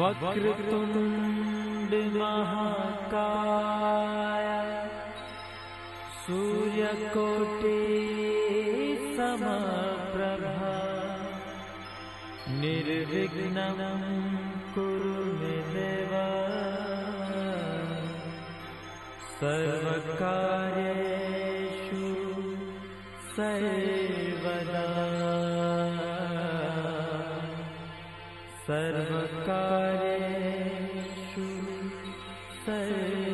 वक्रतुंड महाकाय सूर्यकोटि समप्रभा निर्विघ्नं कुरु मे देव सर्वकार्येषु सर्वदा सर्वकार्येषु सर्वदा।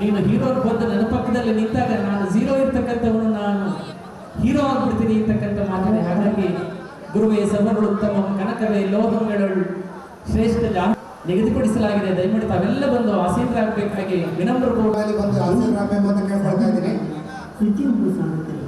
ನೀನು ಹೀರೋ ಬಂದು ನನ್ನ ಪಕ್ಕದಲ್ಲಿ ನಿಂತಾಗ ನಾನು ಝೀರೋ ಇರ್ತಕ್ಕಂಥವನು, ನಾನು ಹೀರೋ ಆಗ್ಬಿಡ್ತೀನಿ ಅಂತಕ್ಕಂಥ ಮಾತನೆ. ಹಾಗಾಗಿ ಗುರುವೇ ಸರ್ವಗಳು ಉತ್ತಮ ಕನಕವೇ ಲೋಹಗಳು ಶ್ರೇಷ್ಠ ನಿಗದಿಪಡಿಸಲಾಗಿದೆ. ದಯಮಾಡಿ ತಾವೆಲ್ಲ ಬಂದು ಆಸೀನರಾಗಬೇಕಾಗಿ ವಿನಮ್ರ ಬಂದು ಆಸೀನರಾಗಬೇಕು ಕೇಳ್ಕೊಳ್ತಾ ಇದ್ದೀನಿ.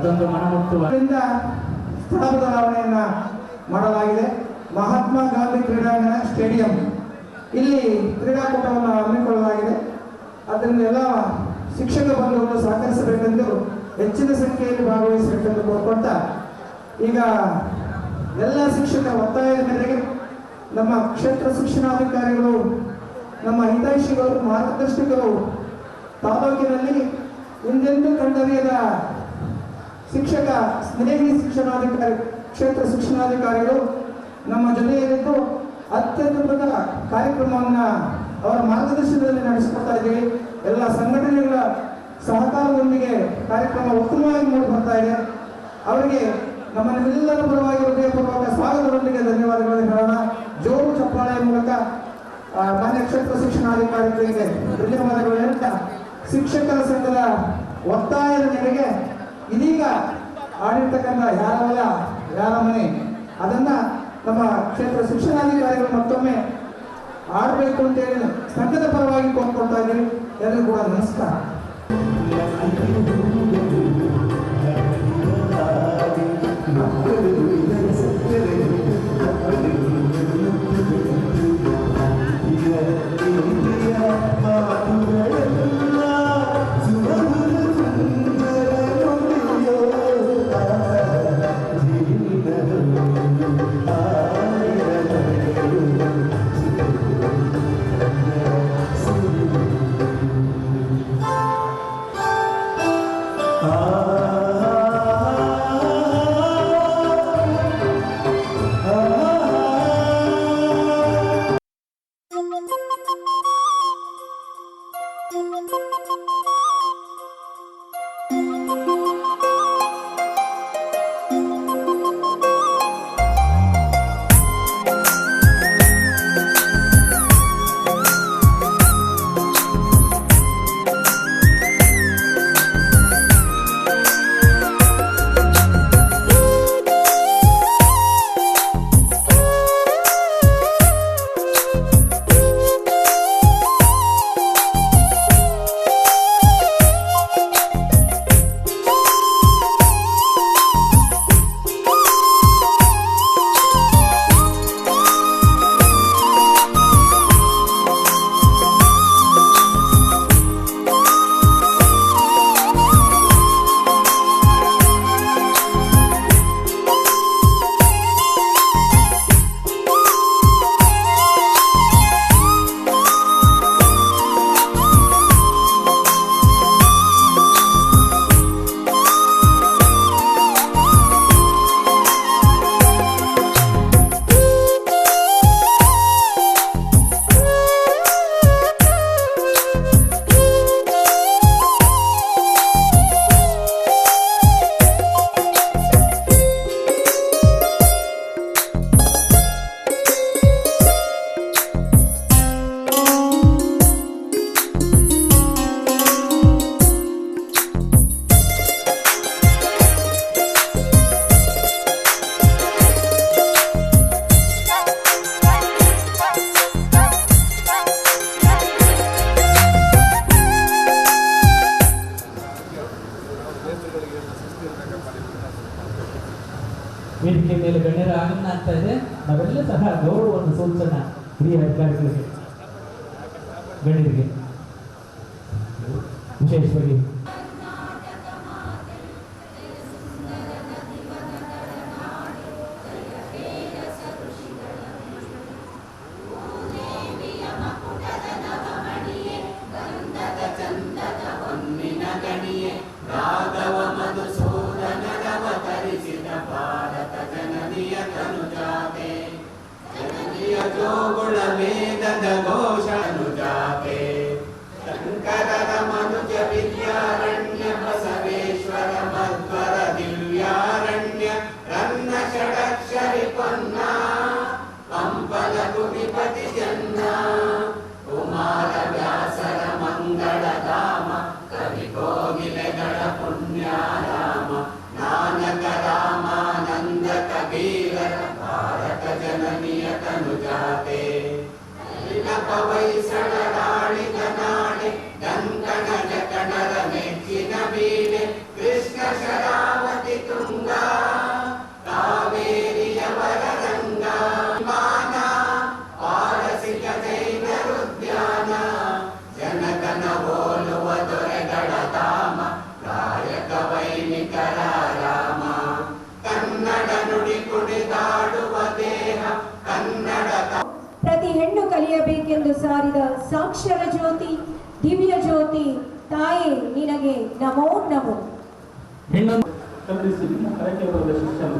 ಅದೊಂದು ಮನಮುಟ್ಟುವ ಸ್ಥಳ ಬದಲಾವಣೆಯನ್ನ ಮಾಡಲಾಗಿದೆ. ಮಹಾತ್ಮ ಗಾಂಧಿ ಕ್ರೀಡಾಂಗಣ ಸ್ಟೇಡಿಯಂ ಇಲ್ಲಿ ಕ್ರೀಡಾಕೂಟವನ್ನು ಹಮ್ಮಿಕೊಳ್ಳಲಾಗಿದೆ. ಅದರಿಂದ ಎಲ್ಲ ಶಿಕ್ಷಕ ಬಂಧುಗಳು ಸಹಕರಿಸಬೇಕೆಂದು ಹೆಚ್ಚಿನ ಸಂಖ್ಯೆಯಲ್ಲಿ ಭಾಗವಹಿಸಬೇಕೆಂದು ಕೋರ್ಕೊಳ್ತಾ ಈಗ ಎಲ್ಲ ಶಿಕ್ಷಕರ ಒತ್ತಾಯದ ಮೇರೆಗೆ ನಮ್ಮ ಕ್ಷೇತ್ರ ಶಿಕ್ಷಣಾಧಿಕಾರಿಗಳು, ನಮ್ಮ ಹಿತೈಷಿಗಳು, ಮಾರ್ಗದರ್ಶಕರು ತಾಲೂಕಿನಲ್ಲಿ ಹಿಂದೆಂದೂ ಕಂಡರಿಯದ ಶಿಕ್ಷಕ ಸ್ನೇಹಿ ಶಿಕ್ಷಣಾಧಿಕಾರಿ, ಕ್ಷೇತ್ರ ಶಿಕ್ಷಣಾಧಿಕಾರಿಗಳು ನಮ್ಮ ಜೊತೆಯಲ್ಲಿದ್ದು ಅತ್ಯದ್ಭುತ ಕಾರ್ಯಕ್ರಮವನ್ನು ಅವರ ಮಾರ್ಗದರ್ಶನದಲ್ಲಿ ನಡೆಸಿಕೊಡ್ತಾ ಇದ್ದೀವಿ. ಎಲ್ಲ ಸಂಘಟನೆಗಳ ಸಹಕಾರದೊಂದಿಗೆ ಕಾರ್ಯಕ್ರಮ ಉತ್ತಮವಾಗಿ ಮೂಡಿ ಬರ್ತಾ ಇದೆ. ಅವರಿಗೆ ನಮ್ಮ ನಿಮ್ಮೆಲ್ಲರ ಪರವಾಗಿ ಹೃದಯಪೂರ್ವಕ ಸ್ವಾಗತದೊಂದಿಗೆ ಧನ್ಯವಾದಗಳನ್ನು ಹೇಳೋಣ. ಜೋರು ಚಪ್ಪಾಳೆಯ ಮೂಲಕ ಮಾನ್ಯ ಕ್ಷೇತ್ರ ಶಿಕ್ಷಣಾಧಿಕಾರಿಗಳಿಗೆ ಧನ್ಯವಾದಗಳು ಹೇಳ್ತಾ, ಶಿಕ್ಷಕರ ಸಂಘದ ಒತ್ತಾಯದ ಮೇರೆಗೆ ಇದೀಗ ಆಡಿರ್ತಕ್ಕಂಥ ಯಾರ ಮನೆ ಅದನ್ನ ನಮ್ಮ ಕ್ಷೇತ್ರ ಶಿಕ್ಷಣಾಧಿಕಾರಿಗಳು ಮತ್ತೊಮ್ಮೆ ಆಡಬೇಕು ಅಂತೇಳಿ ಸಂಘದ ಪರವಾಗಿ ಕೋರ್ಕೊಳ್ತಾ ಇದ್ದೀವಿ. ಎಲ್ಲರಿಗೂ ಕೂಡ ನಮಸ್ಕಾರ. ವೇದಿಕೆ ಮೇಲೆ ಗಣ್ಯರ ಆಗಮನ ಆಗ್ತಾ ಇದೆ. ನಾವೆಲ್ಲ ಸಹ ಗೌರವವನ್ನು ಸೂಚನ ಹಿರಿಯ ಅಧಿಕಾರಿಗಳಿಗೆ, ಗಣ್ಯರಿಗೆ ವಿಶೇಷವಾಗಿ ಜೋಗುಳ ವೇದದ ಘೋಷನುಜಾತೆ ಶಂಕರರ ಮನುಜ ವಿದ್ಯಾರಣ್ಯ ಬಸವೇಶ್ವರ ಮಧ್ವರ ದಿವ್ಯಾರಣ್ಯ ರನ್ನ ಷಡಕ್ಷರಿ ಪೊನ್ನ ಪಂಪಲ ಕುಮಿಪತಿ ಜನ್ನ ಕುಮಾರ ವ್ಯಾಸರ ಮಂಗಳಧಾಮ ಕವಿ ಕೋಗಿಲೆಗಳ ಪುಣ್ಯಾರಾಮ ನಾನಕ ರಾಮಾನಂದ ಕಬೀರರ ಭಾರತ ಜನನಿಯ ತನುಜಾತೆ ಪವೈಸಳರಾಳಿಗ ನಾಡೆ ಕಂಕಣ ಜಕಣರ ಮೆಚ್ಚಿನ ಬೀಡೆ ಕೃಷ್ಣ ಶರಾವತಿ ಕಲಿಯಬೇಕೆಂದು ಸಾರಿದ ಸಾಕ್ಷರ ಜ್ಯೋತಿ, ದಿವ್ಯ ಜ್ಯೋತಿ ತಾಯೇ ನಿನಗೆ ನಮೋ ನಮೋ. ಹೆಣ್ಣೊಂದು ಕಲಿಸಿ ಹರಕೆ ಬರೆದ ಶಿಷ್ಯನು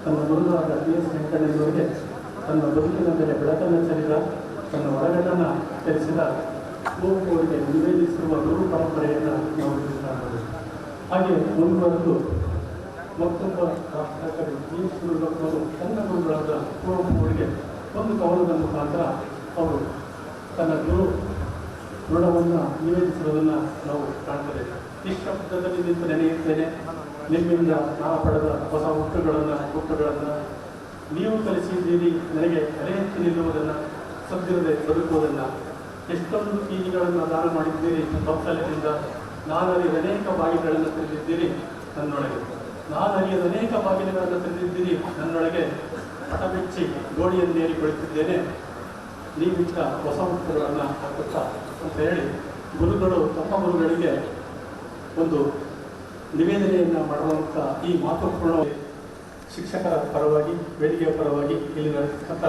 ತನ್ನ ಗುರುವಾದ PS ವೆಂಕಣ್ಣನವರಿಗೆ ತನ್ನ ಬದುಕಿನ ಮೇಲೆ ಬೆಳಕನ್ನು ಚೆಲ್ಲಿದ, ತನ್ನ ಒಳಗಡನ್ನು ತಿಳಿಸಿದ ಕುವೆಂಪುವರಿಗೆ ನಿವೇದಿಸಿರುವ ಗುರು ಪರಂಪರೆಯನ್ನು ನಾವು ತಿಳಿಸಲಾಗುವುದು. ಹಾಗೆ ಮುಂದುವರೆದು ಮತ್ತೊಬ್ಬ ಕವಿ PS ಗುರುಗಳವರು ತನ್ನ ಗುರುಗಳಾದ ಕುವೆಂಪುವರಿಗೆ ಒಂದು ಕವನದ ಮುಖಾಂತರ ಅವರು ತನ್ನ ಗುರು ಋಣವನ್ನು ನಿವೇದಿಸುವುದನ್ನು ನಾವು ಕಾಣ್ತೇವೆ. ನಿಶ್ಶಬ್ದದಲ್ಲಿ ನಿಂತು ನೆನೆಯುತ್ತೇನೆ, ನಿಮ್ಮಿಂದ ನಾ ಪಡೆದ ಹೊಸ ಹುಟ್ಟುಗಳನ್ನು ನೀವು ಕಲಿಸಿದ್ದೀರಿ, ನನಗೆ ತಲೆ ಎತ್ತಿ ನಿಲ್ಲುವುದನ್ನು, ಸದ್ದಿರದೆ ಬದುಕುವುದನ್ನು. ಎಷ್ಟೊಂದು ಕೀಲಿಗಳನ್ನು ದಾನ ಮಾಡಿದ್ದೀರಿ ಕೌಶಲ್ಯದಿಂದ, ನಾನರಿಯದ ಅನೇಕ ಬಾಗಿಲುಗಳನ್ನು ತೆರೆದಿದ್ದೀರಿ ನನ್ನೊಳಗೆ, ನಾನರಿಯದ ಅನೇಕ ಬಾಗಿಲುಗಳನ್ನು ತೆರೆದಿದ್ದೀರಿ ನನ್ನೊಳಗೆ. ಪಟಬೆಚ್ಚಿ ಗೋಡಿಯನ್ನೇರಿ ಕುಳಿತಿದ್ದೇನೆ, ನೀವಿಟ್ಟ ಹೊಸ ಹುಟ್ಟುಗಳನ್ನು ಹಾಕುತ್ತಾ ಅಂತ ಹೇಳಿ ಗುರುಗಳು ತಮ್ಮ ಗುರುಗಳಿಗೆ ಒಂದು ನಿವೇದನೆಯನ್ನು ಮಾಡುವಂಥ ಈ ಮಹತ್ವಪೂರ್ಣ ಶಿಕ್ಷಕರ ಪರವಾಗಿ, ವೇದಿಕೆಯ ಪರವಾಗಿ ಇಲ್ಲಿ ನಡೆಸತಕ್ಕಂಥ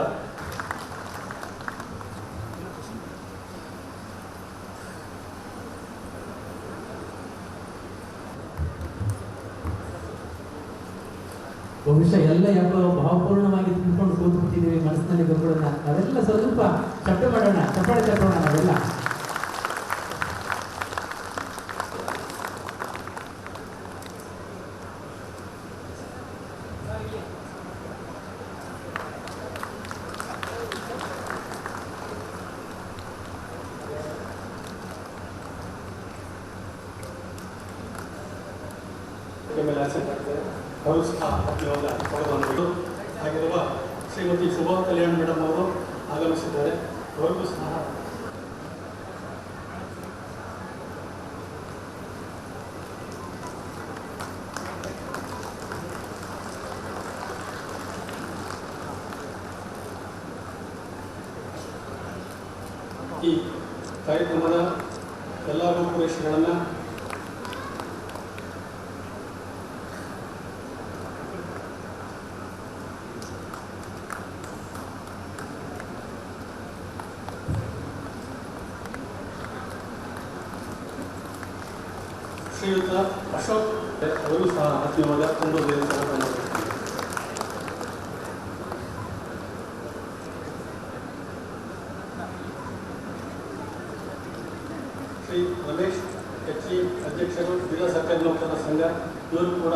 ಬಹುಶಃ ಎಲ್ಲ ಯಾಕೋ ಭಾವಪೂರ್ಣವಾಗಿ ತಿಳ್ಕೊಂಡು ಕೂತ್ಬಿಟ್ಟಿದ್ದೀವಿ ಮನಸ್ಸಿನಲ್ಲಿ ಗುರುಗಳನ್ನ. ನಾವೆಲ್ಲ ಸ್ವಲ್ಪ ಶಬ್ದ ಮಾಡೋಣ, ಚಪ್ಪಾಳೆ ತಗೊಳ್ಳೋಣ ನಾವೆಲ್ಲ. ಅವರು ಸಹ ಇವಾಗ ಕೊಡಬಂದು ಆಗಿರುವ ಶ್ರೀಮತಿ ಶೋಭಾ ಕಲ್ಯಾಣ್ ಮೇಡಮ್ ಅವರು ಆಗಮಿಸಿದ್ದಾರೆ. ಅವರಿಗೂ ಸಹ ಈ ಕಾರ್ಯಕ್ರಮದ ಎಲ್ಲ ರೂಪುರೇಷೆಗಳನ್ನು ಶ್ರೀಯುತ ಅಶೋಕ್ ಅವರು ಸಹ ಆತ್ಮೀಯವಾದ ಕುಂಭದಲ್ಲಿ ಸಹ ಶ್ರೀ ರಮೇಶ್ HE ಅಧ್ಯಕ್ಷರು ಜಿಲ್ಲಾ ಸರ್ಕಾರಿ ನೌಕರರ ಸಂಘ, ಇವರು ಕೂಡ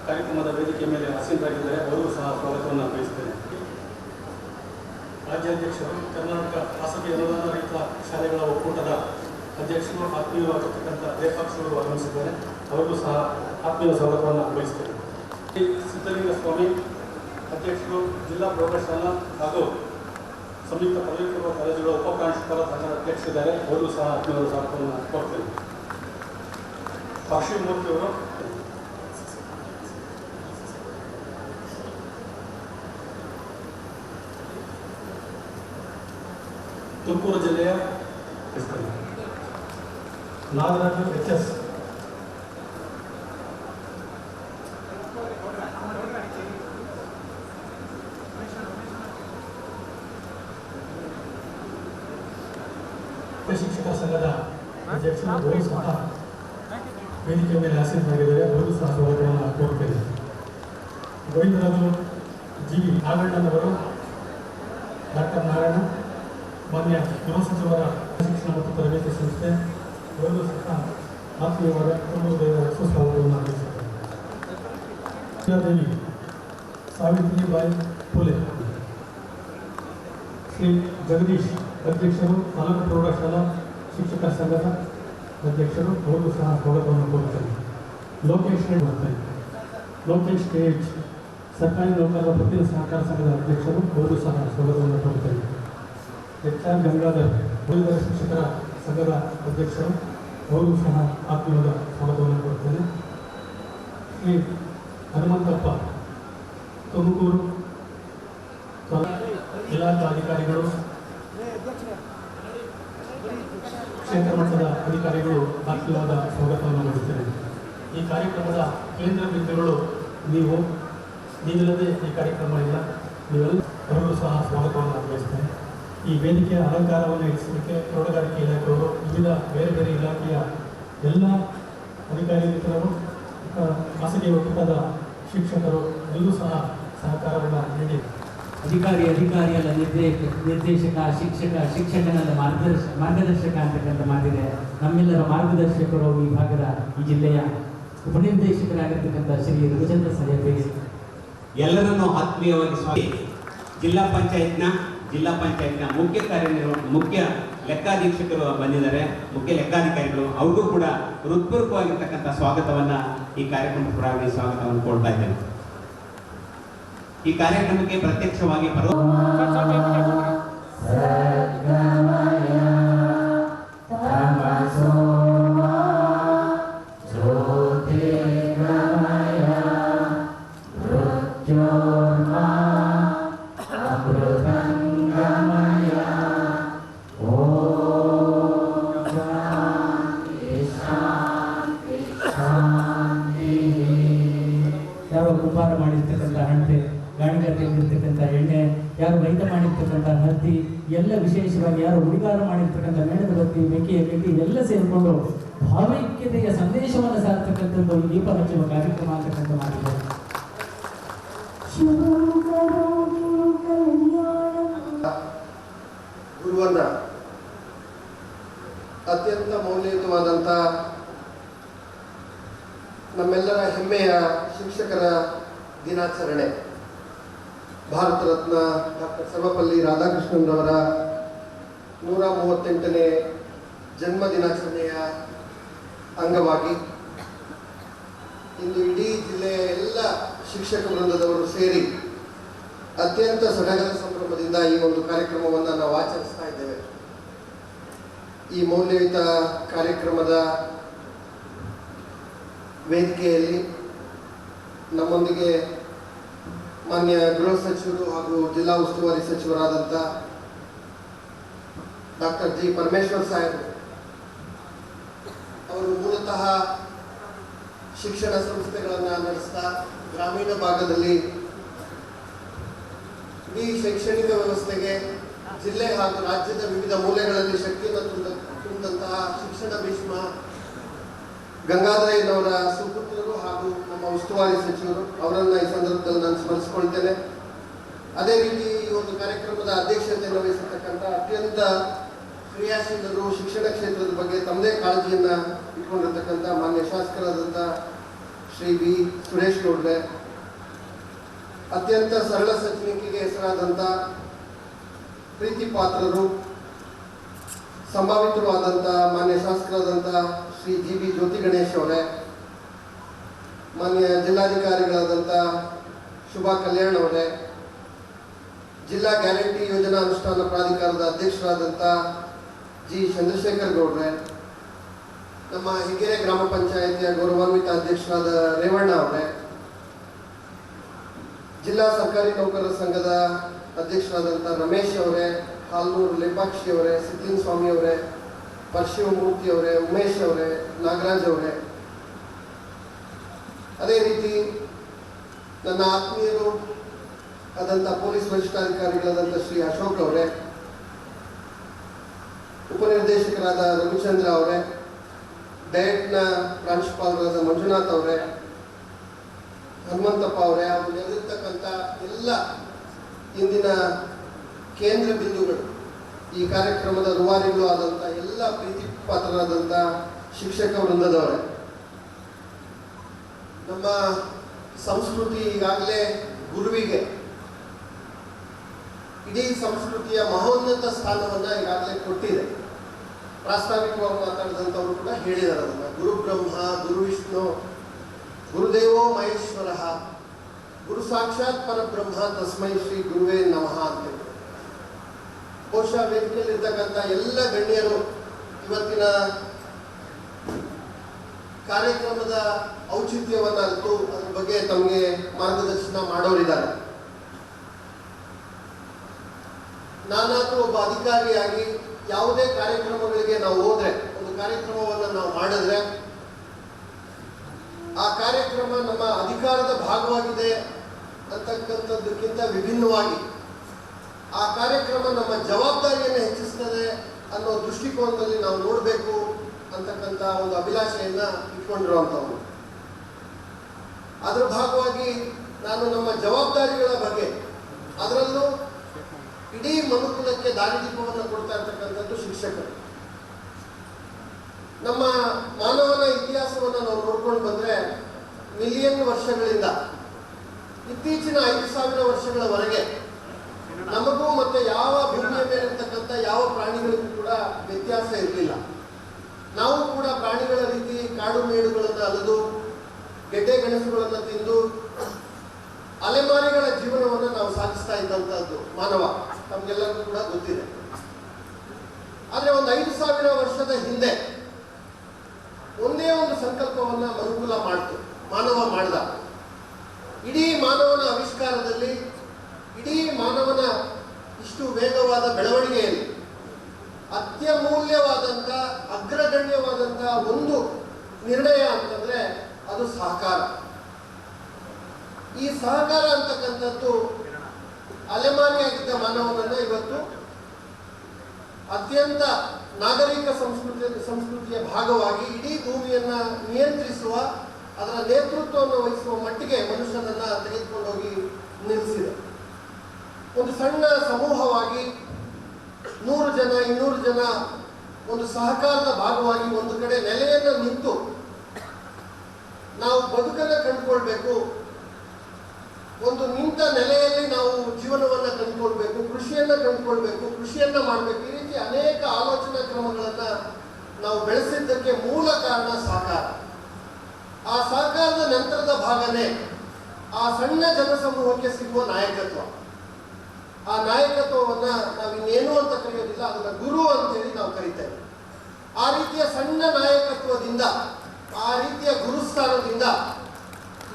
ಕಾರ್ಯಕ್ರಮದ ವೇದಿಕೆ ಮೇಲೆ ಆಸೀನರಾಗಿದ್ದಾರೆ. ಅವರು ಸಹ ಸ್ವಾಗತವನ್ನು ಬಯಸುತ್ತೇನೆ. ರಾಜ್ಯಾಧ್ಯಕ್ಷರು ಕರ್ನಾಟಕ ಖಾಸಗಿ ಅನುದಾನ ರಹಿತ ಶಾಲೆಗಳ ಒಕ್ಕೂಟದ ಅಧ್ಯಕ್ಷರು ಆತ್ಮೀಯವಾಗಿರ್ತಕ್ಕಂಥ ರೇಪಾಕ್ಷರು ಆಗಮಿಸಿದ್ದಾರೆ. ಅವರಿಗೂ ಸಹ ಆತ್ಮೀಯ ಸ್ವಾಗತವನ್ನು ಬಯಸುತ್ತೇನೆ. ಸಿದ್ಧಲಿಂಗ ಸ್ವಾಮಿ ಅಧ್ಯಕ್ಷರು ಜಿಲ್ಲಾ ಪ್ರೌಢಶಾಲಾ ಹಾಗೂ ಸಂಯುಕ್ತ ಪದವಿ ಪೂರ್ವ ಕಾಲೇಜುಗಳ ಉಪಪ್ರಾಂಶುಪಾಲ ತಂಡದ ಅಧ್ಯಕ್ಷರಿದ್ದಾರೆ. ಅವರಿಗೂ ಸಹ ಆತ್ಮೀಯ ಸ್ವಾಗತವನ್ನು ಕೋರ್ತೇನೆ. ಪಾರ್ಶ್ವಮೂರ್ತಿಯವರು ತುಮಕೂರು ಜಿಲ್ಲೆಯ ನಾಗರಾಜು HS ಶಿಕ್ಷಕರ ಸಂಘದ ಅಧ್ಯಕ್ಷರು ಅವರು ಸಹ ವೇದಿಕೆ ಮೇಲೆ ಆಸೀನರಾಗಿದ್ದಾರೆ. ಅವರು ಸಹ ಸ್ವಾಗತವನ್ನು ಕೋರುತ್ತೇನೆ. ಗೋವಿಂದರಾಜು G. ನಾಗಣ್ಣನವರು, ಡಾಕ್ಟರ್ ನಾರಾಯಣ, ಮಾನ್ಯ ಗೃಹ ಸಚಿವರ ಶಿಕ್ಷಣ ಮತ್ತು ತರಬೇತಿ ಸಂಸ್ಥೆ, ಅವರು ಸಹ ಆತ್ಮೀಯವಾದ ಸುಸ್ವಾಗತವನ್ನು ನಡೆಸಿದ್ದಾರೆ. ದೇವಿ ಸಾವಿತ್ರಿಬಾಯಿ ಫುಲೆ, ಶ್ರೀ ಜಗದೀಶ್ ಅಧ್ಯಕ್ಷರು, ತಾಲೂಕು ಪ್ರೌಢಶಾಲಾ ಶಿಕ್ಷಕರ ಸಂಘದ ಅಧ್ಯಕ್ಷರು, ಅವರು ಸಹ ಸ್ವಾಗತವನ್ನು ಕೋರುತ್ತಾರೆ. ಲೋಕೇಶ್ KH ಸರ್ಕಾರಿ ನೌಕರರ ವೃತ್ತಿ ಸಹಕಾರ ಸಂಘದ ಅಧ್ಯಕ್ಷರು, ಅವರು ಸಹ ಸ್ವಾಗತವನ್ನು ಕೋರುತ್ತಾರೆ. HR ಗಂಗಾಧರ್ ಉಳಿದ ಶಿಕ್ಷಕರ ಸಂಘದ ಅಧ್ಯಕ್ಷರು, ಅವರು ಸಹ ಆತ್ಮೀಯವಾದ ಸ್ವಾಗತವನ್ನು ಕೋರುತ್ತೇನೆ. ಶ್ರೀ ಹನುಮಂತಪ್ಪ ತುಮಕೂರು ಇಲಾಖಾ ಅಧಿಕಾರಿಗಳು, ಕ್ಷೇತ್ರ ಮಟ್ಟದ ಅಧಿಕಾರಿಗಳು ಆತ್ಮೀಯವಾದ ಸ್ವಾಗತವನ್ನು ಮಾಡುತ್ತೇನೆ. ಈ ಕಾರ್ಯಕ್ರಮದ ಕೇಂದ್ರ ಬಿಂದುಗಳು ನೀವಿಲ್ಲದೆ ಈ ಕಾರ್ಯಕ್ರಮ ಇಲ್ಲ. ನೀವೆಲ್ಲರೂ ಸಹ ಸ್ವಾಗತವನ್ನು ಬಯಸ್ತೇನೆ. ಈ ವೇದಿಕೆಯ ಅಲಂಕಾರವನ್ನು ಹೆಚ್ಚಿಸಲಿಕ್ಕೆ ತೋಟಗಾರಿಕೆ ಇಲಾಖೆಯವರು ವಿವಿಧ ಬೇರೆ ಬೇರೆ ಇಲಾಖೆಯ ಎಲ್ಲ ಅಧಿಕಾರಿ ಮಿತ್ರರು ಖಾಸಗಿ ಒಕ್ಕೂಟದ ಶಿಕ್ಷಕರು ಎಲ್ಲರೂ ಸಹ ಸಹಕಾರವನ್ನು ನೀಡಿದರು. ಅಧಿಕಾರಿಯಲ್ಲ ನಿರ್ದೇಶಕ ಶಿಕ್ಷಕನಲ್ಲ ಮಾರ್ಗದರ್ಶಕ ಅಂತಕ್ಕಂಥ ಮಾತಿದೆ. ನಮ್ಮೆಲ್ಲರ ಮಾರ್ಗದರ್ಶಕರು ಈ ಭಾಗದ ಈ ಜಿಲ್ಲೆಯ ಉಪನಿರ್ದೇಶಕರಾಗಿರ್ತಕ್ಕಂಥ ಶ್ರೀ ರವಿಚಂದ್ರ ಸಾಹೇಬರಿಗೆ ಎಲ್ಲರನ್ನೂ ಆತ್ಮೀಯವಾಗಿ ಸ್ವಾಗತ. ಜಿಲ್ಲಾ ಪಂಚಾಯತ್ನ ಮುಖ್ಯ ಲೆಕ್ಕಾಧೀಕ್ಷಕರು ಬಂದಿದ್ದಾರೆ, ಮುಖ್ಯ ಲೆಕ್ಕಾಧಿಕಾರಿಗಳು. ಅವ್ರಿಗೂ ಕೂಡ ಹೃತ್ಪೂರ್ವಕವಾಗಿರ್ತಕ್ಕಂಥ ಸ್ವಾಗತವನ್ನು ಈ ಕಾರ್ಯಕ್ರಮ ಪರವಾಗಿ ಸ್ವಾಗತವನ್ನು ಕೊಡ್ತಾ ಇದ್ದೇನೆ. ಈ ಕಾರ್ಯಕ್ರಮಕ್ಕೆ ಪ್ರತ್ಯಕ್ಷವಾಗಿ ಯಾರೋ ಕುಂಬಾರ ಮಾಡಿರ್ತಕ್ಕಂಥ ಹಣತೆ, ಗಾಣಿಗರ್ತಿರ್ತಕ್ಕಂಥ ಎಣ್ಣೆ, ಯಾರು ರೈತ ಮಾಡಿರ್ತಕ್ಕಂಥ ಹತ್ತಿ, ಎಲ್ಲ ವಿಶೇಷವಾಗಿ ಯಾರು ಹುಡುಗಾರ ಮಾಡಿರ್ತಕ್ಕಂಥ ಮೇಣದ ಬತ್ತಿ, ಬೆಂಕಿಯ ಕಟ್ಟಿ ಎಲ್ಲ ಸೇರಿಕೊಂಡು ಭಾವೈಕ್ಯತೆಯ ಸಂದೇಶವನ್ನು ಸಾರ್ತಕ್ಕಂಥದ್ದು ಈ ದೀಪ ಹಚ್ಚುವ ಕಾರ್ಯಕ್ರಮ ಅಂತಕ್ಕಂಥ ಮಾಡಿದ್ದಾರೆ. ಗುರುವನ್ನ ಅತ್ಯಂತ ಮೌಲ್ಯಯುತವಾದಂಥ ನಮ್ಮೆಲ್ಲರ ಹೆಮ್ಮೆಯ ಶಿಕ್ಷಕರ ದಿನಾಚರಣೆ, ಭಾರತ ರತ್ನ ಡಾಕ್ಟರ್ ಸರ್ವಪಲ್ಲಿ ರಾಧಾಕೃಷ್ಣನ್ರವರ 138ನೇ ಜನ್ಮ ದಿನಾಚರಣೆಯ ಅಂಗವಾಗಿ ಇಂದು ಇಡೀ ಜಿಲ್ಲೆಯ ಎಲ್ಲ ಶಿಕ್ಷಕ ವೃಂದದವರು ಸೇರಿ ಅತ್ಯಂತ ಸಡಗರ ಸಂಭ್ರಮದಿಂದ ಈ ಒಂದು ಕಾರ್ಯಕ್ರಮವನ್ನು ನಾವು ಆಚರಿಸ್ತಾ ಇದ್ದೇವೆ. ಈ ಮೌಲ್ಯಯುತ ಕಾರ್ಯಕ್ರಮದ ವೇದಿಕೆಯಲ್ಲಿ ನಮ್ಮೊಂದಿಗೆ ಮಾನ್ಯ ಗೃಹ ಸಚಿವರು ಹಾಗೂ ಜಿಲ್ಲಾ ಉಸ್ತುವಾರಿ ಸಚಿವರಾದಂಥ ಡಾಕ್ಟರ್ ಜಿ ಪರಮೇಶ್ವರ್ ಸಾಹೇಬ್ ಅವರು ಮೂಲತಃ ಶಿಕ್ಷಣ ಸಂಸ್ಥೆಗಳನ್ನು ನಡೆಸ್ತಾ ಗ್ರಾಮೀಣ ಭಾಗದಲ್ಲಿ ಇಡೀ ಶೈಕ್ಷಣಿಕ ವ್ಯವಸ್ಥೆಗೆ ಜಿಲ್ಲೆ ಹಾಗೂ ರಾಜ್ಯದ ವಿವಿಧ ಮೂಲೆಗಳಲ್ಲಿ ಶಕ್ತಿಯನ್ನು ತುಂಬಿದಂತಹ ಶಿಕ್ಷಣ ಭೀಷ್ಮ ಗಂಗಾಧರಯ್ಯನವರ ಸುಪುತ್ರರು ಹಾಗೂ ನಮ್ಮ ಉಸ್ತುವಾರಿ ಸಚಿವರು, ಅವರನ್ನು ಈ ಸಂದರ್ಭದಲ್ಲಿ ನಾನು ಸ್ಮರಿಸಿಕೊಳ್ತೇನೆ. ಅದೇ ರೀತಿ ಈ ಒಂದು ಕಾರ್ಯಕ್ರಮದ ಅಧ್ಯಕ್ಷತೆಯನ್ನು ವಹಿಸತಕ್ಕಂಥ ಅತ್ಯಂತ ಕ್ರಿಯಾಶೀಲರು, ಶಿಕ್ಷಣ ಕ್ಷೇತ್ರದ ಬಗ್ಗೆ ತಮ್ಮದೇ ಕಾಳಜಿಯನ್ನು ಇಟ್ಕೊಂಡಿರ್ತಕ್ಕಂಥ ಮಾನ್ಯ ಶಾಸಕರಾದಂಥ ಶ್ರೀ ಬಿ ಸುರೇಶ್ ಗೌಡ್ರೆ, ಅತ್ಯಂತ ಸರಳ ಸಜ್ಜನಿಕೆಗೆ ಹೆಸರಾದಂಥ ಪ್ರೀತಿ ಪಾತ್ರರು, ಸಂಭಾವಿತರು ಆದಂಥ ಮಾನ್ಯ ಶಾಸಕರಾದಂಥ ಶ್ರೀ ಜಿ ಬಿ ಜ್ಯೋತಿ ಗಣೇಶ್ ಅವರೇ, ಮಾನ್ಯ ಜಿಲ್ಲಾಧಿಕಾರಿಗಳಾದಂಥ ಶುಭಾ ಕಲ್ಯಾಣ್ ಅವರೇ, ಜಿಲ್ಲಾ ಗ್ಯಾರಂಟಿ ಯೋಜನಾ ಅನುಷ್ಠಾನ ಪ್ರಾಧಿಕಾರದ ಅಧ್ಯಕ್ಷರಾದಂಥ ಜಿ ಚಂದ್ರಶೇಖರ್ ಗೌಡ್ರೆ, ನಮ್ಮ ಹೆಗ್ಗೆರೆ ಗ್ರಾಮ ಪಂಚಾಯಿತಿಯ ಗೌರವಾನ್ವಿತ ಅಧ್ಯಕ್ಷರಾದ ರೇವಣ್ಣ ಅವರೇ, ಜಿಲ್ಲಾ ಸರ್ಕಾರಿ ನೌಕರರ ಸಂಘದ ಅಧ್ಯಕ್ಷರಾದಂಥ ರಮೇಶ್ ಅವರೇ, ಹಾಲ್ನೂರು ಲೇಪಾಕ್ಷಿ ಅವರೇ, ಸಿದ್ಲಿಂಗ ಸ್ವಾಮಿ ಅವರೇ, ಪರಶಿವಮೂರ್ತಿ ಅವರೇ, ಉಮೇಶ್ ಅವರೇ, ನಾಗರಾಜ್ ಅವರೇ, ಅದೇ ರೀತಿ ನನ್ನ ಆತ್ಮೀಯರು ಆದಂಥ ಪೊಲೀಸ್ ವರಿಷ್ಠಾಧಿಕಾರಿಗಳಾದಂಥ ಶ್ರೀ ಅಶೋಕ್ ಅವರೇ, ಉಪನಿರ್ದೇಶಕರಾದ ರವಿಚಂದ್ರ ಅವರೇ, ಡಯಟ್ನ ಪ್ರಾಂಶುಪಾಲರಾದ ಮಂಜುನಾಥ್ ಅವರೇ, ಹನುಮಂತಪ್ಪ ಅವರೇ, ಅವರು ನೆರೆದಿರ್ತಕ್ಕಂಥ ಎಲ್ಲ ಇಂದಿನ ಕೇಂದ್ರ ಬಿಂದುಗಳು, ಈ ಕಾರ್ಯಕ್ರಮದ ರೂವಾರಿಗಳು ಆದಂಥ ಎಲ್ಲ ಪ್ರೀತಿ ಪಾತ್ರರಾದಂಥ ಶಿಕ್ಷಕ ವೃಂದದವರೇ, ನಮ್ಮ ಸಂಸ್ಕೃತಿ ಈಗಾಗಲೇ ಗುರುವಿಗೆ ಇಡೀ ಸಂಸ್ಕೃತಿಯ ಮಹೋನ್ನತ ಸ್ಥಾನವನ್ನು ಈಗಾಗಲೇ ಕೊಟ್ಟಿದೆ. ಪ್ರಾಸ್ತಾವಿಕವಾಗಿ ಮಾತಾಡಿದಂಥವರು ಕೂಡ ಹೇಳಿದ್ದಾರೆ ಅದನ್ನು. ಗುರು ಬ್ರಹ್ಮ, ಗುರು ವಿಷ್ಣು, ಗುರುದೇವೋ ಮಹೇಶ್ವರ, ಗುರು ಸಾಕ್ಷಾತ್ ಪರಬ್ರಹ್ಮ, ತಸ್ಮೈ ಶ್ರೀ ಗುರುವೇ ನಮಃ ಅಂತೇಳಿ. ಬಹುಶಃ ವೇದಿಕೆಯಲ್ಲಿರ್ತಕ್ಕಂಥ ಎಲ್ಲ ಗಣ್ಯರು ಇವತ್ತಿನ ಕಾರ್ಯಕ್ರಮದ ಔಚಿತ್ಯವನ್ನು ಅರಿತು ಅದ್ರ ಬಗ್ಗೆ ತಮಗೆ ಮಾರ್ಗದರ್ಶನ ಮಾಡೋರಿದ್ದಾರೆ. ನಾನಾದರೂ ಒಬ್ಬ ಅಧಿಕಾರಿಯಾಗಿ ಯಾವುದೇ ಕಾರ್ಯಕ್ರಮಗಳಿಗೆ ನಾವು ಹೋದ್ರೆ, ಒಂದು ಕಾರ್ಯಕ್ರಮವನ್ನು ನಾವು ಮಾಡಿದ್ರೆ, ಆ ಕಾರ್ಯಕ್ರಮ ನಮ್ಮ ಅಧಿಕಾರದ ಭಾಗವಾಗಿದೆ ಅಂತಕ್ಕಂಥದ್ದಕ್ಕಿಂತ ವಿಭಿನ್ನವಾಗಿ ಆ ಕಾರ್ಯಕ್ರಮ ನಮ್ಮ ಜವಾಬ್ದಾರಿಯನ್ನು ಹೆಚ್ಚಿಸ್ತದೆ ಅನ್ನೋ ದೃಷ್ಟಿಕೋನದಲ್ಲಿ ನಾವು ನೋಡಬೇಕು ಅಂತಕ್ಕಂಥ ಒಂದು ಅಭಿಲಾಷೆಯನ್ನ ಇಟ್ಕೊಂಡಿರುವಂಥವ್ರು. ಅದರ ಭಾಗವಾಗಿ ನಾನು ನಮ್ಮ ಜವಾಬ್ದಾರಿಗಳ ಬಗ್ಗೆ, ಅದರಲ್ಲೂ ಇಡೀ ಮನುಕುಲಕ್ಕೆ ದಾರಿದೀಪವನ್ನು ಕೊಡ್ತಾ ಇರ್ತಕ್ಕಂಥದ್ದು ಶಿಕ್ಷಕರು. ನಮ್ಮ ಮಾನವನ ಇತಿಹಾಸವನ್ನು ನಾವು ನೋಡ್ಕೊಂಡು ಬಂದ್ರೆ ಮಿಲಿಯನ್ ವರ್ಷಗಳಿಂದ ಇತ್ತೀಚಿನ 5,000 ವರ್ಷಗಳವರೆಗೆ ನಮಗೂ ಮತ್ತೆ ಯಾವ ಭೂಮಿಯ ಮೇಲಿರ್ತಕ್ಕಂಥ ಯಾವ ಪ್ರಾಣಿಗಳಿಗೂ ಕೂಡ ವ್ಯತ್ಯಾಸ ಇರಲಿಲ್ಲ. ನಾವು ಕೂಡ ಪ್ರಾಣಿಗಳ ರೀತಿ ಕಾಡು ಮೇಡುಗಳನ್ನು ಅಲೆದು ಗೆಡ್ಡೆ ಗೆಣಸುಗಳನ್ನು ತಿಂದು ಅಲೆಮಾರಿಗಳ ಜೀವನವನ್ನು ನಾವು ಸಾಗಿಸ್ತಾ ಇದ್ದಂಥದ್ದು ಮಾನವ, ನಮಗೆಲ್ಲರಿಗೂ ಕೂಡ ಗೊತ್ತಿದೆ. ಆದರೆ ಒಂದು 5,000 ವರ್ಷದ ಹಿಂದೆ ಒಂದೇ ಒಂದು ಸಂಕಲ್ಪವನ್ನ ಮನುಕುಲ ಮಾಡ್ತು, ಮಾನವ ಮಾಡ್ದ. ಇಡೀ ಮಾನವನ ಆವಿಷ್ಕಾರದಲ್ಲಿ, ಇಡೀ ಮಾನವನ ಇಷ್ಟು ವೇಗವಾದ ಬೆಳವಣಿಗೆಯಲ್ಲಿ ಅತ್ಯಮೂಲ್ಯವಾದಂಥ ಅಗ್ರಗಣ್ಯವಾದಂಥ ಒಂದು ನಿರ್ಣಯ ಅಂತಂದ್ರೆ ಅದು ಸಹಕಾರ. ಈ ಸಹಕಾರ ಅಂತಕ್ಕಂಥದ್ದು ಅಲೆಮಾರಿಯಾಗಿದ್ದ ಮಾನವನನ್ನ ಇವತ್ತು ಅತ್ಯಂತ ನಾಗರಿಕ ಸಂಸ್ಕೃತಿಯ ಭಾಗವಾಗಿ ಇಡೀ ಭೂಮಿಯನ್ನ ನಿಯಂತ್ರಿಸುವ, ಅದರ ನೇತೃತ್ವವನ್ನು ವಹಿಸುವ ಮಟ್ಟಿಗೆ ಮನುಷ್ಯನನ್ನ ತೆಗೆದುಕೊಂಡೋಗಿ ನಿಲ್ಲಿಸಿದೆ. ಒಂದು ಸಣ್ಣ ಸಮೂಹವಾಗಿ 100 ಜನ 200 ಜನ ಒಂದು ಸಹಕಾರದ ಭಾಗವಾಗಿ ಒಂದು ಕಡೆ ನೆಲೆಯನ್ನು ನಿಂತು ನಾವು ಬದುಕನ್ನು ಕಂಡುಕೊಳ್ಬೇಕು, ಒಂದು ನಿಂತ ನೆಲೆಯಲ್ಲಿ ನಾವು ಜೀವನವನ್ನು ಕಂಡುಕೊಳ್ಬೇಕು, ಕೃಷಿಯನ್ನ ಕಂಡುಕೊಳ್ಬೇಕು, ಕೃಷಿಯನ್ನ ಮಾಡಬೇಕು. ಈ ರೀತಿ ಅನೇಕ ಆಲೋಚನಾ ಕ್ರಮಗಳನ್ನ ನಾವು ಬೆಳೆಸಿದ್ದಕ್ಕೆ ಮೂಲ ಕಾರಣ ಸಹಕಾರ. ಆ ಸಹಕಾರದ ನಂತರದ ಭಾಗನೇ ಆ ಸಣ್ಣ ಜನಸಮೂಹಕ್ಕೆ ಸಿಗುವ ನಾಯಕತ್ವ. ಆ ನಾಯಕತ್ವವನ್ನ ನಾವು ಇನ್ನೇನು ಅಂತ ಕರೆಯೋದಿಲ್ಲ, ಅದನ್ನ ಗುರು ಅಂತೇಳಿ ನಾವು ಕರಿತೇವೆ. ಆ ರೀತಿಯ ಸಣ್ಣ ನಾಯಕತ್ವದಿಂದ, ಆ ರೀತಿಯ ಗುರುಸ್ಥಾನದಿಂದ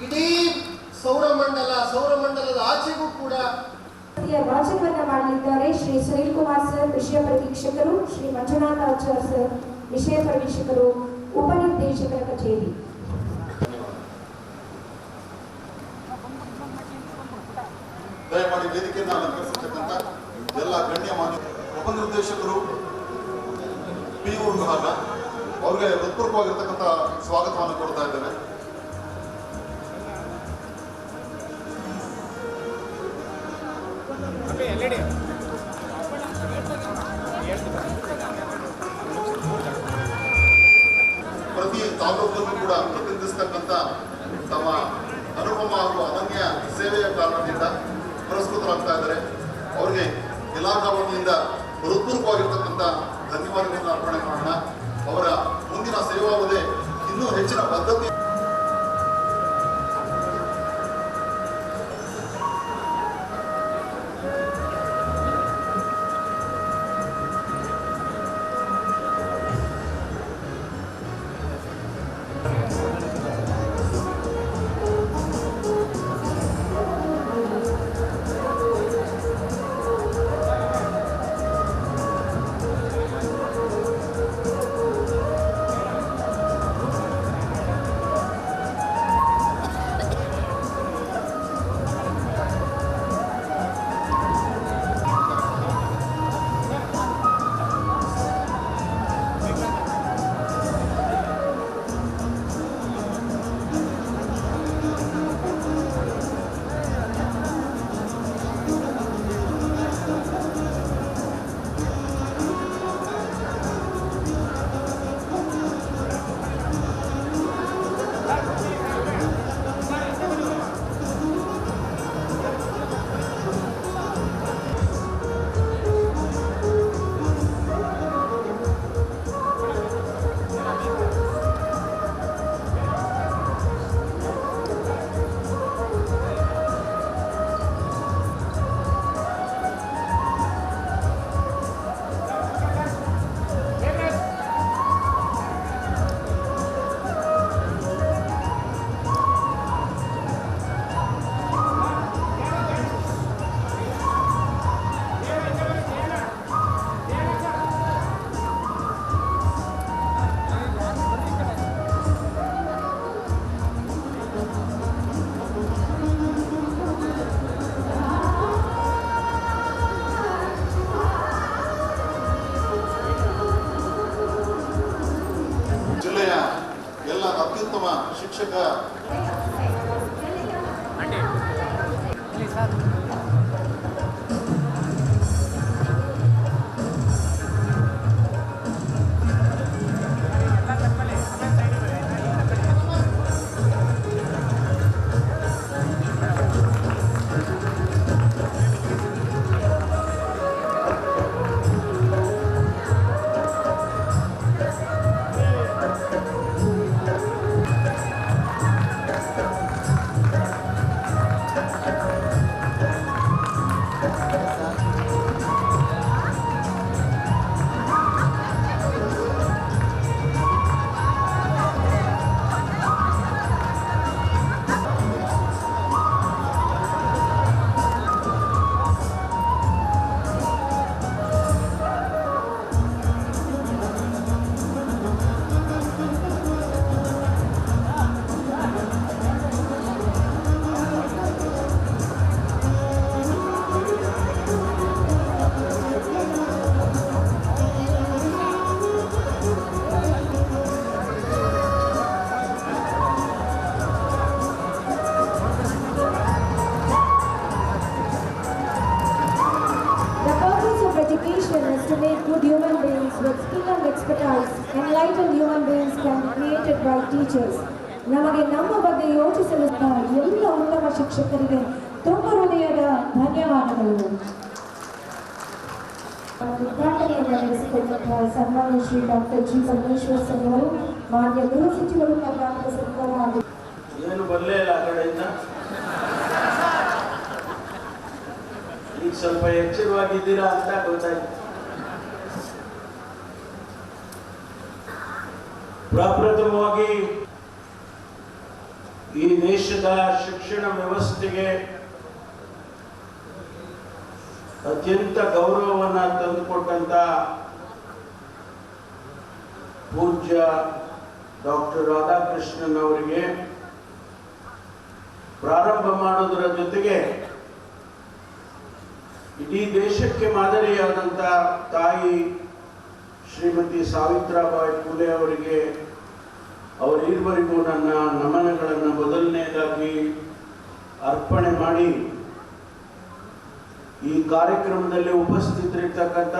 ಇಡೀ ಸೌರಮಂಡಲದ ಆಚೆಗೂ ಕೂಡ ವಾಚಕವನ್ನ ಮಾಡಲಿದ್ದಾರೆ ಶ್ರೀ ಸುನೀಲ್ ಕುಮಾರ್ ಸರ್, ವಿಷಯ ಪ್ರತೀಕ್ಷಕರು, ಶ್ರೀ ಮಂಜುನಾಥ್ ಆಚಾರ್ ಸರ್, ವಿಷಯ ಪ್ರವೀಕ್ಷಕರು, ಉಪನಿರ್ದೇಶಕರ ಕಚೇರಿ. ದಯಮಾಡಿ ವೇದಿಕೆಯನ್ನು ಅಲಂಕರಿಸಿರ್ತಕ್ಕಂಥ ಎಲ್ಲ ಗಣ್ಯಮಾನ್ಯ ಉಪನಿರ್ದೇಶಕರು PU ವಿಭಾಗ ಅವರಿಗೆ ಹೃತ್ಪೂರ್ವಕವಾಗಿರ್ತಕ್ಕಂಥ ಸ್ವಾಗತವನ್ನು ಕೊಡ್ತಾ ಇದ್ದೇವೆ. ಪ್ರತಿ ತಾಲೂಕಲ್ಲೂ ಕೂಡ ಪ್ರತಿನಿಧಿಸ್ತಕ್ಕಂಥ ತಮ್ಮ ಅನುಪಮ ಹಾಗೂ ಅನನ್ಯ ಸೇವೆಯ ಕಾರಣದಿಂದ ಪುರಸ್ಕೃತರಾಗ್ತಾ ಇದ್ದಾರೆ. ಅವರಿಗೆ ಇಲಾಖಾ ವತಿಯಿಂದ ಹೃತ್ಪೂರ್ವಕವಾಗಿರ್ತಕ್ಕಂಥ ಧನ್ಯವಾದಗಳನ್ನು ಅರ್ಪಣೆ ಮಾಡೋಣ. ಅವರ ಮುಂದಿನ ಸೇವಾವಧಿ ಇನ್ನೂ ಹೆಚ್ಚಿನ ಬದ್ಧತೆ To make good human beings with skill and expertise, enlightened human beings can be created by teachers. ನಮಗೆ ನಮ್ಮ ಬಗ್ಗೆ ಯೋಚಿಸಲಿದ್ದ ಎಲ್ಲ ಉತ್ತಮ ಶಿಕ್ಷಕರಿಗೆ ತುಂಬ ಹೃದಯದ ಧನ್ಯವಾದಗಳು. ಉದ್ಘಾಟನೆಯನ್ನು ನಡೆಸಿಕೊಟ್ಟಿರುವ ಸನ್ಮಾನ್ಯ Shri doctor G Parameshwar sir ಅವರು, ಮಾನ್ಯ ಗೃಹ ಸಚಿವರು ಕರ್ನಾಟಕ ಸರ್ಕಾರ ಹಾಗೂ ಏನು ಬರಲೇ ಇಲ್ಲ ಆ ಕಡೆಯಿಂದ. ಈಗ ಸ್ವಲ್ಪ ಎಚ್ಚರವಾಗಿದ್ದೀರಾ ಅಂತ ಗೊತ್ತಾಯ್ತು. ಪ್ರಪ್ರಥಮವಾಗಿ ಈ ದೇಶದ ಶಿಕ್ಷಣ ವ್ಯವಸ್ಥೆಗೆ ಅತ್ಯಂತ ಗೌರವವನ್ನು ತಂದುಕೊಟ್ಟಂತ ಪೂಜ್ಯ ಡಾಕ್ಟರ್ ರಾಧಾಕೃಷ್ಣನ್ ಅವರಿಗೆ ಪ್ರಾರಂಭ ಮಾಡೋದರ ಜೊತೆಗೆ ಇಡೀ ದೇಶಕ್ಕೆ ಮಾದರಿಯಾದಂಥ ತಾಯಿ ಶ್ರೀಮತಿ ಸಾವಿತ್ರಾಬಾಯಿ ಫುಲೆ ಅವರಿಗೆ, ಅವರಿರುವರಿಗೂ ನನ್ನ ನಮನಗಳನ್ನು ಮೊದಲನೇದಾಗಿ ಅರ್ಪಣೆ ಮಾಡಿ, ಈ ಕಾರ್ಯಕ್ರಮದಲ್ಲಿ ಉಪಸ್ಥಿತರಿರ್ತಕ್ಕಂಥ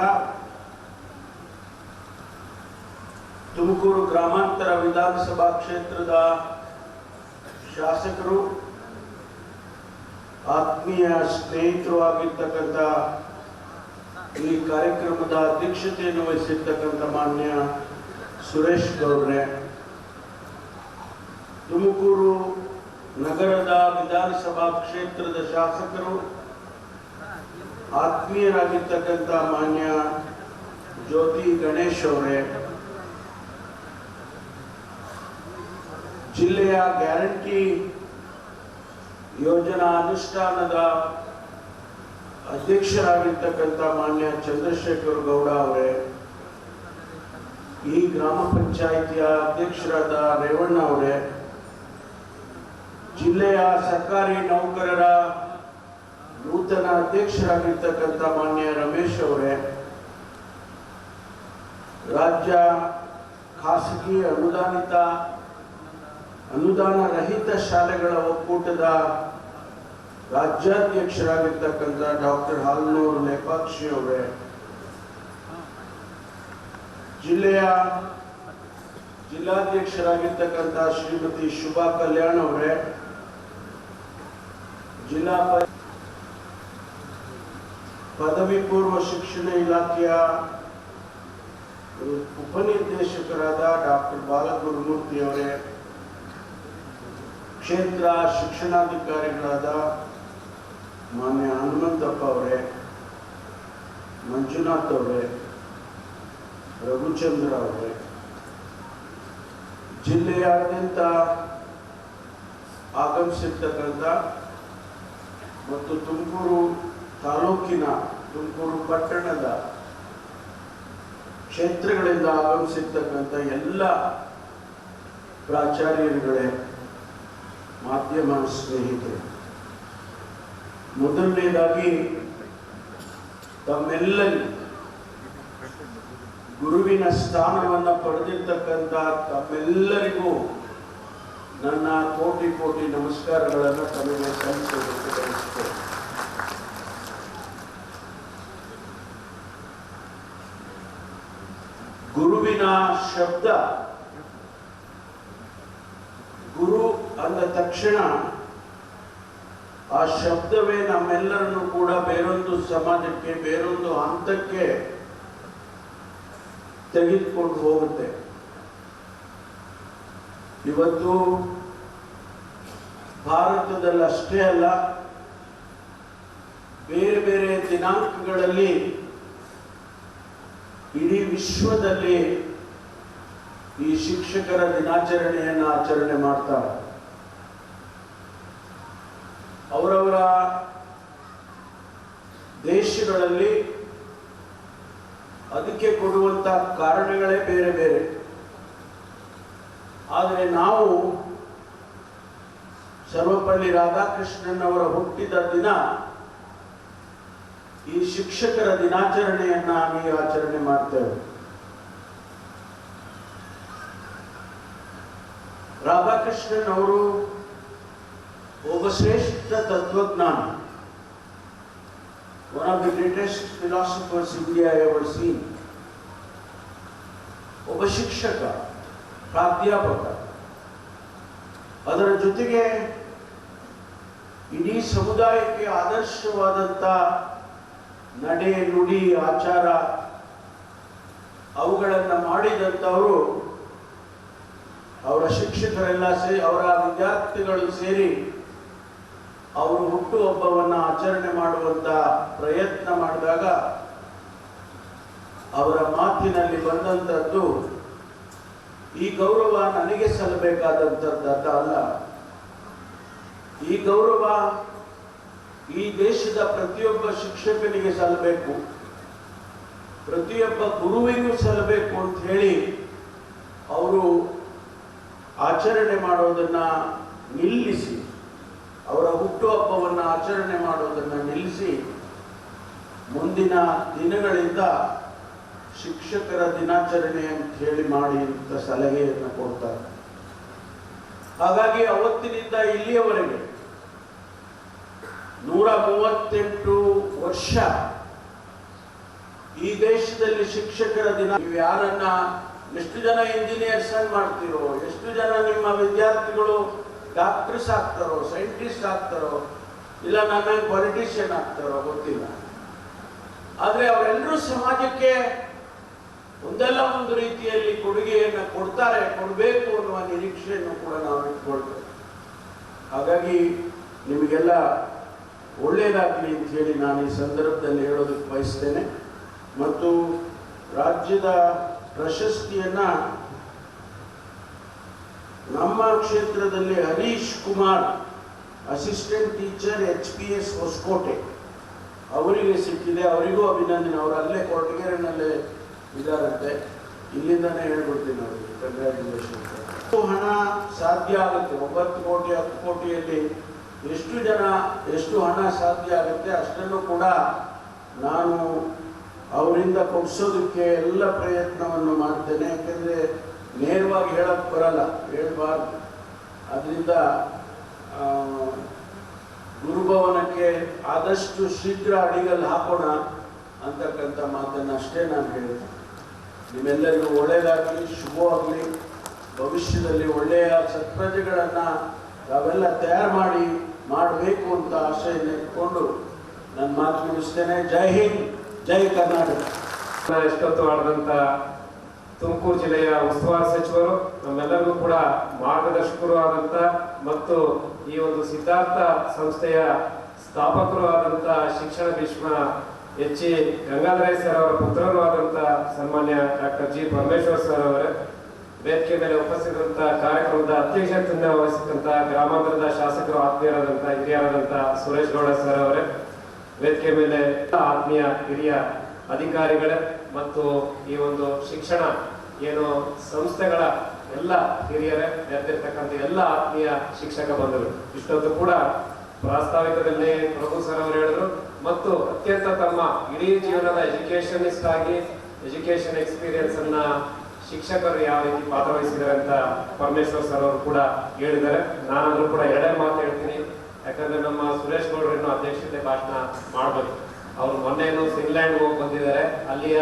ತುಮಕೂರು ಗ್ರಾಮಾಂತರ ವಿಧಾನಸಭಾ ಕ್ಷೇತ್ರದ ಶಾಸಕರು, ಆತ್ಮೀಯ ಸ್ನೇಹಿತರು ಆಗಿರ್ತಕ್ಕಂಥ ಈ ಕಾರ್ಯಕ್ರಮದ ಅಧ್ಯಕ್ಷತೆಯನ್ನು ವಹಿಸಿರ್ತಕ್ಕಂಥ ಮಾನ್ಯ ಸುರೇಶ್ ಗೌಡ್ರೆ, ತುಮಕೂರು ನಗರದ ವಿಧಾನಸಭಾ ಕ್ಷೇತ್ರದ ಶಾಸಕರು, ಆತ್ಮೀಯರಾಗಿರ್ತಕ್ಕಂಥ ಮಾನ್ಯ ಜ್ಯೋತಿ ಗಣೇಶ್ ಅವರೇ, ಜಿಲ್ಲೆಯ ಗ್ಯಾರಂಟಿ ಯೋಜನಾ ಅನುಷ್ಠಾನದ ಅಧ್ಯಕ್ಷರಾಗಿರ್ತಕ್ಕಂಥ ಮಾನ್ಯ ಚಂದ್ರಶೇಖರ್ ಗೌಡ ಅವರೇ, ಈ ಗ್ರಾಮ ಪಂಚಾಯಿತಿಯ ಅಧ್ಯಕ್ಷರಾದ ರೇವಣ್ಣ ಅವರೇ, ಜಿಲ್ಲೆಯ ಸರ್ಕಾರಿ ನೌಕರರ ನೂತನ ಅಧ್ಯಕ್ಷರಾಗಿರ್ತಕ್ಕಂಥ ಮಾನ್ಯ ರಮೇಶ್ ಅವರೇ, ರಾಜ್ಯ ಖಾಸಗಿ ಅನುದಾನ ರಹಿತ ಶಾಲೆಗಳ ಒಕ್ಕೂಟದ ರಾಜ್ಯಾಧ್ಯಕ್ಷರಾಗಿರ್ತಕ್ಕಂಥ ಡಾಕ್ಟರ್ ಹಾಲ್ನೂರು ಲೇಪಾಕ್ಷಿ ಅವರೇ, ಜಿಲ್ಲೆಯ ಜಿಲ್ಲಾಧ್ಯಕ್ಷರಾಗಿರ್ತಕ್ಕಂಥ ಶ್ರೀಮತಿ ಶುಭಾ ಕಲ್ಯಾಣ್ ಅವರೇ, ಜಿಲ್ಲಾ ಪದವಿ ಪೂರ್ವ ಶಿಕ್ಷಣ ಇಲಾಖೆಯ ಉಪನಿರ್ದೇಶಕರಾದ ಡಾಕ್ಟರ್ ಬಾಲಗುರುಮೂರ್ತಿ ಅವರೇ, ಕ್ಷೇತ್ರ ಶಿಕ್ಷಣಾಧಿಕಾರಿಗಳಾದ ಮಾನ್ಯ ಹನುಮಂತಪ್ಪ ಅವರೇ, ಮಂಜುನಾಥ್ ಅವರೇ, ರಘುಚಂದ್ರ ಅವರೇ, ಜಿಲ್ಲೆಯಾದ್ಯಂತ ಆಗಮಿಸಿರ್ತಕ್ಕಂಥ ಮತ್ತು ತುಮಕೂರು ತಾಲೂಕಿನ, ತುಮಕೂರು ಪಟ್ಟಣದ ಕ್ಷೇತ್ರಗಳಿಂದ ಆಗಮಿಸಿರ್ತಕ್ಕಂಥ ಎಲ್ಲ ಪ್ರಾಚಾರ್ಯರುಗಳೇ, ಮಾಧ್ಯಮ ಸ್ನೇಹಿತರು, ಮೊದಲನೇದಾಗಿ ತಮ್ಮೆಲ್ಲರಿಗೂ ಗುರುವಿನ ಸ್ಥಾನವನ್ನು ಪಡೆದಿರ್ತಕ್ಕಂಥ ತಮ್ಮೆಲ್ಲರಿಗೂ ನನ್ನ ಕೋಟಿ ಕೋಟಿ ನಮಸ್ಕಾರಗಳನ್ನು ತಮಗೆ ಸಲ್ಲಿಸಬೇಕು. ಗುರುವಿನ ಶಬ್ದ, ಗುರು ಅಂದ ತಕ್ಷಣ ಆ ಶಬ್ದವೇ ನಮ್ಮೆಲ್ಲರನ್ನು ಕೂಡ ಬೇರೊಂದು ಸಮಾಜಕ್ಕೆ, ಬೇರೊಂದು ಹಂತಕ್ಕೆ ತೆಗೆದುಕೊಂಡು ಹೋಗುತ್ತೆ. ಇವತ್ತು ಭಾರತದಲ್ಲಿ ಅಷ್ಟೇ ಅಲ್ಲ, ಬೇರೆ ಬೇರೆ ದಿನಾಂಕಗಳಲ್ಲಿ ಇಡೀ ವಿಶ್ವದಲ್ಲಿ ಈ ಶಿಕ್ಷಕರ ದಿನಾಚರಣೆಯನ್ನು ಆಚರಣೆ ಮಾಡ್ತಾರೆ. ಅವರವರ ದೇಶಗಳಲ್ಲಿ ಅದಕ್ಕೆ ಕೊಡುವಂತ ಕಾರಣಗಳೇ ಬೇರೆ ಬೇರೆ. ಆದರೆ ನಾವು ಸರ್ವಪಲ್ಲಿ ರಾಧಾಕೃಷ್ಣನ್ ಅವರ ಹುಟ್ಟಿದ ದಿನ ಈ ಶಿಕ್ಷಕರ ದಿನಾಚರಣೆಯನ್ನ ನಾವು ಆಚರಣೆ ಮಾಡ್ತೇವೆ. ರಾಧಾಕೃಷ್ಣನ್ ಅವರು ಒಬ್ಬ ಶ್ರೇಷ್ಠ ತತ್ವಜ್ಞಾನಿ, one of the greatest philosophers India ever seen. ಒಬ್ಬ ಶಿಕ್ಷಕ, ಪ್ರಾಧ್ಯಾಪಕ, ಅದರ ಜೊತೆಗೆ ಇಡೀ ಸಮುದಾಯಕ್ಕೆ ಆದರ್ಶವಾದಂಥ ನಡೆ, ನುಡಿ, ಆಚಾರ ಅವುಗಳನ್ನು ಮಾಡಿದಂಥವರು ಅವರ ಶಿಕ್ಷಕರೆಲ್ಲ ಸೇರಿ, ಅವರ ವಿದ್ಯಾರ್ಥಿಗಳು ಸೇರಿ ಅವರು ಹುಟ್ಟುಹಬ್ಬವನ್ನು ಆಚರಣೆ ಮಾಡುವಂತ ಪ್ರಯತ್ನ ಮಾಡಿದಾಗ ಅವರ ಮಾತಿನಲ್ಲಿ ಬಂದಂಥದ್ದು, ಈ ಗೌರವ ನನಗೆ ಸಲ್ಲಬೇಕಾದಂಥದ್ದು ಅಲ್ಲ, ಈ ಗೌರವ ಈ ದೇಶದ ಪ್ರತಿಯೊಬ್ಬ ಶಿಕ್ಷಕನಿಗೆ ಸಲ್ಲಬೇಕು, ಪ್ರತಿಯೊಬ್ಬ ಗುರುವಿಗೂ ಸಲ್ಲಬೇಕು ಅಂತ ಹೇಳಿ ಅವರು ಆಚರಣೆ ಮಾಡೋದನ್ನ ನಿಲ್ಲಿಸಿ, ಅವರ ಹುಟ್ಟುಹಬ್ಬವನ್ನು ಆಚರಣೆ ಮಾಡೋದನ್ನು ನಿಲ್ಲಿಸಿ ಮುಂದಿನ ದಿನಗಳಿಂದ ಶಿಕ್ಷಕರ ದಿನಾಚರಣೆ ಅಂತ ಹೇಳಿ ಮಾಡಿ ಅಂತ ಸಲಹೆಯನ್ನು ಕೊಡ್ತಾರೆ. ಹಾಗಾಗಿ ಅವತ್ತಿನಿಂದ ಇಲ್ಲಿಯವರೆಗೆ 138 ವರ್ಷ ಈ ದೇಶದಲ್ಲಿ ಶಿಕ್ಷಕರ ದಿನ. ನೀವು ಯಾರನ್ನ, ಎಷ್ಟು ಜನ ಇಂಜಿನಿಯರ್ಸ್ ಮಾಡ್ತೀರೋ, ಎಷ್ಟು ಜನ ನಿಮ್ಮ ವಿದ್ಯಾರ್ಥಿಗಳು ಡಾಕ್ಟರ್ಸ್ ಆಗ್ತಾರೋ, ಸೈಂಟಿಸ್ಟ್ ಆಗ್ತಾರೋ, ಇಲ್ಲ ನನ್ನ ಪೊಲಿಟಿಷಿಯನ್ ಆಗ್ತಾರೋ ಗೊತ್ತಿಲ್ಲ. ಆದರೆ ಅವರೆಲ್ಲರೂ ಸಮಾಜಕ್ಕೆ ಒಂದಲ್ಲ ಒಂದು ರೀತಿಯಲ್ಲಿ ಕೊಡುಗೆಯನ್ನು ಕೊಡ್ತಾರೆ, ಕೊಡಬೇಕು ಅನ್ನುವ ನಿರೀಕ್ಷೆಯನ್ನು ಕೂಡ ನಾವು ಇಟ್ಕೊಳ್ತೇವೆ. ಹಾಗಾಗಿ ನಿಮಗೆಲ್ಲ ಒಳ್ಳೆಯದಾಗಲಿ ಅಂತ ಹೇಳಿ ನಾನು ಈ ಸಂದರ್ಭದಲ್ಲಿ ಹೇಳೋದಕ್ಕೆ ಬಯಸ್ತೇನೆ. ಮತ್ತು ರಾಜ್ಯದ ಪ್ರಶಸ್ತಿಯನ್ನ ನಮ್ಮ ಕ್ಷೇತ್ರದಲ್ಲಿ Harish Kumar, assistant teacher HPS Hosakote, ಅವರಿಗೆ ಸಿಕ್ಕಿದೆ. ಅವರಿಗೂ ಅಭಿನಂದನೆ. ಅವರು ಅಲ್ಲೇ ಕೊರಟಗೆರೆನಲ್ಲೇ ಇದಾರಂತೆ, ಇಲ್ಲಿಂದಾನೇ ಹೇಳ್ಬಿಡ್ತೀನಿ ಅವರಿಗೆ ಕಂಗ್ರ್ಯಾಚುಲೇಷನ್. ಹಣ ಸಾಧ್ಯ ಆಗುತ್ತೆ, 9 ಕೋಟಿ 10 ಕೋಟಿಯಲ್ಲಿ ಎಷ್ಟು ಹಣ ಸಾಧ್ಯ ಆಗುತ್ತೆ ಅಷ್ಟನ್ನು ಕೂಡ ನಾನು ಅವರಿಂದ ಕೊಡಿಸೋದಕ್ಕೆ ಎಲ್ಲ ಪ್ರಯತ್ನವನ್ನು ಮಾಡ್ತೇನೆ. ಯಾಕೆಂದರೆ ನೇರವಾಗಿ ಹೇಳಕ್ಕೆ ಬರಲ್ಲ, ಹೇಳ್ಬಾರ್ದು. ಅದರಿಂದ ಗುರುಭವನಕ್ಕೆ ಆದಷ್ಟು ಶೀಘ್ರ ಅಡಿಗಲ್ಲಿ ಹಾಕೋಣ ಅಂತಕ್ಕಂಥ ಮಾತನ್ನು ಅಷ್ಟೇ ನಾನು ಹೇಳ್ತೇನೆ. ನಿಮ್ಮೆಲ್ಲರಿಗೂ ಒಳ್ಳೆಯದಾಗಲಿ, ಶುಭವಾಗಲಿ. ಭವಿಷ್ಯದಲ್ಲಿ ಒಳ್ಳೆಯ ಸತ್ಪ್ರಜೆಗಳನ್ನು ನಾವೆಲ್ಲ ತಯಾರು ಮಾಡಬೇಕು ಅಂತ ಆಶೆಯನ್ನು ಇಟ್ಕೊಂಡು ನನ್ನ ಮಾತು ಮುಗಿಸ್ತೇನೆ. ಜೈ ಹಿಂದ್, ಜೈ ಕರ್ನಾಟಕ. ಎಷ್ಟೊತ್ತು ಆಡಿದಂಥ ತುಮಕೂರು ಜಿಲ್ಲೆಯ ಉಸ್ತುವಾರಿ ಸಚಿವರು, ನಮ್ಮೆಲ್ಲರಿಗೂ ಕೂಡ ಮಾರ್ಗದರ್ಶಕರು ಆದಂಥ ಮತ್ತು ಈ ಒಂದು ಸಿದ್ಧಾರ್ಥ ಸಂಸ್ಥೆಯ ಸ್ಥಾಪಕರು ಆದಂಥ ಶಿಕ್ಷಣ ಭೀಷ್ಮ H. ಗಂಗಾಧರಯ್ಯ ಸರ್ ಅವರ ಪುತ್ರರು ಆದಂಥ ಸನ್ಮಾನ್ಯ ಡಾಕ್ಟರ್ G. ಪರಮೇಶ್ವರ್ ಸರ್ ಅವರೇ, ವೇದಿಕೆ ಮೇಲೆ ಉಪಸ್ಥಿತರಂತ ಕಾರ್ಯಕ್ರಮದ ಅಧ್ಯಕ್ಷತೆಯನ್ನು ವಹಿಸಿದಂಥ ಗ್ರಾಮಾಂತರದ ಶಾಸಕರು ಆತ್ಮೀಯರಾದಂಥ ಹಿರಿಯರಾದಂಥ ಸುರೇಶ್ ಗೌಡ ಸರ್ ಅವರೇ, ವೇದಿಕೆ ಮೇಲೆ ಆತ್ಮೀಯ ಹಿರಿಯ ಅಧಿಕಾರಿಗಳೇ ಮತ್ತು ಈ ಒಂದು ಶಿಕ್ಷಣ ಏನು ಸಂಸ್ಥೆಗಳ ಎಲ್ಲ ಹಿರಿಯರೇ, ನೆರೆದಿರ್ತಕ್ಕಂಥ ಎಲ್ಲ ಆತ್ಮೀಯ ಶಿಕ್ಷಕ ಬಂಧುಗಳು, ಇಷ್ಟೊತ್ತು ಕೂಡ ಪ್ರಾಸ್ತಾವಿಕದಲ್ಲಿ ಪ್ರಭು ಸರ್ ಅವರು ಹೇಳಿದ್ರು ಮತ್ತು ಅತ್ಯಂತ ತಮ್ಮ ಇಡೀ ಜೀವನದ ಎಜುಕೇಷನಿಸ್ಟ್ ಆಗಿ ಎಜುಕೇಷನ್ ಎಕ್ಸ್ಪೀರಿಯನ್ಸ್ ಅನ್ನ ಶಿಕ್ಷಕರು ಯಾವ ರೀತಿ ಪಾತ್ರ ವಹಿಸಿದ್ದಾರೆ ಅಂತ ಪರಮೇಶ್ವರ್ ಸರ್ ಅವರು ಕೂಡ ಹೇಳಿದ್ದಾರೆ. ನಾನಾದ್ರೂ ಕೂಡ ಎರಡೇ ಮಾತು ಹೇಳ್ತೀನಿ. ಯಾಕಂದ್ರೆ ನಮ್ಮ ಸುರೇಶ್ ಗೌಡರು ಇನ್ನೂ ಅಧ್ಯಕ್ಷತೆ ಭಾಷಣ ಮಾಡಬೇಕು. ಅವರು ಮೊನ್ನೆನೂ ಫಿನ್ಲ್ಯಾಂಡ್ ಹೋಗಿ ಬಂದಿದ್ದಾರೆ. ಅಲ್ಲಿಯ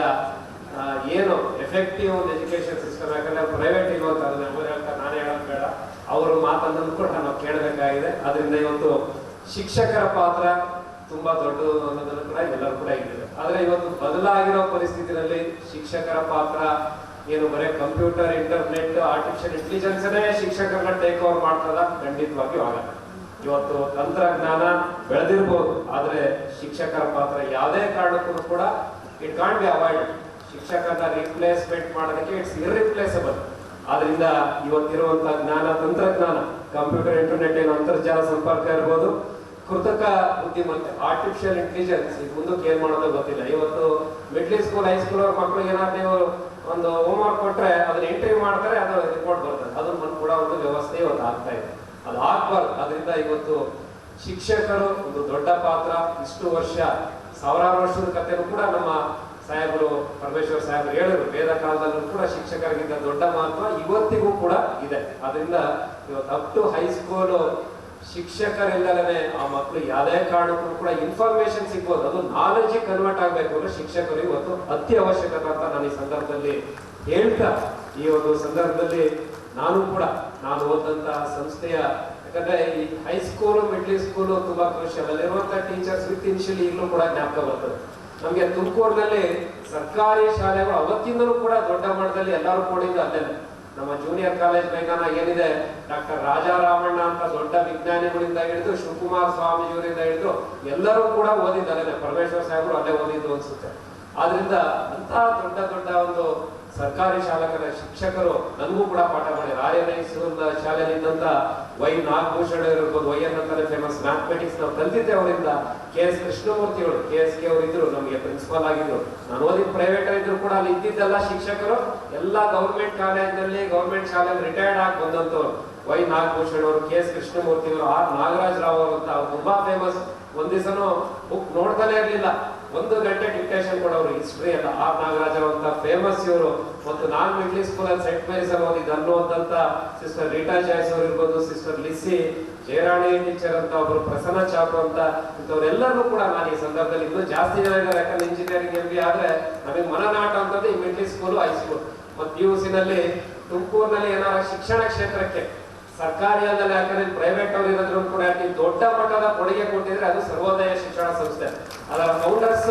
ಏನು ಎಫೆಕ್ಟಿವ್ ಒಂದು ಎಜುಕೇಶನ್ ಸಿಸ್ಟಮ್, ಯಾಕಂದ್ರೆ ಪ್ರೈವೇಟ್ ಇರುವಂತ ನಾನೇ ಹೇಳೋದು ಬೇಡ, ಅವರು ಮಾತನ್ನು ಕೂಡ ನಾವು ಕೇಳಬೇಕಾಗಿದೆ. ಅದರಿಂದ ಇವತ್ತು ಶಿಕ್ಷಕರ ಪಾತ್ರ ತುಂಬಾ ದೊಡ್ಡದು ಅನ್ನೋದನ್ನು ಕೂಡ ಎಲ್ಲರೂ ಕೂಡ ಇದೆ. ಆದ್ರೆ ಇವತ್ತು ಬದಲಾಗಿರೋ ಪರಿಸ್ಥಿತಿನಲ್ಲಿ ಶಿಕ್ಷಕರ ಪಾತ್ರ ಏನು ಬರೀ ಕಂಪ್ಯೂಟರ್, ಇಂಟರ್ನೆಟ್, ಆರ್ಟಿಫಿಷಿಯಲ್ ಇಂಟೆಲಿಜೆನ್ಸ್ನೇ ಶಿಕ್ಷಕರನ್ನ ಟೇಕ್ ಓವರ್ ಮಾಡ್ತದ? ಖಂಡಿತವಾಗಿಯೂ ಆಗಲ್ಲ. ಇವತ್ತು ತಂತ್ರಜ್ಞಾನ ಬೆಳೆದಿರ್ಬೋದು, ಆದ್ರೆ ಶಿಕ್ಷಕರ ಪಾತ್ರ ಯಾವುದೇ ಕಾರಣಕ್ಕೂ ಕೂಡ ಇಟ್ ಕಾಂಟ್ ಬಿ ಅವಾಯ್ಡ್. ಶಿಕ್ಷಕರನ್ನ ರಿಪ್ಲೇಸ್ಮೆಂಟ್ ಮಾಡೋದಕ್ಕೆ ಇಟ್ಸ್ ಇರ್ರಿಪ್ಲೇಸಬಲ್. ಆದ್ರಿಂದ ಇವತ್ತಿರುವಂತಹ ಜ್ಞಾನ, ತಂತ್ರಜ್ಞಾನ, ಕಂಪ್ಯೂಟರ್, ಇಂಟರ್ನೆಟ್, ಏನು ಅಂತರ್ಜಾಲ ಸಂಪರ್ಕ ಇರ್ಬೋದು, ಕೃತಕ ಬುದ್ಧಿಮತ್ತೆ, ಆರ್ಟಿಫಿಷಿಯಲ್ ಇಂಟೆಲಿಜೆನ್ಸ್ ಮುಂದಕ್ಕೆ ಏನ್ ಮಾಡೋದು ಗೊತ್ತಿಲ್ಲ. ಇವತ್ತು ಮಿಡ್ಲ್ ಸ್ಕೂಲ್, ಹೈಸ್ಕೂಲ್ ಅವ್ರ ಮಕ್ಕಳಿಗೆ ಏನಾದ್ರು ನೀವು ಒಂದು ಹೋಮ್ ವರ್ಕ್ ಕೊಟ್ರೆ ಅದನ್ನ ಎಂಟ್ರಿ ಮಾಡ್ತಾರೆ, ಅದು ರಿಪೋರ್ಟ್ ಬರ್ತದೆ. ಅದನ್ನ ಕೂಡ ಒಂದು ವ್ಯವಸ್ಥೆ ಇವತ್ತು ಆಗ್ತಾ ಇದೆ, ಅದು ಆಗ್ಬಾರ್ದು. ಅದರಿಂದ ಇವತ್ತು ಶಿಕ್ಷಕರು ಒಂದು ದೊಡ್ಡ ಪಾತ್ರ. ಇಷ್ಟು ವರ್ಷ, ಸಾವಿರಾರು ವರ್ಷದ ಕಥೆನೂ ಕೂಡ ನಮ್ಮ ಸಾಹೇಬರು, ಪರಮೇಶ್ವರ್ ಸಾಹೇಬರು ಹೇಳಿದ್ರು, ವೇದ ಕಾಲದಲ್ಲೂ ಕೂಡ ಶಿಕ್ಷಕರಿಗಿಂತ ದೊಡ್ಡ ಮಹತ್ವ ಇವತ್ತಿಗೂ ಕೂಡ ಇದೆ. ಅದರಿಂದ ಇವತ್ತು ಅಪ್ ಟು ಹೈಸ್ಕೂಲ್ ಶಿಕ್ಷಕರಿಲ್ಲದೇ ಆ ಮಕ್ಕಳು ಯಾವುದೇ ಕಾರಣಕ್ಕೂ ಕೂಡ ಇನ್ಫಾರ್ಮೇಶನ್ ಸಿಗ್ಬೋದು, ಅದು ನಾಲೆಜ್ ಕನ್ವರ್ಟ್ ಆಗ್ಬೇಕು ಅಂದ್ರೆ ಶಿಕ್ಷಕರು ಇವತ್ತು ಅತಿ ಅವಶ್ಯಕತೆ ಅಂತ ನಾನು ಈ ಸಂದರ್ಭದಲ್ಲಿ ಹೇಳ್ತಾ, ಈ ಒಂದು ಸಂದರ್ಭದಲ್ಲಿ ನಾನು ಓದಂತಹ ಸಂಸ್ಥೆಯ, ಯಾಕಂದ್ರೆ ಈ ಹೈಸ್ಕೂಲು, ಮಿಡ್ಲ್ ಸ್ಕೂಲು ತುಂಬಾ ಕ್ರೂಷಿಯಲ್. ಅಲ್ಲಿರುವಂತಹ ಟೀಚರ್ಸ್ ವಿತ್ ಇನ್ಶಿಯಲಿ ಈಗಲೂ ಕೂಡ ಜ್ಞಾಪಕ ಬರ್ತದೆ ನಮ್ಗೆ. ತುಮಕೂರಿನಲ್ಲಿ ಸರ್ಕಾರಿ ಶಾಲೆಗಳು ಅವತ್ತಿಂದಲೂ ಕೂಡ ದೊಡ್ಡ ಮಟ್ಟದಲ್ಲಿ ಎಲ್ಲರೂ ಕೂಡಿದ್ದು ಅಲ್ಲೇ. ನಮ್ಮ ಜೂನಿಯರ್ ಕಾಲೇಜ್ ಮೈದಾನ ಏನಿದೆ, ಡಾಕ್ಟರ್ ರಾಜಾರಾಮಣ್ಣ ಅಂತ ದೊಡ್ಡ ವಿಜ್ಞಾನಿಗಳಿಂದ ಹಿಡಿದು ಶಿವಕುಮಾರ್ ಸ್ವಾಮೀಜಿಯವರಿಂದ ಹಿಡಿದು ಎಲ್ಲರೂ ಕೂಡ ಓದಿದ್ದಲ್ಲೇ. ಪರಮೇಶ್ವರ್ ಸಾಹೇಬರು ಅಲ್ಲೇ ಓದಿದ್ದು ಅನ್ಸುತ್ತೆ. ಆದ್ರಿಂದ ಅಂತ ದೊಡ್ಡ ಒಂದು ಸರ್ಕಾರಿ ಶಾಲಕರ ಶಿಕ್ಷಕರು ನನಗೂ ಕೂಡ ಪಾಠ ಮಾಡಿ, ಆರ್ಯನೈಸ್ಕೂಲ್ ಶಾಲೆಯಲ್ಲಿದ್ದಂತ ವೈ ನಾಗಭೂಷಣ ಇರ್ಬೋದು, ವೈ ಅಂತಾನೆ ಫೇಮಸ್ ಮ್ಯಾಥಮೆಟಿಕ್ಸ್ ನಾವು ಕಲ್ತಿದ್ದೆ ಅವರಿಂದ. KS ಕೃಷ್ಣಮೂರ್ತಿಗಳು KSK ಅವರು ಇದ್ರು, ನಮಗೆ ಪ್ರಿನ್ಸಿಪಾಲ್ ಆಗಿದ್ರು. ನಾನು ಓದಿದ ಪ್ರೈವೇಟ್ ಇದ್ರು ಕೂಡ ಅಲ್ಲಿ ಇದ್ದಿದ್ದೆಲ್ಲ ಶಿಕ್ಷಕರು ಎಲ್ಲ ಗೌರ್ಮೆಂಟ್ ಕಾಲೇಜಿನಲ್ಲಿ, ಗೌರ್ಮೆಂಟ್ ಶಾಲೆಯಲ್ಲಿ ರಿಟೈರ್ಡ್ ಆಗಿ ಬಂದಂತವ್ರು. ವೈ ನಾಗಭೂಷಣ ಅವರು, KS ಕೃಷ್ಣಮೂರ್ತಿ ಅವರು, R ನಾಗರಾಜ್ ರಾವ್ ಅವರು ಅಂತ ಅವ್ರು ತುಂಬಾ ಫೇಮಸ್. ಒಂದ್ ದಿವಸನೂ ಬುಕ್ ನೋಡ್ತಾನೆ ಇರ್ಲಿಲ್ಲ, 1 ಗಂಟೆ ಡಿಕ್ಟೇಷನ್ ಕೊಡೋರು, ಹಿಸ್ಟ್ರಿ ಎಲ್ಲ. R ನಾಗರಾಜ್ ರಾವ್ ಅಂತ ಫೇಮಸ್ ಇವರು. ಮತ್ತು ನಾನು ಮಿಡ್ಲ್ ಸ್ಕೂಲ್ ಅಲ್ಲಿ ಸೆಂಟ್ ಮೇರಿಸ್ ಅಲ್ಲಿ ಓದಿದ್ದು ಅನ್ನುವಂತ ಸಿಸ್ಟರ್ ರೀಟಾ ಜಾಯ್ಸ್ ಅವರು ಇರ್ಬೋದು, ಸಿಸ್ಟರ್ ಲಿಸ್ಸಿ, ಜಯರಾಣಿ ಟೀಚರ್ ಅಂತ ಒಬ್ರು, ಪ್ರಸನ್ನ ಚಾಕು ಅಂತ, ಇಂಥವ್ರೆಲ್ಲರೂ ಕೂಡ ನಾನು ಈ ಸಂದರ್ಭದಲ್ಲಿ ಇನ್ನೂ ಜಾಸ್ತಿ ಜನ ಇದ್ದಾರೆ. ಯಾಕಂದ್ರೆ ಇಂಜಿನಿಯರಿಂಗ್ MBA ಆದ್ರೆ ನಮಗೆ ಮನನಾಟ ಅಂತಂದ್ರೆ ಈ ಮಿಡ್ಲ್ ಸ್ಕೂಲ್, ಹೈಸ್ಕೂಲ್ ಮತ್ತು PUC ನಲ್ಲಿ. ತುಮಕೂರಿನಲ್ಲಿ ಏನಾರ ಶಿಕ್ಷಣ ಕ್ಷೇತ್ರಕ್ಕೆ ಸರ್ಕಾರಿ ಅಲ್ಲದೆ, ಯಾಕಂದ್ರೆ ಪ್ರೈವೇಟ್ ಅವ್ರು ಇರೋದ್ರೂ ಕೂಡ ದೊಡ್ಡ ಮಟ್ಟದ ಕೊಡುಗೆ ಕೊಟ್ಟಿದ್ರೆ ಅದು ಸರ್ವೋದಯ ಶಿಕ್ಷಣ ಸಂಸ್ಥೆ. ಅದರ ಫೌಂಡರ್ಸ್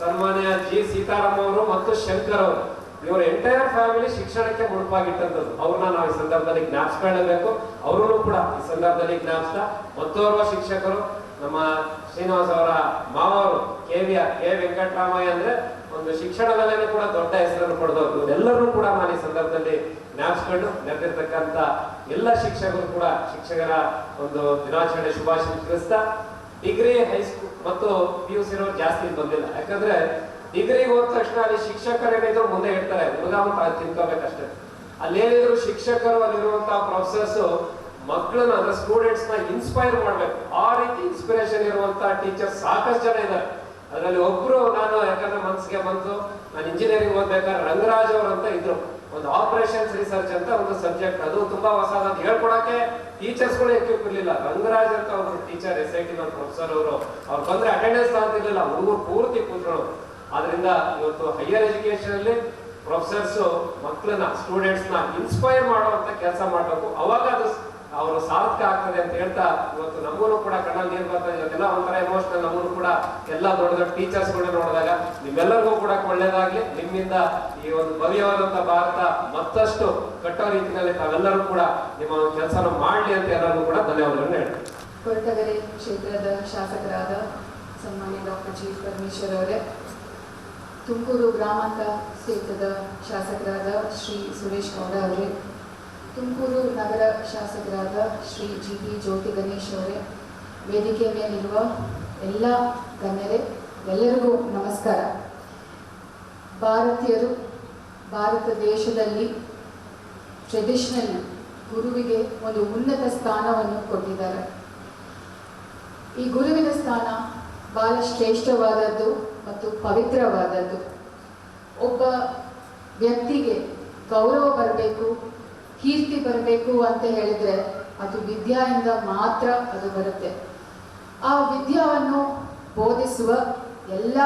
ಸನ್ಮಾನ್ಯ G ಸೀತಾರಾಮ್ ಅವರು ಮತ್ತು ಶಂಕರ್ ಅವರು. ಇವರ ಎಂಟೈರ್ ಫ್ಯಾಮಿಲಿ ಶಿಕ್ಷಣಕ್ಕೆ ಮುಡುಪಾಗಿಟ್ಟಂಥದ್ದು. ಅವ್ರನ್ನ ನಾವು ಈ ಸಂದರ್ಭದಲ್ಲಿ ಜ್ಞಾಪಿಸ್ಕೊಳ್ಳಬೇಕು. ಅವರೂ ಕೂಡ ಈ ಸಂದರ್ಭದಲ್ಲಿ ಜ್ಞಾಪಿಸ್ತಾ, ಮತ್ತೋರ್ವ ಶಿಕ್ಷಕರು ನಮ್ಮ ಶ್ರೀನಿವಾಸ್ ಅವರ ಮಾವರು KVR K ವೆಂಕಟರಾಮಯ್ಯ ಅಂದ್ರೆ ಒಂದು ಶಿಕ್ಷಣದಲ್ಲೇ ಕೂಡ ದೊಡ್ಡ ಹೆಸರನ್ನು ಪಡೆದವರು. ಇವರೆಲ್ಲರೂ ಕೂಡ ನಾನು ಈ ಸಂದರ್ಭದಲ್ಲಿ ಜ್ಞಾಪಿಸ್ಕೊಂಡು, ನೆರೆದಿರ್ತಕ್ಕಂಥ ಎಲ್ಲ ಶಿಕ್ಷಕರು ಕೂಡ ಶಿಕ್ಷಕರ ಒಂದು ದಿನಾಚರಣೆ ಶುಭಾಶಯ ತಿಳಿಸ್ತಾ, ಡಿಗ್ರಿ, ಹೈಸ್ಕೂಲ್ ಮತ್ತು PUC ಜಾಸ್ತಿ ಬಂದಿಲ್ಲ. ಯಾಕಂದ್ರೆ ಡಿಗ್ರಿಗೆ ಹೋದ ತಕ್ಷಣ ಅಲ್ಲಿ ಶಿಕ್ಷಕರೇನಿದ್ರು ಮುಂದೆ ಇರ್ತಾರೆ, ಹುಡುಗ ತಿನ್ಕೋಬೇಕಷ್ಟೇ. ಅಲ್ಲೇನಿದ್ರು ಶಿಕ್ಷಕರು, ಅಲ್ಲಿರುವಂತಹ ಪ್ರೊಫೆಸರ್ಸ್ ಮಕ್ಕಳನ್ನ ಅಂದ್ರೆ ಸ್ಟೂಡೆಂಟ್ಸ್ ನ ಇನ್ಸ್ಪೈರ್ ಮಾಡ್ಬೇಕು. ಆ ರೀತಿ ಇನ್ಸ್ಪಿರೇಷನ್ ಇರುವಂತಹ ಟೀಚರ್ಸ್ ಸಾಕಷ್ಟು ಜನ ಇದ್ದಾರೆ. ಅದರಲ್ಲಿ ಒಬ್ರು ನಾನು, ಯಾಕಂದ್ರೆ ಮನಸ್ಸಿಗೆ ಬಂತು, ನಾನು ಇಂಜಿನಿಯರಿಂಗ್ ಓದ್ಬೇಕಾದ್ರೆ ರಂಗರಾಜ್ ಅವರು ಅಂತ ಇದ್ರು. ಒಂದು ಆಪರೇಷನ್ಸ್ ರಿಸರ್ಚ್ ಅಂತ ಒಂದು ಸಬ್ಜೆಕ್ಟ್, ಅದು ತುಂಬಾ ಹೊಸದಾಗಿ ಹೇಳ್ಕೊಡಕ್ಕೆ ಟೀಚರ್ಸ್ ಗಳು ಎಕ್ವಿಪ್ ಇರ್ಲಿಲ್ಲ. ರಂಗರಾಜ್ ಅಂತ ಒಬ್ರು ಟೀಚರ್, SIT ನ ಪ್ರೊಫೆಸರ್ ಅವರು, ಅವ್ರು ಬಂದ್ರೆ ಅಟೆಂಡೆನ್ಸ್ ತಗೊಂತಿರ್ಲಿಲ್ಲ, ಹುಡುಗರು ಪೂರ್ತಿ ಕೂತ್ರು. ಆದ್ರಿಂದ ಇವತ್ತು ಹೈಯರ್ ಎಜುಕೇಶನ್ ಅಲ್ಲಿ ಪ್ರೊಫೆಸರ್ಸ್ ಮಕ್ಕಳನ್ನ, ಸ್ಟೂಡೆಂಟ್ಸ್ ನ ಇನ್ಸ್ಪೈರ್ ಮಾಡುವಂತ ಕೆಲಸ ಮಾಡಬೇಕು. ಅವಾಗ ಅದು ಅವರು ಸಾರ್ಥಕ ಆಗ್ತದೆ ಅಂತ ಹೇಳ್ತಾ, ಇವತ್ತು ನಮಗೂ ಕೂಡ ಕಣ್ಣಲ್ಲಿ ನೀರು ಬರ್ತದೆ. ಇವತ್ತೆಲ್ಲ ಒಂಥರ ಎಮೋಷನಲ್. ನಮಗೂ ಕೂಡ ಎಲ್ಲ ದೊಡ್ಡ ಟೀಚರ್ಸ್ ಗಳನ್ನ ನೋಡಿದಾಗ ನಿಮ್ಮೆಲ್ಲರಿಗೂ ಕೂಡ ಒಳ್ಳೇದಾಗ್ಲಿ. ನಿಮ್ಮಿಂದ ಈ ಒಂದು ಭವ್ಯವಾದಂತ ಭಾರತ ಮತ್ತಷ್ಟು ಕಟ್ಟೋ ರೀತಿಯಲ್ಲಿ ತಾವೆಲ್ಲರೂ ಕೂಡ ನಿಮ್ಮ ಕೆಲಸನ ಮಾಡ್ಲಿ ಅಂತ ಎಲ್ಲರಿಗೂ ಕೂಡ ಧನ್ಯವಾದಗಳನ್ನು ಹೇಳ್ತೀನಿ. ಕೊರಟಗೆರೆ ಕ್ಷೇತ್ರದ ಶಾಸಕರಾದ ಸನ್ಮಾನ್ಯ ಡಾಕ್ಟರ್ G ಪರಮೇಶ್ವರ್ ಅವರೇ, ತುಮಕೂರು ಗ್ರಾಮಾಂತರ ಕ್ಷೇತ್ರದ ಶಾಸಕರಾದ ಶ್ರೀ ಸುರೇಶ್ ಗೌಡ ಅವರೇ, ತುಮಕೂರು ನಗರ ಶಾಸಕರಾದ ಶ್ರೀ GP ಜ್ಯೋತಿ ಗಣೇಶ್ ಅವರೇ, ವೇದಿಕೆ ಮೇಲಿರುವ ಎಲ್ಲ ಗಣ್ಯರೇ, ಎಲ್ಲರಿಗೂ ನಮಸ್ಕಾರ. ಭಾರತೀಯರು ಭಾರತ ದೇಶದಲ್ಲಿ ಟ್ರೆಡಿಷನಲ್ ಗುರುವಿಗೆ ಒಂದು ಉನ್ನತ ಸ್ಥಾನವನ್ನು ಕೊಟ್ಟಿದ್ದಾರೆ. ಈ ಗುರುವಿನ ಸ್ಥಾನ ಬಹಳ ಶ್ರೇಷ್ಠವಾದದ್ದು ಮತ್ತು ಪವಿತ್ರವಾದದ್ದು. ಒಬ್ಬ ವ್ಯಕ್ತಿಗೆ ಗೌರವ ಬರಬೇಕು, ಕೀರ್ತಿ ಬರಬೇಕು ಅಂತ ಹೇಳಿದ್ರೆ ಅದು ವಿದ್ಯೆಯಿಂದ ಮಾತ್ರ ಅದು ಬರುತ್ತೆ. ಆ ವಿದ್ಯೆಯನ್ನು ಬೋಧಿಸುವ ಎಲ್ಲ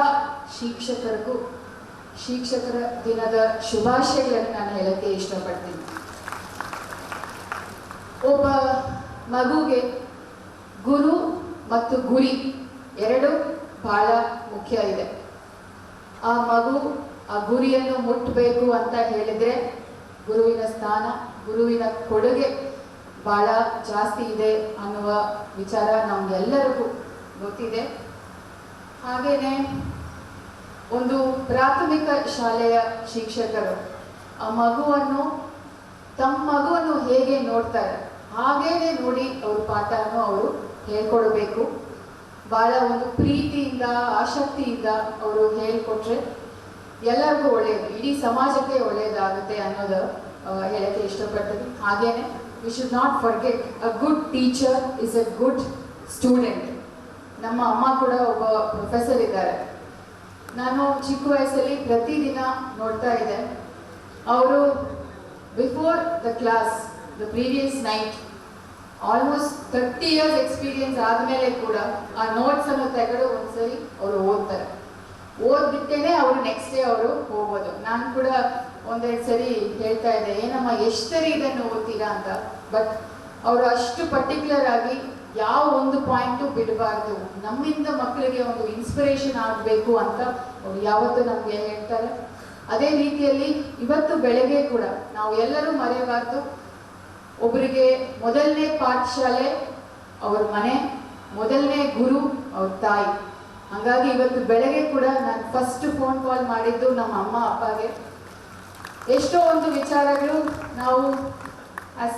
ಶಿಕ್ಷಕರಿಗೂ ಶಿಕ್ಷಕರ ದಿನದ ಶುಭಾಶಯಗಳನ್ನು ನಾನು ಹೇಳಕ್ಕೆ ಇಷ್ಟಪಡ್ತೀನಿ. ಒಬ್ಬ ಮಗುಗೆ ಗುರು ಮತ್ತು ಗುರಿ ಎರಡು ಬಹಳ ಮುಖ್ಯ ಇದೆ. ಆ ಮಗು ಆ ಗುರಿಯನ್ನು ಮುಟ್ಟಬೇಕು ಅಂತ ಹೇಳಿದ್ರೆ ಗುರುವಿನ ಸ್ಥಾನ, ಗುರುವಿನ ಕೊಡುಗೆ ಬಹಳ ಜಾಸ್ತಿ ಇದೆ ಅನ್ನುವ ವಿಚಾರ ನಮಗೆಲ್ಲರಿಗೂ ಗೊತ್ತಿದೆ. ಹಾಗೇನೆ ಒಂದು ಪ್ರಾಥಮಿಕ ಶಾಲೆಯ ಶಿಕ್ಷಕರು ಆ ಮಗುವನ್ನು ತಮ್ಮ ಮಗುವನ್ನು ಹೇಗೆ ನೋಡ್ತಾರೆ ಹಾಗೇನೆ ನೋಡಿ ಅವ್ರ ಪಾಠವನ್ನು ಅವರು ಹೇಳ್ಕೊಡ್ಬೇಕು. ಬಹಳ ಒಂದು ಪ್ರೀತಿಯಿಂದ ಆಸಕ್ತಿಯಿಂದ ಅವರು ಹೇಳ್ಕೊಟ್ರೆ ಎಲ್ಲರಿಗೂ ಒಳ್ಳೆಯದು, ಇಡೀ ಸಮಾಜಕ್ಕೆ ಒಳ್ಳೆಯದಾಗುತ್ತೆ ಅನ್ನೋದು ಹೇಳಕ್ಕೆ ಇಷ್ಟಪಡ್ತೀನಿ. ಹಾಗೇನೆ we should not forget a good teacher is a good student. ನಮ್ಮ ಅಮ್ಮ ಕೂಡ ಒಬ್ಬ ಪ್ರೊಫೆಸರ್ ಇದ್ದಾರೆ. ನಾನು ಚಿಕ್ಕ ವಯಸ್ಸಲ್ಲಿ ಪ್ರತಿದಿನ ನೋಡ್ತಾ ಇದ್ದೆ, ಅವರು before the class the previous night almost 30 years experience ಆದಮೇಲೆ ಕೂಡ ಆ ನೋಟ್ಸನ್ನು ತೆಗೆದು ಒಂದ್ಸರಿ ಅವರು ಓದ್ತಾರೆ. ಓದ್ಬಿಟ್ಟೇನೆ ಅವರು ನೆಕ್ಸ್ಟ್ ಡೇ ಅವರು ಹೋಗೋದು. ನಾನು ಕೂಡ ಒಂದೆರಡು ಸರಿ ಹೇಳ್ತಾ ಇದ್ದೆ, ಏನಮ್ಮ ಎಷ್ಟರಿ ಇದನ್ನು ಓದ್ತೀರಾ ಅಂತ. ಬಟ್ ಅವರು ಅಷ್ಟು ಪರ್ಟಿಕ್ಯುಲರ್ ಆಗಿ ಯಾವ ಒಂದು ಪಾಯಿಂಟು ಬಿಡಬಾರ್ದು, ನಮ್ಮಿಂದ ಮಕ್ಕಳಿಗೆ ಒಂದು ಇನ್ಸ್ಪಿರೇಷನ್ ಆಗಬೇಕು ಅಂತ ಅವ್ರು ಯಾವತ್ತೂ ನಮಗೆ ಹೇಳ್ತಾರೆ. ಅದೇ ರೀತಿಯಲ್ಲಿ ಇವತ್ತು ಬೆಳಗ್ಗೆ ಕೂಡ ನಾವು ಎಲ್ಲರೂ ಮರೆಯಬಾರ್ದು, ಒಬ್ಬರಿಗೆ ಮೊದಲನೇ ಪಾಠಶಾಲೆ ಅವ್ರ ಮನೆ, ಮೊದಲನೇ ಗುರು ಅವ್ರ ತಾಯಿ. ಹಾಗಾಗಿ ಇವತ್ತು ಬೆಳಗ್ಗೆ ಕೂಡ ನಾನು ಫಸ್ಟ್ ಫೋನ್ ಕಾಲ್ ಮಾಡಿದ್ದು ನಮ್ಮ ಅಮ್ಮ ಅಪ್ಪಗೆ. ಎಷ್ಟೋ ಒಂದು ವಿಚಾರಗಳು ನಾವು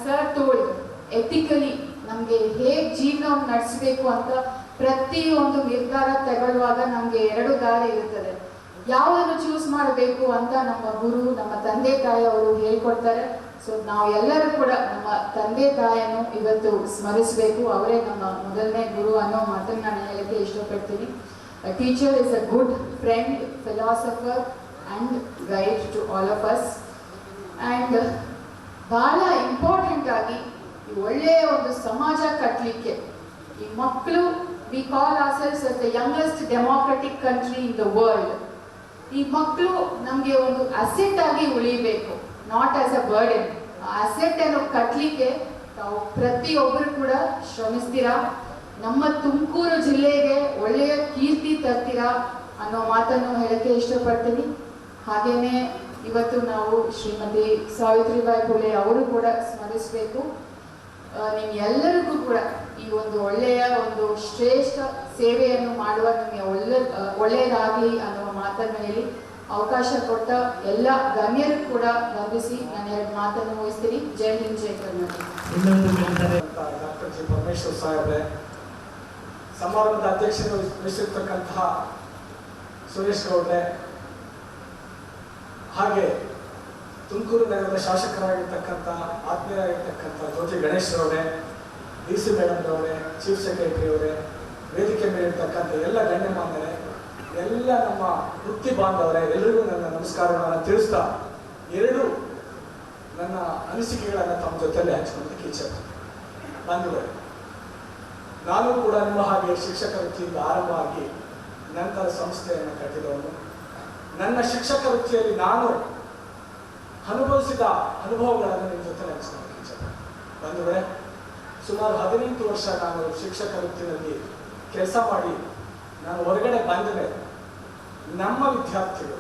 ಸರ್ ಟೋಲ್ಡ್ ಎಥಿಕಲಿ ನಮಗೆ ಹೇಗೆ ಜೀವನವನ್ನು ನಡೆಸಬೇಕು ಅಂತ ಪ್ರತಿಯೊಂದು ನಿರ್ಧಾರ ತಗೊಳ್ಳುವಾಗ ನಮಗೆ ಎರಡು ದಾರಿ ಇರುತ್ತದೆ. ಯಾವುದನ್ನು ಚೂಸ್ ಮಾಡಬೇಕು ಅಂತ ನಮ್ಮ ಗುರು, ನಮ್ಮ ತಂದೆ ತಾಯಿ ಅವರು ಹೇಳ್ಕೊಡ್ತಾರೆ. ಸೊ ನಾವು ಎಲ್ಲರೂ ಕೂಡ ನಮ್ಮ ತಂದೆ ತಾಯಿಯನ್ನು ಇವತ್ತು ಸ್ಮರಿಸಬೇಕು. ಅವರೇ ನಮ್ಮ ಮೊದಲನೇ ಗುರು ಅನ್ನೋ ಮಾತನ್ನು ನಾನು ಹೇಳಕ್ಕೆ ಇಷ್ಟಪಡ್ತೀನಿ. A teacher is a good friend, philosopher and guide to all of us. And ಬಹಳ ಇಂಪಾರ್ಟೆಂಟ್ ಆಗಿ ಒಳ್ಳೆಯ ಒಂದು ಸಮಾಜ ಕಟ್ಟಲಿಕ್ಕೆ ಈ ಮಕ್ಕಳು, we call ourselves as the youngest democratic country in the world. ಈ ಮಕ್ಕಳು ನಮಗೆ ಒಂದು ಅಸೆಟ್ ಆಗಿ ಉಳಿಬೇಕು, ನಾಟ್ ಆಸ್ ಅ ಬರ್ಡನ್. ಆ ಅಸೆಟ್ ಅನ್ನು ಕಟ್ಟಲಿಕ್ಕೆ ನಾವು ಪ್ರತಿಯೊಬ್ಬರು ಕೂಡ ಶ್ರಮಿಸ್ತೀರಾ, ನಮ್ಮ ತುಮಕೂರು ಜಿಲ್ಲೆಗೆ ಒಳ್ಳೆಯ ಕೀರ್ತಿ ತರ್ತೀರಾ ಅನ್ನೋ ಮಾತನ್ನು ಹೇಳಕ್ಕೆ ಇಷ್ಟಪಡ್ತೀನಿ. ಹಾಗೇನೆ ಇವತ್ತು ನಾವು ಶ್ರೀಮತಿ ಸಾವಿತ್ರಿಬಾಯಿ ಫುಲೆ ಅವರು ಕೂಡ ಸ್ಮರಿಸಬೇಕು. ನಿಮ್ಗೆಲ್ಲರಿಗೂ ಕೂಡ ಈ ಒಂದು ಒಳ್ಳೆಯ ಒಂದು ಶ್ರೇಷ್ಠ ಸೇವೆಯನ್ನು ಮಾಡುವ ನಿಮಗೆ ಒಳ್ಳೆಯದಾಗಲಿ ಅನ್ನುವ ಮಾತನ್ನು ಹೇಳಿ ಅವಕಾಶ ಕೊಟ್ಟ ಎಲ್ಲ ಗಣ್ಯರು ಕೂಡ ವಂದಿಸಿ ನಾನು ಎರಡು ಮಾತನ್ನು ಮುಗಿಸ್ತೀನಿ. ಜೈ ಹಿಂದ್, ಜೈ ಕರ್ನಾಟಕ. ಡಾಕ್ಟರ್ ಜಿ ಪರಮೇಶ್ವರ್ ಸಾಹೇಬ್ರೆ, ಸಮಾರಂಭದ ಅಧ್ಯಕ್ಷರು ವಹಿಸಿರ್ತಕ್ಕಂತಹ ಸುರೇಶ್ ಗೌಡ್ರೆ, ಹಾಗೆ ತುಮಕೂರು ನಗರದ ಶಾಸಕರಾಗಿರ್ತಕ್ಕಂಥ ಆತ್ಮೀಯರಾಗಿರ್ತಕ್ಕಂಥ ಜ್ಯೋತಿ ಗಣೇಶ್ರವರೇ, ಡಿ ಸಿ ಮೇಡಮ್ ಅವರೇ, ಚೀಫ್ ಸೆಕ್ರೆಟರಿ ಅವರೇ, ವೇದಿಕೆ ಮೇಲಿರ್ತಕ್ಕಂಥ ಎಲ್ಲ ಗಣ್ಯಮಾನ್ಯರೇ, ಎಲ್ಲ ನಮ್ಮ ವೃತ್ತಿ ಬಾಂಧವರೇ, ಎಲ್ಲರಿಗೂ ನನ್ನ ನಮಸ್ಕಾರಗಳನ್ನು ತಿಳಿಸ್ತಾ ಎರಡು ನನ್ನ ಅನಿಸಿಕೆಗಳನ್ನು ತಮ್ಮ ಜೊತೆಯಲ್ಲಿ ಹಂಚ್ಕೊಳ್ಳೋದಕ್ಕೆ ಇಚ್ಛೆ ಬಂದಿದೆ. ನಾನು ಕೂಡ ನಿಮ್ಮ ಹಾಗೆ ಶಿಕ್ಷಕ ವೃತ್ತಿಯಿಂದ ಆರಂಭವಾಗಿ ನಂತರ ಸಂಸ್ಥೆಯನ್ನು ಕಟ್ಟಿದವನು. ನನ್ನ ಶಿಕ್ಷಕ ವೃತ್ತಿಯಲ್ಲಿ ನಾನು ಅನುಭವಿಸಿದ ಅನುಭವಗಳನ್ನು ನಿಮ್ಮ ಜೊತೆ ಹಂಚ್ಕೊಳ್ಳೋದಕ್ಕೆ ಇಚ್ಛೆ ಬಂದಿದೆ. ಸುಮಾರು 18 ವರ್ಷ ನಾನು ಶಿಕ್ಷಕ ವೃತ್ತಿನಲ್ಲಿ ಕೆಲಸ ಮಾಡಿ ನಾನು ಹೊರಗಡೆ ಬಂದರೆ ನಮ್ಮ ವಿದ್ಯಾರ್ಥಿಗಳು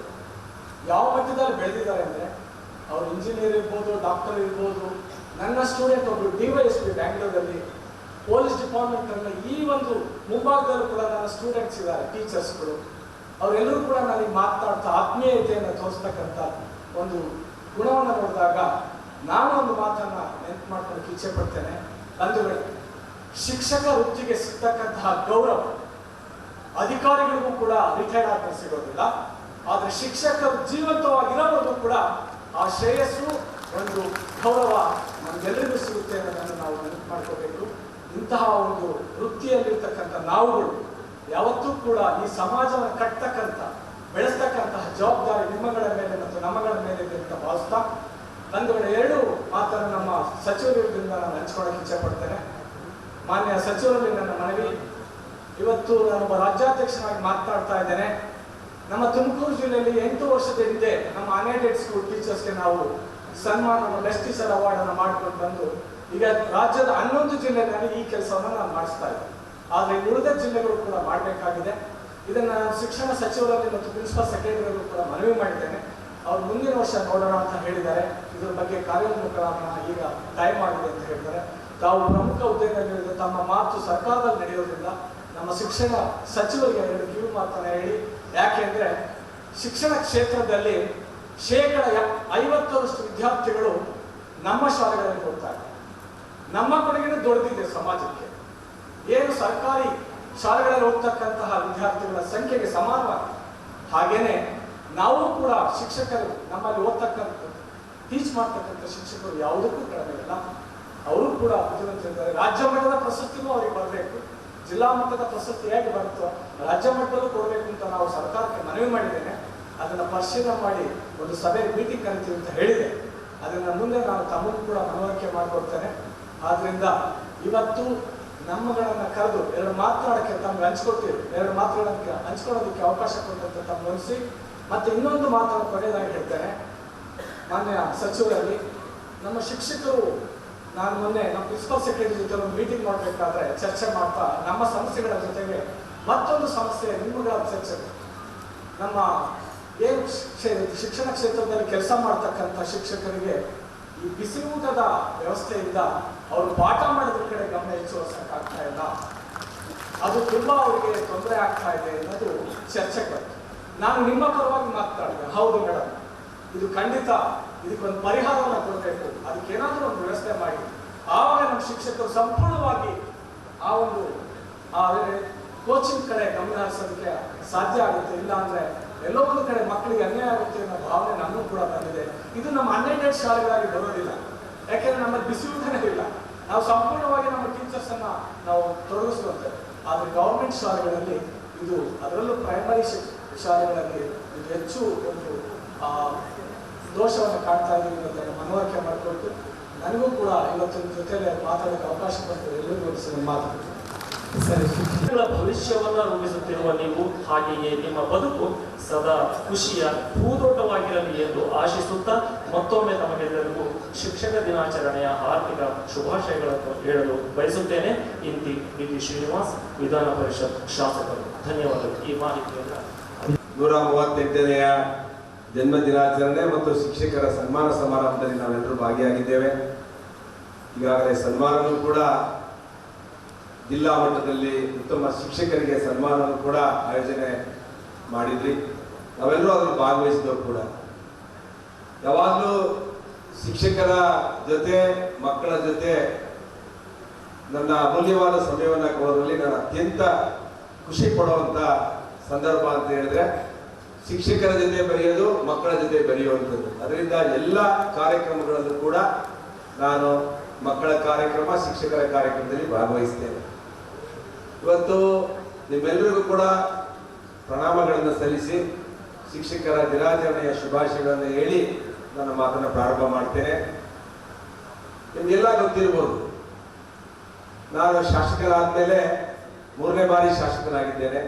ಯಾವ ಮಟ್ಟದಲ್ಲಿ ಬೆಳೆದಿದ್ದಾರೆ ಅಂದರೆ, ಅವರು ಇಂಜಿನಿಯರ್ ಇರ್ಬೋದು, ಡಾಕ್ಟರ್ ಇರ್ಬೋದು. ನನ್ನ ಸ್ಟೂಡೆಂಟ್ ಒಬ್ಬರು DYSP ಬ್ಯಾಂಗ್ಳೂರಲ್ಲಿ ಪೊಲೀಸ್ ಡಿಪಾರ್ಟ್ಮೆಂಟನ್ನು ಈ ಒಂದು ಮುಂಭಾಗದಲ್ಲೂ ಕೂಡ ನನ್ನ ಸ್ಟೂಡೆಂಟ್ಸ್ ಇದ್ದಾರೆ, ಟೀಚರ್ಸ್ಗಳು. ಅವರೆಲ್ಲರೂ ಕೂಡ ನನಗೆ ಮಾತನಾಡ್ತಾ ಆತ್ಮೀಯತೆಯನ್ನು ತೋರಿಸ್ತಕ್ಕಂಥ ಒಂದು ಗುಣವನ್ನು ನೋಡಿದಾಗ ನಾನು ಒಂದು ಮಾತನ್ನು ನೆನಪು ಮಾಡ್ಕೊಳ್ಳೋಕೆ ಇಚ್ಛೆ ಪಡ್ತೇನೆ. ಬಂಧುಗಳೇ, ಶಿಕ್ಷಕ ವೃತ್ತಿಗೆ ಸಿಗ್ತಕ್ಕಂತಹ ಗೌರವ ಅಧಿಕಾರಿಗಳಿಗೂ ಕೂಡ ರಿಟೈರ್ಡ್ ಆದ್ಮೇಲೆ ಸಿಗೋದಿಲ್ಲ. ಆದರೆ ಶಿಕ್ಷಕರು ಜೀವಂತವಾಗಿರೋವರೆಗೂ ಕೂಡ ಆ ಶ್ರೇಯಸ್ಸು, ಒಂದು ಗೌರವ ನಮಗೆಲ್ಲರಿಗೂ ಸಿಗುತ್ತೆ ಅನ್ನೋದನ್ನು ನಾವು ನೆನಪು ಮಾಡ್ಕೋಬೇಕು. ಇಂತಹ ಒಂದು ವೃತ್ತಿಯಲ್ಲಿರ್ತಕ್ಕಂಥ ನಾವುಗಳು ಯಾವತ್ತೂ ಕೂಡ ಈ ಸಮಾಜವನ್ನು ಕಟ್ಟತಕ್ಕಂಥ, ಬೆಳೆಸ್ತಕ್ಕಂತಹ ಜವಾಬ್ದಾರಿ ನಿಮ್ಮಗಳ ಮೇಲೆ ಮತ್ತು ನಮ್ಮಗಳ ಮೇಲೆ ಇದೆ ಅಂತ ಭಾವಿಸ್ತಾ, ಬಂಧುಗಳ ಎರಡು ಮಾತನ್ನು ನಮ್ಮ ಸಚಿವರಿಂದ ನಾನು ಹಂಚ್ಕೊಳ್ಳೋಕೆ ಇಚ್ಛೆ ಪಡ್ತೇನೆ. ಮಾನ್ಯ ಸಚಿವರಲ್ಲಿ ನನ್ನ ಮನವಿ, ಇವತ್ತು ನಾನೊಬ್ಬ ರಾಜ್ಯಾಧ್ಯಕ್ಷನಾಗಿ ಮಾತನಾಡ್ತಾ ಇದ್ದೇನೆ. ನಮ್ಮ ತುಮಕೂರು ಜಿಲ್ಲೆಯಲ್ಲಿ 8 ವರ್ಷದ ಹಿಂದೆ ನಮ್ಮ ಅನ್ಎಡೆಡ್ ಸ್ಕೂಲ್ ಟೀಚರ್ಸ್ಗೆ ನಾವು ಸನ್ಮಾನ ಬೆಸ್ಟ್ ಟೀಚರ್ ಅವಾರ್ಡ್ ಅನ್ನು ಮಾಡ್ಕೊಂಡು ಬಂದು ಈಗ ರಾಜ್ಯದ 11 ಜಿಲ್ಲೆಗಳಲ್ಲಿ ಈ ಕೆಲಸವನ್ನು ನಾನು ಮಾಡಿಸ್ತಾ ಇದ್ದೆ. ಆದರೆ ಉಳಿದ ಜಿಲ್ಲೆಗಳು ಕೂಡ ಮಾಡಬೇಕಾಗಿದೆ. ಇದನ್ನ ನಾನು ಶಿಕ್ಷಣ ಸಚಿವರಲ್ಲಿ ಮತ್ತು ಪ್ರಿನ್ಸಿಪಲ್ ಸೆಕ್ರೆಟರಿಗಳು ಕೂಡ ಮನವಿ ಮಾಡಿದ್ದೇನೆ. ಅವ್ರು ಮುಂದಿನ ವರ್ಷ ನೋಡೋಣ ಅಂತ ಹೇಳಿದ್ದಾರೆ. ಇದರ ಬಗ್ಗೆ ಕಾರ್ಯೋನ್ಮುಖರಾಗೋಣ, ಈಗ ಟೈಮ್ ಆಗಿದೆ ಅಂತ ಹೇಳಿದ್ದಾರೆ. ತಾವು ಪ್ರಮುಖ ಹುದ್ದೆಯಲ್ಲಿ ತಮ್ಮ ಮಾತು ಸರ್ಕಾರದಲ್ಲಿ ನಡೆಯೋದ್ರಿಂದ ನಮ್ಮ ಶಿಕ್ಷಣ ಸಚಿವರಿಗೆ 2 ಕಿವಿ ಮಾತನ್ನ ಹೇಳಿ. ಯಾಕೆಂದ್ರೆ ಶಿಕ್ಷಣ ಕ್ಷೇತ್ರದಲ್ಲಿ 50% ವಿದ್ಯಾರ್ಥಿಗಳು ನಮ್ಮ ಶಾಲೆಗಳಲ್ಲಿ ಹೋಗ್ತಾರೆ. ನಮ್ಮ ಕೊಡುಗೆನೂ ದೊಡ್ಡದಿದೆ ಸಮಾಜಕ್ಕೆ. ಏನು ಸರ್ಕಾರಿ ಶಾಲೆಗಳಲ್ಲಿ ಹೋಗ್ತಕ್ಕಂತಹ ವಿದ್ಯಾರ್ಥಿಗಳ ಸಂಖ್ಯೆಗೆ ಸಮಾನವಾಗಿ ಹಾಗೇನೆ ನಾವು ಕೂಡ ಶಿಕ್ಷಕರು ನಮ್ಮಲ್ಲಿ ಓದ್ತಕ್ಕಂಥ ಟೀಚ್ ಮಾಡ್ತಕ್ಕಂಥ ಶಿಕ್ಷಕರು ಯಾವುದಕ್ಕೂ ಕಡಿಮೆ ಇಲ್ಲ. ಅವರು ಕೂಡ ಬುದ್ಧಿವಂತರಿದ್ದಾರೆ. ರಾಜ್ಯ ಮಟ್ಟದ ಪ್ರಶಸ್ತಿನೂ ಅವ್ರಿಗೆ ಬರಬೇಕು. ಜಿಲ್ಲಾ ಮಟ್ಟದ ಪ್ರಶಸ್ತಿ ಹೇಗೆ ಬರುತ್ತೋ ರಾಜ್ಯ ಮಟ್ಟದಲ್ಲೂ ಕೊಡಬೇಕು ಅಂತ ನಾವು ಸರ್ಕಾರಕ್ಕೆ ಮನವಿ ಮಾಡಿದ್ದೇನೆ. ಅದನ್ನು ಪರಿಶೀಲನೆ ಮಾಡಿ ಒಂದು ಸಭೆ ಮೀಟಿಂಗ್ ಕರಿತೀವಿ ಅಂತ ಹೇಳಿದೆ. ಅದನ್ನ ಮುಂದೆ ನಾನು ತಮ್ಮನ್ನು ಕೂಡ ಮನವರಿಕೆ ಮಾಡಿಕೊಡ್ತೇನೆ. ಆದ್ರಿಂದ ಇವತ್ತು ನಮ್ಮಗಳನ್ನ ಕರೆದು 2 ಮಾತನಾಡಕ್ಕೆ ತಮ್ಗೆ ಹಂಚ್ಕೊಡ್ತೀವಿ. 2 ಮಾತುಗಳನ್ನ ಹಂಚ್ಕೊಳ್ಳೋದಕ್ಕೆ ಅವಕಾಶ ಕೊಟ್ಟಂತ ತಮ್ಮ ಗಮನಿಸಿ. ಮತ್ತೆ ಇನ್ನೊಂದು ಮಾತನ್ನು ಕೊನೆಯದಾಗಿ ಹೇಳ್ತೇನೆ. ಮಾನ್ಯ ಸಚಿವರಲ್ಲಿ ನಮ್ಮ ಶಿಕ್ಷಕರು, ನಾನು ಮೊನ್ನೆ ನಮ್ಮ ಪ್ರಿನ್ಸಿಪಲ್ ಸೆಕ್ರೆಟರಿ ಜೊತೆ ಒಂದು ಮೀಟಿಂಗ್ ಮಾಡಬೇಕಾದ್ರೆ ಚರ್ಚೆ ಮಾಡ್ತಾ ನಮ್ಮ ಸಮಸ್ಯೆಗಳ ಜೊತೆಗೆ ಮತ್ತೊಂದು ಸಮಸ್ಯೆ ನಿಮ್ಮಗಳ ಚರ್ಚೆ. ನಮ್ಮ ಏನು ಶಿಕ್ಷಣ ಕ್ಷೇತ್ರದಲ್ಲಿ ಕೆಲಸ ಮಾಡ್ತಕ್ಕಂಥ ಶಿಕ್ಷಕರಿಗೆ ಈ ಬಿಸಿ ಊಟದ ವ್ಯವಸ್ಥೆಯಿಂದ ಅವರು ಪಾಠ ಮಾಡೋದ್ರ ಕಡೆ ಗಮನ ಹೆಚ್ಚಿಸೋಕ್ಕಾಗ್ತಾ ಇಲ್ಲ. ಅದು ತುಂಬಾ ಅವರಿಗೆ ತೊಂದರೆ ಆಗ್ತಾ ಇದೆ ಅನ್ನೋದು ಚರ್ಚೆಗೆ ಬಂತು. ನಾನು ನಿಮ್ಮ ಪರವಾಗಿ ಮಾತನಾಡಿದೆ. ಹೌದು ಮೇಡಮ್, ಇದು ಖಂಡಿತ ಇದಕ್ಕೊಂದು ಪರಿಹಾರವನ್ನು ಕೊಡಬೇಕು, ಅದಕ್ಕೇನಾದ್ರೂ ಒಂದು ವ್ಯವಸ್ಥೆ ಮಾಡಿ ಆವಾಗ ನಮ್ಮ ಶಿಕ್ಷಕರು ಸಂಪೂರ್ಣವಾಗಿ ಆ ಒಂದು ಕೋಚಿಂಗ್ ಕಡೆ ಗಮನ ಹರಿಸೋದಕ್ಕೆ ಸಾಧ್ಯ ಆಗುತ್ತೆ. ಇಲ್ಲ ಅಂದ್ರೆ ಎಲ್ಲೋ ಒಂದು ಕಡೆ ಮಕ್ಕಳಿಗೆ ಅನ್ಯಾಯ ಆಗುತ್ತೆ ಅನ್ನೋ ಭಾವನೆ ನನ್ನೂ ಕೂಡ ಬಂದಿದೆ. ಇದು ನಮ್ಮ ಅನ್ಎಡೆಡ್ ಶಾಲೆಗಳಾಗಿ ಬರೋದಿಲ್ಲ. ಯಾಕೆಂದ್ರೆ ನಮ್ಮಲ್ಲಿ ಬಿಸಿ ಊಟನೇ ಇಲ್ಲ. ನಾವು ಸಂಪೂರ್ಣವಾಗಿ ನಮ್ಮ ಟೀಚರ್ಸ್ ಅನ್ನ ನಾವು ತೊಡಗಿಸುವಂತೇವೆ. ಆದ್ರೆ ಗವರ್ಮೆಂಟ್ ಶಾಲೆಗಳಲ್ಲಿ ಇದು, ಅದರಲ್ಲೂ ಪ್ರೈಮರಿ ಶಾಲೆಗಳಲ್ಲಿ ಇದು ಹೆಚ್ಚು ಒಂದು ದೋಷವನ್ನು ಕಾಣ್ತಾ ಇದ್ದೀವಿ ಅಂತ ಮನವರಿಕೆ ಮಾಡಿಕೊಟ್ಟು ನನಗೂ ಕೂಡ ಇವತ್ತಿನ ಜೊತೆಲೆ ಮಾತಾಡೋಕ್ಕೆ ಅವಕಾಶ ಕೊಡ್ತೇವೆ. ಎಲ್ಲರಿಗೂ ಮಾತಾಡ್ತೀವಿ. ಶಿಕ್ಷಕರ ಭವಿಷ್ಯವನ್ನ ರೂಪಿಸುತ್ತಿರುವ ನೀವು ಹಾಗೆಯೇ ನಿಮ್ಮ ಬದುಕು ಸದಾ ಖುಷಿಯ ಹೂದೋಟವಾಗಿರಲಿ ಎಂದು ಆಶಿಸುತ್ತಾ ಮತ್ತೊಮ್ಮೆ ತಮಗೆಲ್ಲರಿಗೂ ಶಿಕ್ಷಕ ದಿನಾಚರಣೆಯ ಹಾರ್ದಿಕ ಶುಭಾಶಯಗಳನ್ನು ಹೇಳಲು ಬಯಸುತ್ತೇನೆ. ಇಂತಿ ಡಿ ಶ್ರೀನಿವಾಸ್, ವಿಧಾನ ಪರಿಷತ್ ಶಾಸಕರು. ಧನ್ಯವಾದಗಳು. ಈ ಮಾಹಿತಿಯನ್ನು 138ನೆಯ ಜನ್ಮ ದಿನಾಚರಣೆ ಮತ್ತು ಶಿಕ್ಷಕರ ಸನ್ಮಾನ ಸಮಾರಂಭದಲ್ಲಿ ನಾವೆಲ್ಲರೂ ಭಾಗಿಯಾಗಿದ್ದೇವೆ. ಈಗಾಗಲೇ ಸನ್ಮಾನವೂ ಕೂಡ ಜಿಲ್ಲಾ ಮಟ್ಟದಲ್ಲಿ ಉತ್ತಮ ಶಿಕ್ಷಕರಿಗೆ ಸನ್ಮಾನವನ್ನು ಕೂಡ ಆಯೋಜನೆ ಮಾಡಿದ್ರಿ. ನಾವೆಲ್ಲರೂ ಅದನ್ನು ಭಾಗವಹಿಸಿದವು ಕೂಡ. ಯಾವಾಗಲೂ ಶಿಕ್ಷಕರ ಜೊತೆ, ಮಕ್ಕಳ ಜೊತೆ ನನ್ನ ಅಮೂಲ್ಯವಾದ ಸಮಯವನ್ನು ಕೊಡೋದ್ರಲ್ಲಿ ನಾನು ಅತ್ಯಂತ ಖುಷಿ ಪಡುವಂಥ ಸಂದರ್ಭ ಅಂತ ಹೇಳಿದ್ರೆ ಶಿಕ್ಷಕರ ಜೊತೆ ಬೆರೆಯೋದು, ಮಕ್ಕಳ ಜೊತೆ ಬೆರೆಯುವಂಥದ್ದು. ಅದರಿಂದ ಎಲ್ಲ ಕಾರ್ಯಕ್ರಮಗಳಲ್ಲೂ ಕೂಡ ನಾನು ಮಕ್ಕಳ ಕಾರ್ಯಕ್ರಮ, ಶಿಕ್ಷಕರ ಕಾರ್ಯಕ್ರಮದಲ್ಲಿ ಭಾಗವಹಿಸ್ತೇನೆ. ಇವತ್ತು ನಿಮ್ಮೆಲ್ಲರಿಗೂ ಕೂಡ ಪ್ರಣಾಮಗಳನ್ನು ಸಲ್ಲಿಸಿ ಶಿಕ್ಷಕರ ದಿನಾಚರಣೆಯ ಶುಭಾಶಯಗಳನ್ನು ಹೇಳಿ ನನ್ನ ಮಾತನ್ನು ಪ್ರಾರಂಭ ಮಾಡ್ತೇನೆ. ನಿಮಗೆಲ್ಲ ಗೊತ್ತಿರ್ಬೋದು, ನಾನು ಶಾಸಕರಾದ ಮೇಲೆ 3ನೇ ಬಾರಿ ಶಾಸಕನಾಗಿದ್ದೇನೆ.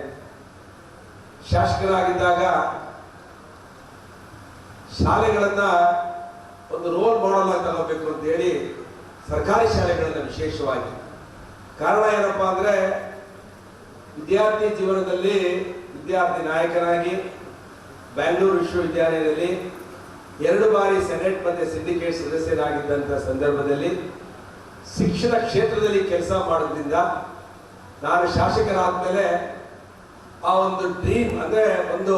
ಶಾಸಕರಾಗಿದ್ದಾಗ ಶಾಲೆಗಳನ್ನ ಒಂದು ರೋಲ್ ಮಾಡೆಲ್ ಆಗಿ ತಗೋಬೇಕು ಅಂತ ಹೇಳಿ ಸರ್ಕಾರಿ ಶಾಲೆಗಳನ್ನ ವಿಶೇಷವಾಗಿ, ಕಾರಣ ಏನಪ್ಪಾ ಅಂದ್ರೆ ವಿದ್ಯಾರ್ಥಿ ಜೀವನದಲ್ಲಿ ವಿದ್ಯಾರ್ಥಿ ನಾಯಕನಾಗಿ ಬ್ಯಾಂಗ್ಳೂರು ವಿಶ್ವವಿದ್ಯಾಲಯದಲ್ಲಿ 2 ಬಾರಿ ಸೆನೆಟ್ ಮತ್ತೆ ಸಿಂಡಿಕೇಟ್ ಸದಸ್ಯರಾಗಿದ್ದಂಥ ಸಂದರ್ಭದಲ್ಲಿ ಶಿಕ್ಷಣ ಕ್ಷೇತ್ರದಲ್ಲಿ ಕೆಲಸ ಮಾಡೋದ್ರಿಂದ ನಾನು ಶಾಸಕರಾದ ಮೇಲೆ ಆ ಒಂದು ಡ್ರೀಮ್ ಅಂದ್ರೆ ಒಂದು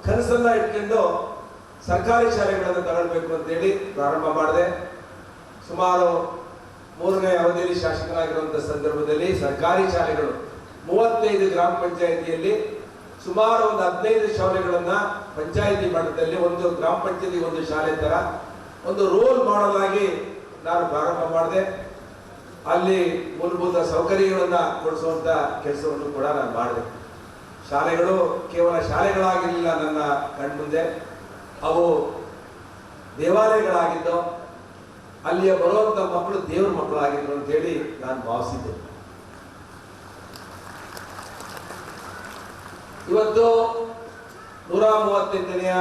ಕನಸನ್ನ ಇಟ್ಕೊಂಡು ಸರ್ಕಾರಿ ಶಾಲೆಗಳನ್ನು ತಗೊಳ್ಬೇಕು ಅಂತೇಳಿ ಪ್ರಾರಂಭ ಮಾಡಿದೆ. ಸುಮಾರು 3ನೇ ಅವಧಿಯಲ್ಲಿ ಶಾಸಕರಾಗಿರುವಂಥ ಸಂದರ್ಭದಲ್ಲಿ ಸರ್ಕಾರಿ ಶಾಲೆಗಳು 35 ಗ್ರಾಮ ಪಂಚಾಯಿತಿಯಲ್ಲಿ ಸುಮಾರು ಒಂದು 15 ಶಾಲೆಗಳನ್ನ ಪಂಚಾಯಿತಿ ಮಟ್ಟದಲ್ಲಿ, ಒಂದು ಗ್ರಾಮ ಪಂಚಾಯತಿ ಒಂದು ಶಾಲೆ ತರ ಒಂದು ರೋಲ್ ಮಾಡೆಲ್ ಆಗಿ ನಾನು ಪ್ರಾರಂಭ ಮಾಡಿದೆ. ಅಲ್ಲಿ ಮೂಲಭೂತ ಸೌಕರ್ಯಗಳನ್ನ ಕೊಡಿಸುವಂತ ಕೆಲಸವನ್ನು ಕೂಡ ನಾನು ಮಾಡಿದೆ. ಶಾಲೆಗಳು ಕೇವಲ ಶಾಲೆಗಳಾಗಿರಲಿಲ್ಲ ನನ್ನ ಕಣ್ಮುಂದೆ, ಅವು ದೇವಾಲಯಗಳಾಗಿದ್ದು ಅಲ್ಲಿಯ ಬರುವಂತ ಮಕ್ಕಳು ದೇವ್ರ ಮಕ್ಕಳಾಗಿದ್ರು ಅಂತ ಹೇಳಿ ನಾನು ಭಾವಿಸಿದ್ದೆ. ಇವತ್ತು 135ನೆಯ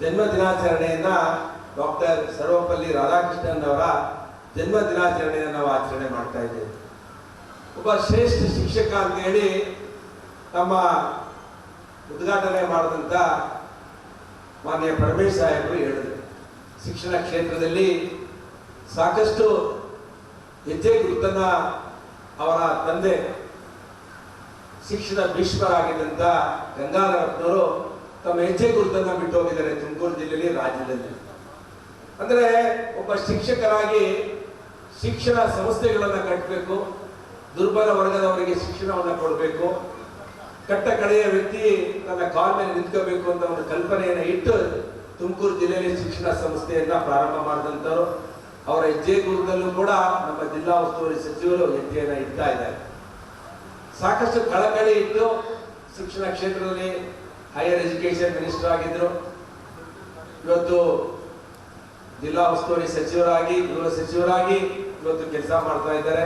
ಜನ್ಮ ದಿನಾಚರಣೆಯನ್ನ ಡಾಕ್ಟರ್ ಸರ್ವಪಲ್ಲಿ ರಾಧಾಕೃಷ್ಣನ್ ಅವರ ಜನ್ಮ ದಿನಾಚರಣೆಯನ್ನು ನಾವು ಆಚರಣೆ ಮಾಡ್ತಾ ಇದ್ದೇವೆ. ಒಬ್ಬ ಶ್ರೇಷ್ಠ ಶಿಕ್ಷಕ ಅಂತ ಹೇಳಿ ನಮ್ಮ ಉದ್ಘಾಟನೆ ಮಾಡಿದಂಥ ಮಾನ್ಯ ಪರಮೇಶ್ ಸಾಹೇಬರು ಹೇಳಿದರು. ಶಿಕ್ಷಣ ಕ್ಷೇತ್ರದಲ್ಲಿ ಸಾಕಷ್ಟು ಹೆಜ್ಜೆ ಗುರುತನ್ನ ಅವರ ತಂದೆ ಶಿಕ್ಷಣ ಭೀಷ್ಮರಾಗಿದ್ದಂಥ ಗಂಗಾಧರಪ್ಪನವರು ತಮ್ಮ ಹೆಜ್ಜೆ ಗುರುತನ್ನ ಬಿಟ್ಟು ಹೋಗಿದ್ದಾರೆ ತುಮಕೂರು ಜಿಲ್ಲೆಯಲ್ಲಿ, ರಾಜ್ಯದಲ್ಲಿ. ಅಂದರೆ ಒಬ್ಬ ಶಿಕ್ಷಕರಾಗಿ ಶಿಕ್ಷಣ ಸಂಸ್ಥೆಗಳನ್ನು ಕಟ್ಟಬೇಕು, ದುರ್ಬಲ ವರ್ಗದವರಿಗೆ ಶಿಕ್ಷಣವನ್ನು ಕೊಡಬೇಕು, ಕಟ್ಟ ಕಡೆಯ ವ್ಯಕ್ತಿ ತನ್ನ ಕಾಲ ಮೇಲೆ ನಿಂತ್ಕೋಬೇಕು ಅಂತ ಒಂದು ಕಲ್ಪನೆಯನ್ನು ಇಟ್ಟು ತುಮಕೂರು ಜಿಲ್ಲೆಯಲ್ಲಿ ಶಿಕ್ಷಣ ಸಂಸ್ಥೆಯನ್ನ ಪ್ರಾರಂಭ ಮಾಡಿದಂಥವ್ರು. ಅವರ ಹೆಜ್ಜೆ ಗುರುತಲ್ಲೂ ಕೂಡ ನಮ್ಮ ಜಿಲ್ಲಾ ಉಸ್ತುವಾರಿ ಸಚಿವರು ಹೆಜ್ಜೆಯನ್ನು ಇಡ್ತಾ ಇದ್ದಾರೆ. ಸಾಕಷ್ಟು ಕಳಕಳಿ ಇಟ್ಟು ಶಿಕ್ಷಣ ಕ್ಷೇತ್ರದಲ್ಲಿ ಹೈಯರ್ ಎಜುಕೇಶನ್ ಮಿನಿಸ್ಟರ್ ಆಗಿದ್ರು. ಇವತ್ತು ಜಿಲ್ಲಾ ಉಸ್ತುವಾರಿ ಸಚಿವರಾಗಿ, ಗೃಹ ಸಚಿವರಾಗಿ ಇವತ್ತು ಕೆಲಸ ಮಾಡ್ತಾ ಇದ್ದಾರೆ.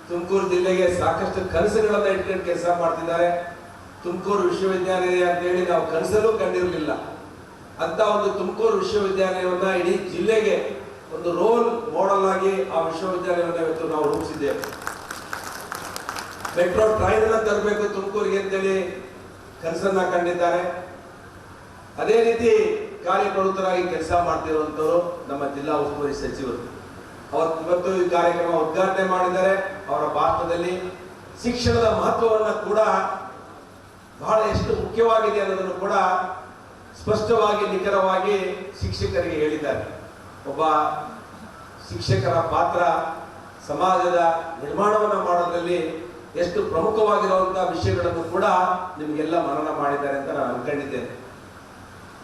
ತುಮಕೂರು ಜಿಲ್ಲೆಗೆ ಸಾಕಷ್ಟು ಕನಸುಗಳನ್ನ ಇಟ್ಕೊಂಡು ಕೆಲಸ ಮಾಡ್ತಿದ್ದಾರೆ. ತುಮಕೂರು ವಿಶ್ವವಿದ್ಯಾಲಯ ಅಂತ ಹೇಳಿ ನಾವು ಕನಸಲ್ಲೂ ಕಂಡಿರಲಿಲ್ಲ. ಅಂತ ಒಂದು ತುಮಕೂರು ವಿಶ್ವವಿದ್ಯಾಲಯವನ್ನ ಇಡೀ ಜಿಲ್ಲೆಗೆ ಒಂದು ರೋಲ್ ಮಾಡೆಲ್ ಆಗಿ ಆ ವಿಶ್ವವಿದ್ಯಾಲಯವನ್ನು ಇವತ್ತು ನಾವು ರೂಪಿಸಿದ್ದೇವೆ. ಮೆಟ್ರೋ ಟ್ರೈನ್ ಅನ್ನ ತರಬೇಕು ತುಮಕೂರಿಗೆ ಅಂತೇಳಿ ಕನಸನ್ನ ಕಂಡಿದ್ದಾರೆ. ಅದೇ ರೀತಿ ಕಾರ್ಯಪ್ರವೃತ್ತರಾಗಿ ಕೆಲಸ ಮಾಡ್ತಿರುವಂತವರು ನಮ್ಮ ಜಿಲ್ಲಾ ಉಸ್ತುವಾರಿ ಸಚಿವರು. ಇವತ್ತು ಈ ಕಾರ್ಯಕ್ರಮ ಉದ್ಘಾಟನೆ ಮಾಡಿದ್ದಾರೆ. ಅವರ ಭಾಷಣದಲ್ಲಿ ಶಿಕ್ಷಣದ ಮಹತ್ವವನ್ನು ಕೂಡ ಬಹಳ ಎಷ್ಟು ಮುಖ್ಯವಾಗಿದೆ ಅನ್ನೋದನ್ನು ಕೂಡ ಸ್ಪಷ್ಟವಾಗಿ ನಿಖರವಾಗಿ ಶಿಕ್ಷಕರಿಗೆ ಹೇಳಿದ್ದಾರೆ. ಒಬ್ಬ ಶಿಕ್ಷಕರ ಪಾತ್ರ ಸಮಾಜದ ನಿರ್ಮಾಣವನ್ನು ಮಾಡೋದ್ರಲ್ಲಿ ಎಷ್ಟು ಪ್ರಮುಖವಾಗಿರುವಂತಹ ವಿಷಯಗಳನ್ನು ಕೂಡ ನಿಮಗೆಲ್ಲ ಮನನ ಮಾಡಿದ್ದಾರೆ ಅಂತ ನಾನು ಅನ್ಕೊಂಡಿದ್ದೇನೆ.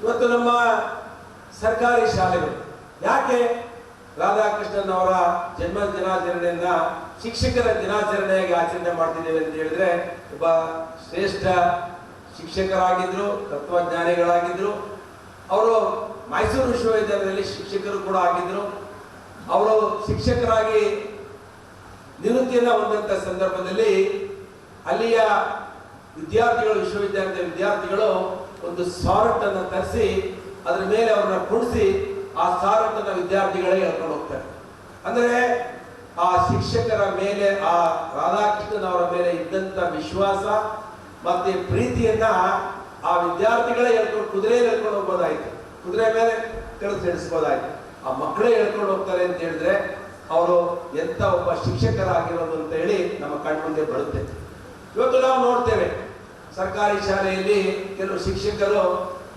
ಇವತ್ತು ನಮ್ಮ ಸರ್ಕಾರಿ ಶಾಲೆಗಳು ಯಾಕೆ ರಾಧಾಕೃಷ್ಣನ್ ಅವರ ಜನ್ಮ ದಿನಾಚರಣೆಯನ್ನ ಶಿಕ್ಷಕರ ದಿನಾಚರಣೆಯಾಗಿ ಆಚರಣೆ ಮಾಡ್ತಿದ್ದೇವೆ ಅಂತ ಹೇಳಿದ್ರೆ, ಒಬ್ಬ ಶ್ರೇಷ್ಠ ಶಿಕ್ಷಕರಾಗಿದ್ರು, ತತ್ವಜ್ಞಾನಿಗಳಾಗಿದ್ರು. ಅವರು ಮೈಸೂರು ವಿಶ್ವವಿದ್ಯಾಲಯದಲ್ಲಿ ಶಿಕ್ಷಕರು ಕೂಡ ಆಗಿದ್ರು. ಅವರು ಶಿಕ್ಷಕರಾಗಿ ನಿವೃತ್ತಿಯನ್ನ ಹೊಂದಂತ ಸಂದರ್ಭದಲ್ಲಿ ಅಲ್ಲಿಯ ವಿದ್ಯಾರ್ಥಿಗಳು, ವಿಶ್ವವಿದ್ಯಾಲಯದ ವಿದ್ಯಾರ್ಥಿಗಳು ಒಂದು ಸಾರಟ್ ಅನ್ನು ತರಿಸಿ ಅದರ ಮೇಲೆ ಅವ್ರನ್ನ ಕುಣಿಸಿ ಆ ಸಾರಟ್ ಅನ್ನ ವಿದ್ಯಾರ್ಥಿಗಳೇ ಹೇಳ್ಕೊಂಡು ಹೋಗ್ತಾರೆ. ಅಂದ್ರೆ ಆ ಶಿಕ್ಷಕರ ಮೇಲೆ, ಆ ರಾಧಾಕೃಷ್ಣನ್ ಅವರ ಮೇಲೆ ಇದ್ದಂತ ವಿಶ್ವಾಸ ಮತ್ತೆ ಪ್ರೀತಿಯನ್ನ ಆ ವಿದ್ಯಾರ್ಥಿಗಳೇ ಹೇಳ್ಕೊಂಡು, ಕುದುರೆಯಲ್ಲಿ ಹೇಳ್ಕೊಂಡು ಹೋಗ್ಬೋದಾಯ್ತು, ಕುದುರೆ ಮೇಲೆ ತಿಳಿಸ್ಬೋದಾಯ್ತು. ಆ ಮಕ್ಕಳೇ ಹೇಳ್ಕೊಂಡು ಹೋಗ್ತಾರೆ ಅಂತ ಹೇಳಿದ್ರೆ ಅವರು ಎಂತ ಒಬ್ಬ ಶಿಕ್ಷಕರಾಗಿರೋದು ಅಂತ ಹೇಳಿ ನಮ್ಮ ಕಣ್ಮುಂದೆ ಬರುತ್ತೆ. ಇವತ್ತು ನಾವು ನೋಡ್ತೇವೆ ಸರ್ಕಾರಿ ಶಾಲೆಯಲ್ಲಿ ಕೆಲವು ಶಿಕ್ಷಕರು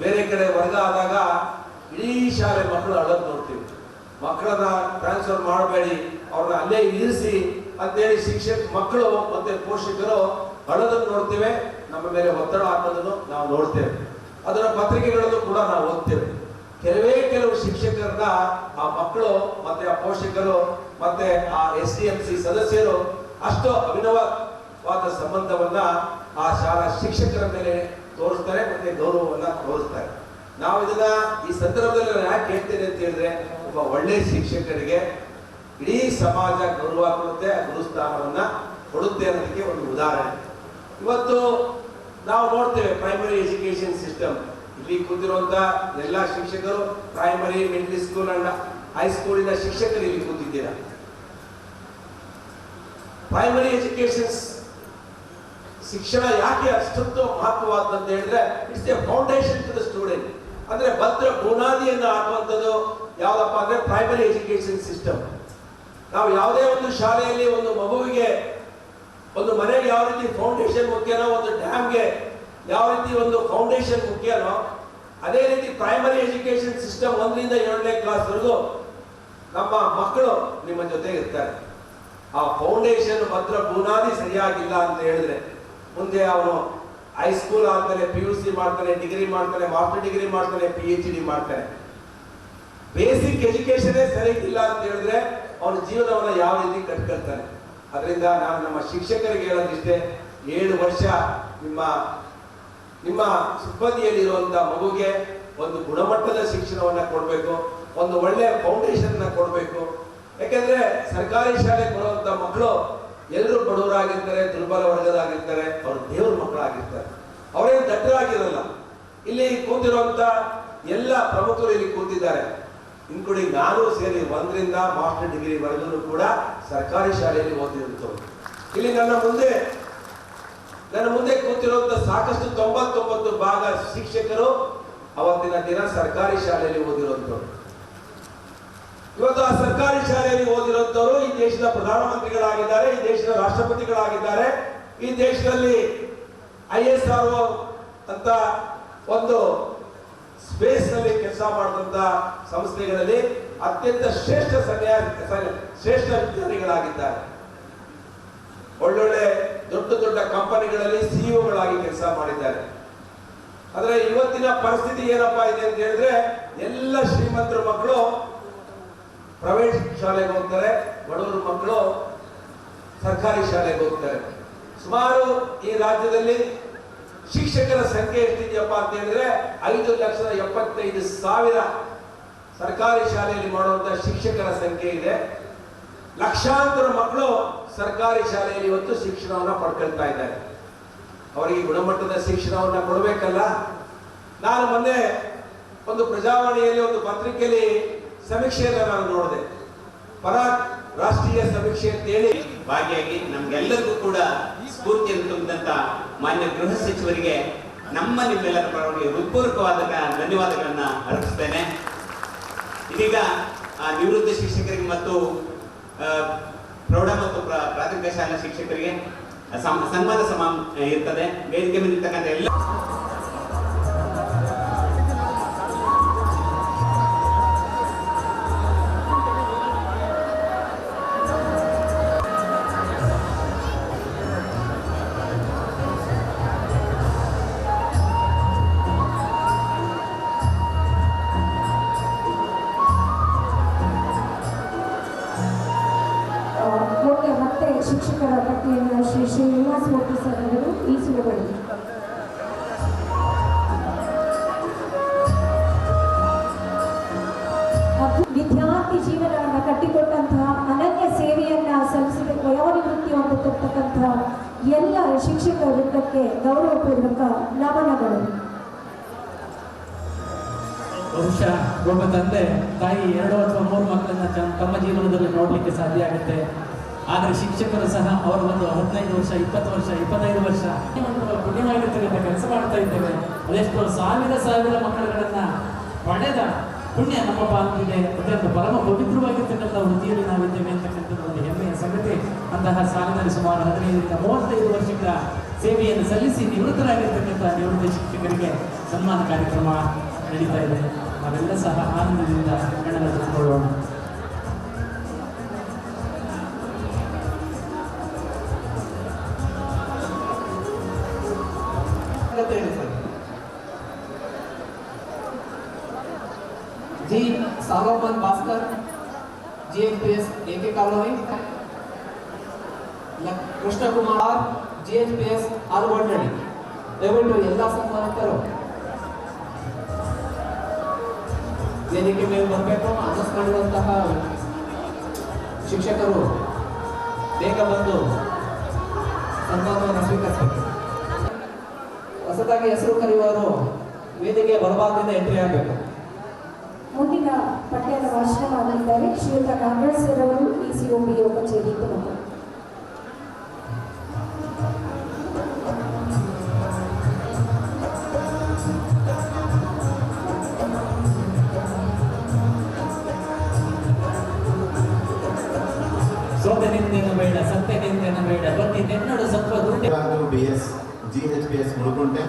ಬೇರೆ ಕಡೆ ವರ್ಗ ಆದಾಗ ಇಡೀ ಶಾಲೆ ಮಕ್ಕಳು ಅಳೋದು ನೋಡ್ತೀವಿ. ಮಕ್ಕಳನ್ನ ಟ್ರಾನ್ಸ್ಫರ್ ಮಾಡಬೇಡಿ, ಅವ್ರನ್ನ ಅಲ್ಲೇ ಇರಿಸಿ ಅಂತೇಳಿ ಮಕ್ಕಳು ಮತ್ತೆ ಪೋಷಕರು ಅಳೋದನ್ನು ನೋಡ್ತೇವೆ. ನಮ್ಮ ಮೇಲೆ ಒತ್ತಡ ಹಾಕೋದನ್ನು ನಾವು ನೋಡ್ತೇವೆ. ಅದರ ಪತ್ರಿಕೆಗಳನ್ನು ಕೂಡ ನಾವು ಓದ್ತೇವೆ. ಕೆಲವು ಶಿಕ್ಷಕರನ್ನ ಆ ಮಕ್ಕಳು ಮತ್ತೆ ಆ ಪೋಷಕರು ಮತ್ತೆ ಆ SDMC ಸದಸ್ಯರು ಅಷ್ಟು ಅಭಿನವವಾದ ಸಂಬಂಧವನ್ನ ಆ ಶಾಲಾ ಶಿಕ್ಷಕರ ಮೇಲೆ ತೋರಿಸ್ತಾರೆ ಮತ್ತೆ ಗೌರವವನ್ನ ತೋರಿಸ್ತಾರೆ. ನಾವು ಇದನ್ನ ಈ ಸಂದರ್ಭದಲ್ಲಿ ಯಾಕೆ ಹೇಳ್ತೇನೆ ಅಂತ ಹೇಳಿದ್ರೆ, ಒಬ್ಬ ಒಳ್ಳೆ ಶಿಕ್ಷಕರಿಗೆ ಇಡೀ ಸಮಾಜ ಗೌರವ ಕೊಡುತ್ತೆ, ಗುರುಸ್ಥಾನವನ್ನ ಕೊಡುತ್ತೆ ಅನ್ನೋದಕ್ಕೆ ಒಂದು ಉದಾಹರಣೆ. ಇವತ್ತು ನಾವು ನೋಡ್ತೇವೆ ಪ್ರೈಮರಿ ಎಜುಕೇಶನ್ ಸಿಸ್ಟಮ್. ಇಲ್ಲಿ ಕೂತಿರುವಂತ ಎಲ್ಲ ಶಿಕ್ಷಕರು ಪ್ರೈಮರಿ, ಮಿಡ್ಲ್ ಸ್ಕೂಲ್ ಅಂಡ್ ಹೈಸ್ಕೂಲಿನ ಶಿಕ್ಷಕರು ಇಲ್ಲಿ ಕೂತಿದ್ದೀರಾ. ಪ್ರೈಮರಿ ಎಜುಕೇಶನ್ ಶಿಕ್ಷಣ ಯಾಕೆ ಅಷ್ಟೊಂದು ಮಹತ್ವವಾದಂತ ಹೇಳಿದ್ರೆ, it's a foundation to the student. ಅಂದ್ರೆ ಭದ್ರ ಬುನಾದಿಯನ್ನು ಹಾಕುವಂಥದ್ದು ಯಾವ್ದಪ್ಪ ಅಂದ್ರೆ ಪ್ರೈಮರಿ ಎಜುಕೇಶನ್ ಸಿಸ್ಟಮ್. ನಾವು ಯಾವುದೇ ಒಂದು ಶಾಲೆಯಲ್ಲಿ ಒಂದು ಮಗುವಿಗೆ, ಒಂದು ಮನೆಗೆ ಯಾವ ರೀತಿ ಫೌಂಡೇಶನ್ ಮುಖ್ಯನೋ, ಒಂದು ಡ್ಯಾಮ್ಗೆ ಯಾವ ರೀತಿ ಒಂದು ಫೌಂಡೇಶನ್ ಮುಖ್ಯನೋ, ಅದೇ ರೀತಿ ಪ್ರೈಮರಿ ಎಜುಕೇಶನ್ ಸಿಸ್ಟಮ್ 1ರಿಂದ 7ನೇ ಕ್ಲಾಸ್ವರೆಗೂ ನಮ್ಮ ಮಕ್ಕಳು ನಿಮ್ಮ ಜೊತೆ ಇರ್ತಾರೆ. ಆ ಫೌಂಡೇಶನ್ ಭದ್ರ ಬುನಾದಿ ಸರಿಯಾಗಿಲ್ಲ ಅಂತ ಹೇಳಿದ್ರೆ ಮುಂದೆ ಅವನು ಹೈಸ್ಕೂಲ್ ಆದ್ಮೇಲೆ PUC ಮಾಡ್ತಾನೆ, ಡಿಗ್ರಿ ಮಾಡ್ತಾನೆ, ಮಾಸ್ಟರ್ ಡಿಗ್ರಿ ಮಾಡ್ತಾನೆ, PhD ಮಾಡ್ತಾನೆ. ಬೇಸಿಕ್ ಎಜುಕೇಶನ್ ಸರಿಯಿಲ್ಲ ಅಂತ ಹೇಳಿದ್ರೆ ಅವನ ಜೀವನವನ್ನ ಯಾವ ರೀತಿ ಕಟ್ಕೊಳ್ತಾನೆ. ಅದರಿಂದ ನಾನು ನಮ್ಮ ಶಿಕ್ಷಕರಿಗೆ ಹೇಳೋದಿಷ್ಟೇ, 7 ವರ್ಷ ನಿಮ್ಮ ಸಿಬ್ಬಂದಿಯಲ್ಲಿರುವಂತಹ ಮಗುಗೆ ಒಂದು ಗುಣಮಟ್ಟದ ಶಿಕ್ಷಣವನ್ನ ಕೊಡಬೇಕು, ಒಂದು ಒಳ್ಳೆಯ ಫೌಂಡೇಶನ್ ಕೊಡಬೇಕು. ಯಾಕೆಂದ್ರೆ ಸರ್ಕಾರಿ ಶಾಲೆಗೆ ಬರುವಂತ ಮಕ್ಕಳು ಎಲ್ಲರೂ ಬಡವರಾಗಿರ್ತಾರೆ, ದುರ್ಬಲ ವರ್ಗದಾಗಿರ್ತಾರೆ, ಅವರು ದೇವ್ರ ಮಕ್ಕಳಾಗಿರ್ತಾರೆ. ಅವರೇನು ದಟ್ಟರಾಗಿರಲ್ಲ. ಇಲ್ಲಿ ಕೂತಿರುವಂತ ಎಲ್ಲ ಪ್ರಮುಖರು ಇಲ್ಲಿ ಕೂತಿದ್ದಾರೆ, ಇನ್ಕ್ಲೂಡಿಂಗ್ ನಾನು ಸೇರಿ 1ರಿಂದ ಮಾಸ್ಟರ್ ಡಿಗ್ರಿ ವರೆಗೂ ಕೂಡ ಸರ್ಕಾರಿ ಶಾಲೆಯಲ್ಲಿ ಓದಿರುತ್ತವರು. ಇಲ್ಲಿ ನನ್ನ ಮುಂದೆ ಕೂತಿರುವಂತ ಸಾಕಷ್ಟು 99 ಭಾಗ ಶಿಕ್ಷಕರು ಅವತ್ತಿನ ದಿನ ಸರ್ಕಾರಿ ಶಾಲೆಯಲ್ಲಿ ಓದಿರುವಂತವ್ರು. ಇವತ್ತು ಆ ಸರ್ಕಾರಿ ಶಾಲೆಯಲ್ಲಿ ಓದಿರುವಂತವರು ಈ ದೇಶದ ಪ್ರಧಾನಮಂತ್ರಿಗಳಾಗಿದ್ದಾರೆ, ಈ ದೇಶದ ರಾಷ್ಟ್ರಪತಿಗಳಾಗಿದ್ದಾರೆ, ಈ ದೇಶದಲ್ಲಿ ISRO ಅಂತ ಒಂದು ಸ್ಪೇಸ್ ನಲ್ಲಿ ಕೆಲಸ ಮಾಡಿದಂತ ಸಂಸ್ಥೆಗಳಲ್ಲಿ ಅತ್ಯಂತ ಶ್ರೇಷ್ಠ ವಿಜ್ಞಾನಿಗಳಾಗಿದ್ದಾರೆ. ಒಳ್ಳೊಳ್ಳೆ ದೊಡ್ಡ ಕಂಪನಿಗಳಲ್ಲಿ ಸಿಇಒಗಳಾಗಿ ಕೆಲಸ ಮಾಡಿದ್ದಾರೆ. ಆದ್ರೆ ಇವತ್ತಿನ ಪರಿಸ್ಥಿತಿ ಏನಪ್ಪಾ ಇದೆ ಅಂತ ಹೇಳಿದ್ರೆ, ಎಲ್ಲ ಶ್ರೀಮಂತರ ಮಕ್ಕಳು ಪ್ರೈವೇಟ್ ಶಾಲೆಗೆ ಹೋಗ್ತಾರೆ, ಬಡವರ ಮಕ್ಕಳು ಸರ್ಕಾರಿ ಶಾಲೆಗೆ ಹೋಗ್ತಾರೆ. ಸುಮಾರು ಈ ರಾಜ್ಯದಲ್ಲಿ ಶಿಕ್ಷಕರ ಸಂಖ್ಯೆ ಎಷ್ಟಿದೆಯಪ್ಪ ಅಂತ ಹೇಳಿದ್ರೆ 5,75,000 ಸರ್ಕಾರಿ ಶಾಲೆಯಲ್ಲಿ ಮಾಡುವಂತಹ ಶಿಕ್ಷಕರ ಸಂಖ್ಯೆ ಇದೆ. ಲಕ್ಷಾಂತರ ಮಕ್ಕಳು ಸರ್ಕಾರಿ ಶಾಲೆಯಲ್ಲಿ ಇವತ್ತು ಶಿಕ್ಷಣವನ್ನ ಪಡ್ಕೊಳ್ತಾ ಇದ್ದಾರೆ. ಅವರಿಗೆ ಗುಣಮಟ್ಟದ ಶಿಕ್ಷಣವನ್ನ ಕೊಡಬೇಕಲ್ಲ. ನಾನು ಮೊನ್ನೆ ಒಂದು ಪ್ರಜಾವಾಣಿಯಲ್ಲಿ ಒಂದು ಪತ್ರಿಕೆಯಲ್ಲಿ ಸಮೀಕ್ಷೆಯನ್ನು ನಾನು ನೋಡಿದೆ, ಪರಾಕ್ ರಾಷ್ಟ್ರೀಯ ಸಮೀಕ್ಷೆ ಅಂತ ಹೇಳಿ. ಭಾಗಿಯಾಗಿ ನಮ್ಗೆಲ್ಲರಿಗೂ ಕೂಡ ಸ್ಫೂರ್ತಿಯನ್ನು ತುಂಬಿದಂತ ಮಾನ್ಯ ಗೃಹ ಸಚಿವರಿಗೆ ನಿಮ್ಮೆಲ್ಲರ ಪರವಾಗಿ ಹೃತ್ಪೂರ್ವಕವಾದ ಧನ್ಯವಾದಗಳನ್ನ ಅರ್ಪಿಸ್ತೇನೆ. ಇದೀಗ ನಿವೃತ್ತ ಶಿಕ್ಷಕರಿಗೆ ಮತ್ತು ಪ್ರೌಢ ಮತ್ತು ಪ್ರಾಥಮಿಕ ಶಾಲಾ ಶಿಕ್ಷಕರಿಗೆ ಸನ್ಮಾನ ಇರ್ತದೆ. ವೇದಿಕೆ ಮೇಲೆ ಇರ್ತಕ್ಕಂಥ ಎಲ್ಲ ಮತ್ತೆ ಶಿಕ್ಷಕರ ಪಟ್ಟಿಯನ್ನು ಶ್ರೀ ಶ್ರೀನಿವಾಸ ಮೂರ್ತಿ ಸರ್ ಅವರು ಈಸುವವರು. ವಿದ್ಯಾರ್ಥಿ ಜೀವನವನ್ನು ಕಟ್ಟಿಕೊಟ್ಟಂತಹ ಅನನ್ಯ ಸೇವೆಯನ್ನ ಸಲ್ಲಿಸಿದ ವಯೋನಿವೃತ್ತಿ ಹೊಂದಿರತಕ್ಕಂತಹ ಎಲ್ಲ ಶಿಕ್ಷಕ ವೃಂದಕ್ಕೆ ಗೌರವಪೂರ್ವಕ ನಮನಗಳು. ಬಹುಶಃ ಒಬ್ಬ ತಂದೆ ತಾಯಿ 2 ಅಥವಾ 3 ಮಕ್ಕಳನ್ನ ತಮ್ಮ ಜೀವನದಲ್ಲಿ ನೋಡ್ಲಿಕ್ಕೆ ಸಾಧ್ಯ ಆಗುತ್ತೆ. ಆದರೆ ಶಿಕ್ಷಕರು ಸಹ ಅವರ ಒಂದು 15 ವರ್ಷ 20 ವರ್ಷ 25 ವರ್ಷ ಪುಣ್ಯವಾಗಿರ್ತಕ್ಕಂಥ ಕೆಲಸ ಮಾಡ್ತಾ ಇದ್ದೇವೆ. ಅದೆಷ್ಟೋ ಸಾವಿರ ಮಕ್ಕಳುಗಳನ್ನ ಪಡೆದ ಪುಣ್ಯ ನಮ್ಮ ಪಾಲಿದೆ. ಅತ್ಯಂತ ಪರಮ ಪವಿತ್ರವಾಗಿರ್ತಕ್ಕಂಥ ವೃತ್ತಿಯಲ್ಲಿ ನಾವಿದ್ದೇವೆ ಅಂತಕ್ಕಂಥದ್ದು ಒಂದು ಹೆಮ್ಮೆಯ ಸಂಗತಿ. ಅಂತಹ ಸಾಲಿನಲ್ಲಿ ಸುಮಾರು 15ರಿಂದ 35 ವರ್ಷಗಳ ಸೇವೆಯನ್ನು ಸಲ್ಲಿಸಿ ನಿವೃತ್ತರಾಗಿರ್ತಕ್ಕಂಥ ನಿವೃತ್ತ ಶಿಕ್ಷಕರಿಗೆ ಸನ್ಮಾನ ಕಾರ್ಯಕ್ರಮ ನಡೀತಾ ಇದೆ. ನಾವೆಲ್ಲ ಸಹ ಆನಂದದಿಂದ ಕಣ್ಣನ್ನು G Solomon Bhaskar GHPS AK colony, Krishna Kumar GHPS Alugondahalli. ದಯವಿಟ್ಟು ಎಲ್ಲ ಸನ್ಮಾನಿತರು ವೇದಿಕೆ ಮೇಲೆ ಬರಬೇಕು. ಅನೌನ್ಸ್ ಮಾಡಿರುವಂತಹ ಶಿಕ್ಷಕರು ಬೇಗ ಬಂದು ಸನ್ಮಾನವನ್ನು ಸ್ವೀಕರಿಸಬೇಕು. ಹೊಸದಾಗಿ ಹೆಸರು ಕರೆಯುವವರು ವೇದಿಕೆ ಬಲಭಾಗದಿಂದ ಎಂಟ್ರಿ ಆಗಬೇಕು. ಮುಂದಿನ ಪಠ್ಯದ ಭಾಷಣ ಮಾಡಲಿದ್ದಾರೆ ಶ್ರೀಯುತ ನಾಗರಾಜ್ ಸರ್ ಅವರು ECOPO ಕಚೇರಿ ತುಮಕೂರು. ಸೋದನಿಂದೇನು ಬೇಡ ಸತ್ಯನಿಂದೇನು ಬೇಡ ಬನ್ನಿ ನೆನ್ನಡು ಸ್ವಲ್ಪ ದುಡ್ಡು. BS GHPS ಮುಳುಗುಂಟೆ,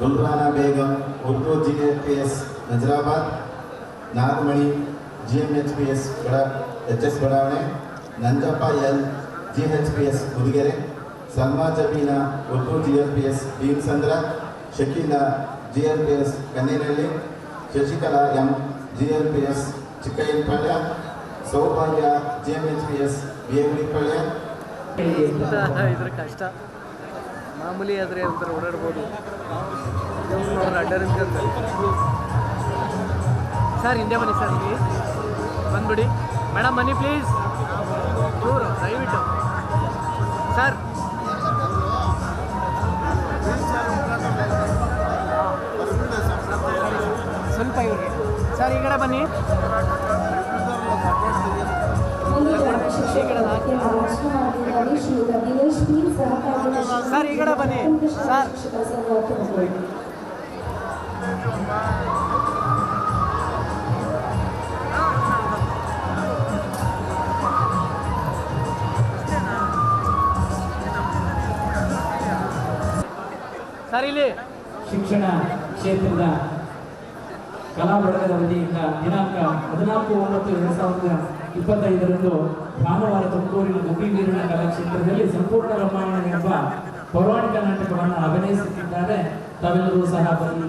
ಗುಲ್ರಾನಾ Begum Urdu GHPS Nazarabad, ನಾಗಮಣಿ GMHPS HS ಬಡಾವಣೆ, Nanjappa L GHPS ಹುದುಗೆರೆ, Salma Jabeena Urdu GHPS Bhimasandra, Shakeela GHPS ಕನ್ನೇನಹಳ್ಳಿ, Shashikala M GHPS ಚಿಕ್ಕಯ್ಯನಪಾಳ್ಯ, ಸೌಭಾಗ್ಯ GMHPS ಬಿಎಗುಡಿಪಾಳ್ಯ. ಇದ್ರ ಕಷ್ಟ ಮಾಮೂಲಿ ಆದರೆ ಒಂಥರ ಓಡಾಡ್ಬೋದು. ಅಡ್ಡ ಸರ್ ಹಿಂದೆ ಬನ್ನಿ ಸರ್, ಪ್ಲೀಸ್ ಬಂದ್ಬಿಡಿ. ಮೇಡಮ್ ಬನ್ನಿ ಪ್ಲೀಸ್, ದೂರ ದಯವಿಟ್ಟು ಸರ್. ಬನ್ನಿ. ಸರ್ ಈ ಕಡೆ ಬನ್ನಿ ಸರ್. ಸರ್ ಇಲ್ಲಿ ಶಿಕ್ಷಣ ಕ್ಷೇತ್ರದ ಕಲಾ ಬಳಗದ ವತಿಯಿಂದ ದಿನಾಂಕ 14/9/2025 ಭಾನುವಾರ ತುಮಕೂರಿನ ಗುಬ್ಬಿ ವೀರಣ್ಣ ಕಲಾಕ್ಷೇತ್ರದಲ್ಲಿ ಸಂಪೂರ್ಣ ರಾಮಾಯಣ ಎಂಬ ಪೌರಾಣಿಕ ನಾಟಕವನ್ನು ಅಭಿನಯಿಸುತ್ತಿದ್ದಾರೆ. ತಾವೆಲ್ಲರೂ ಸಹ ಬನ್ನಿ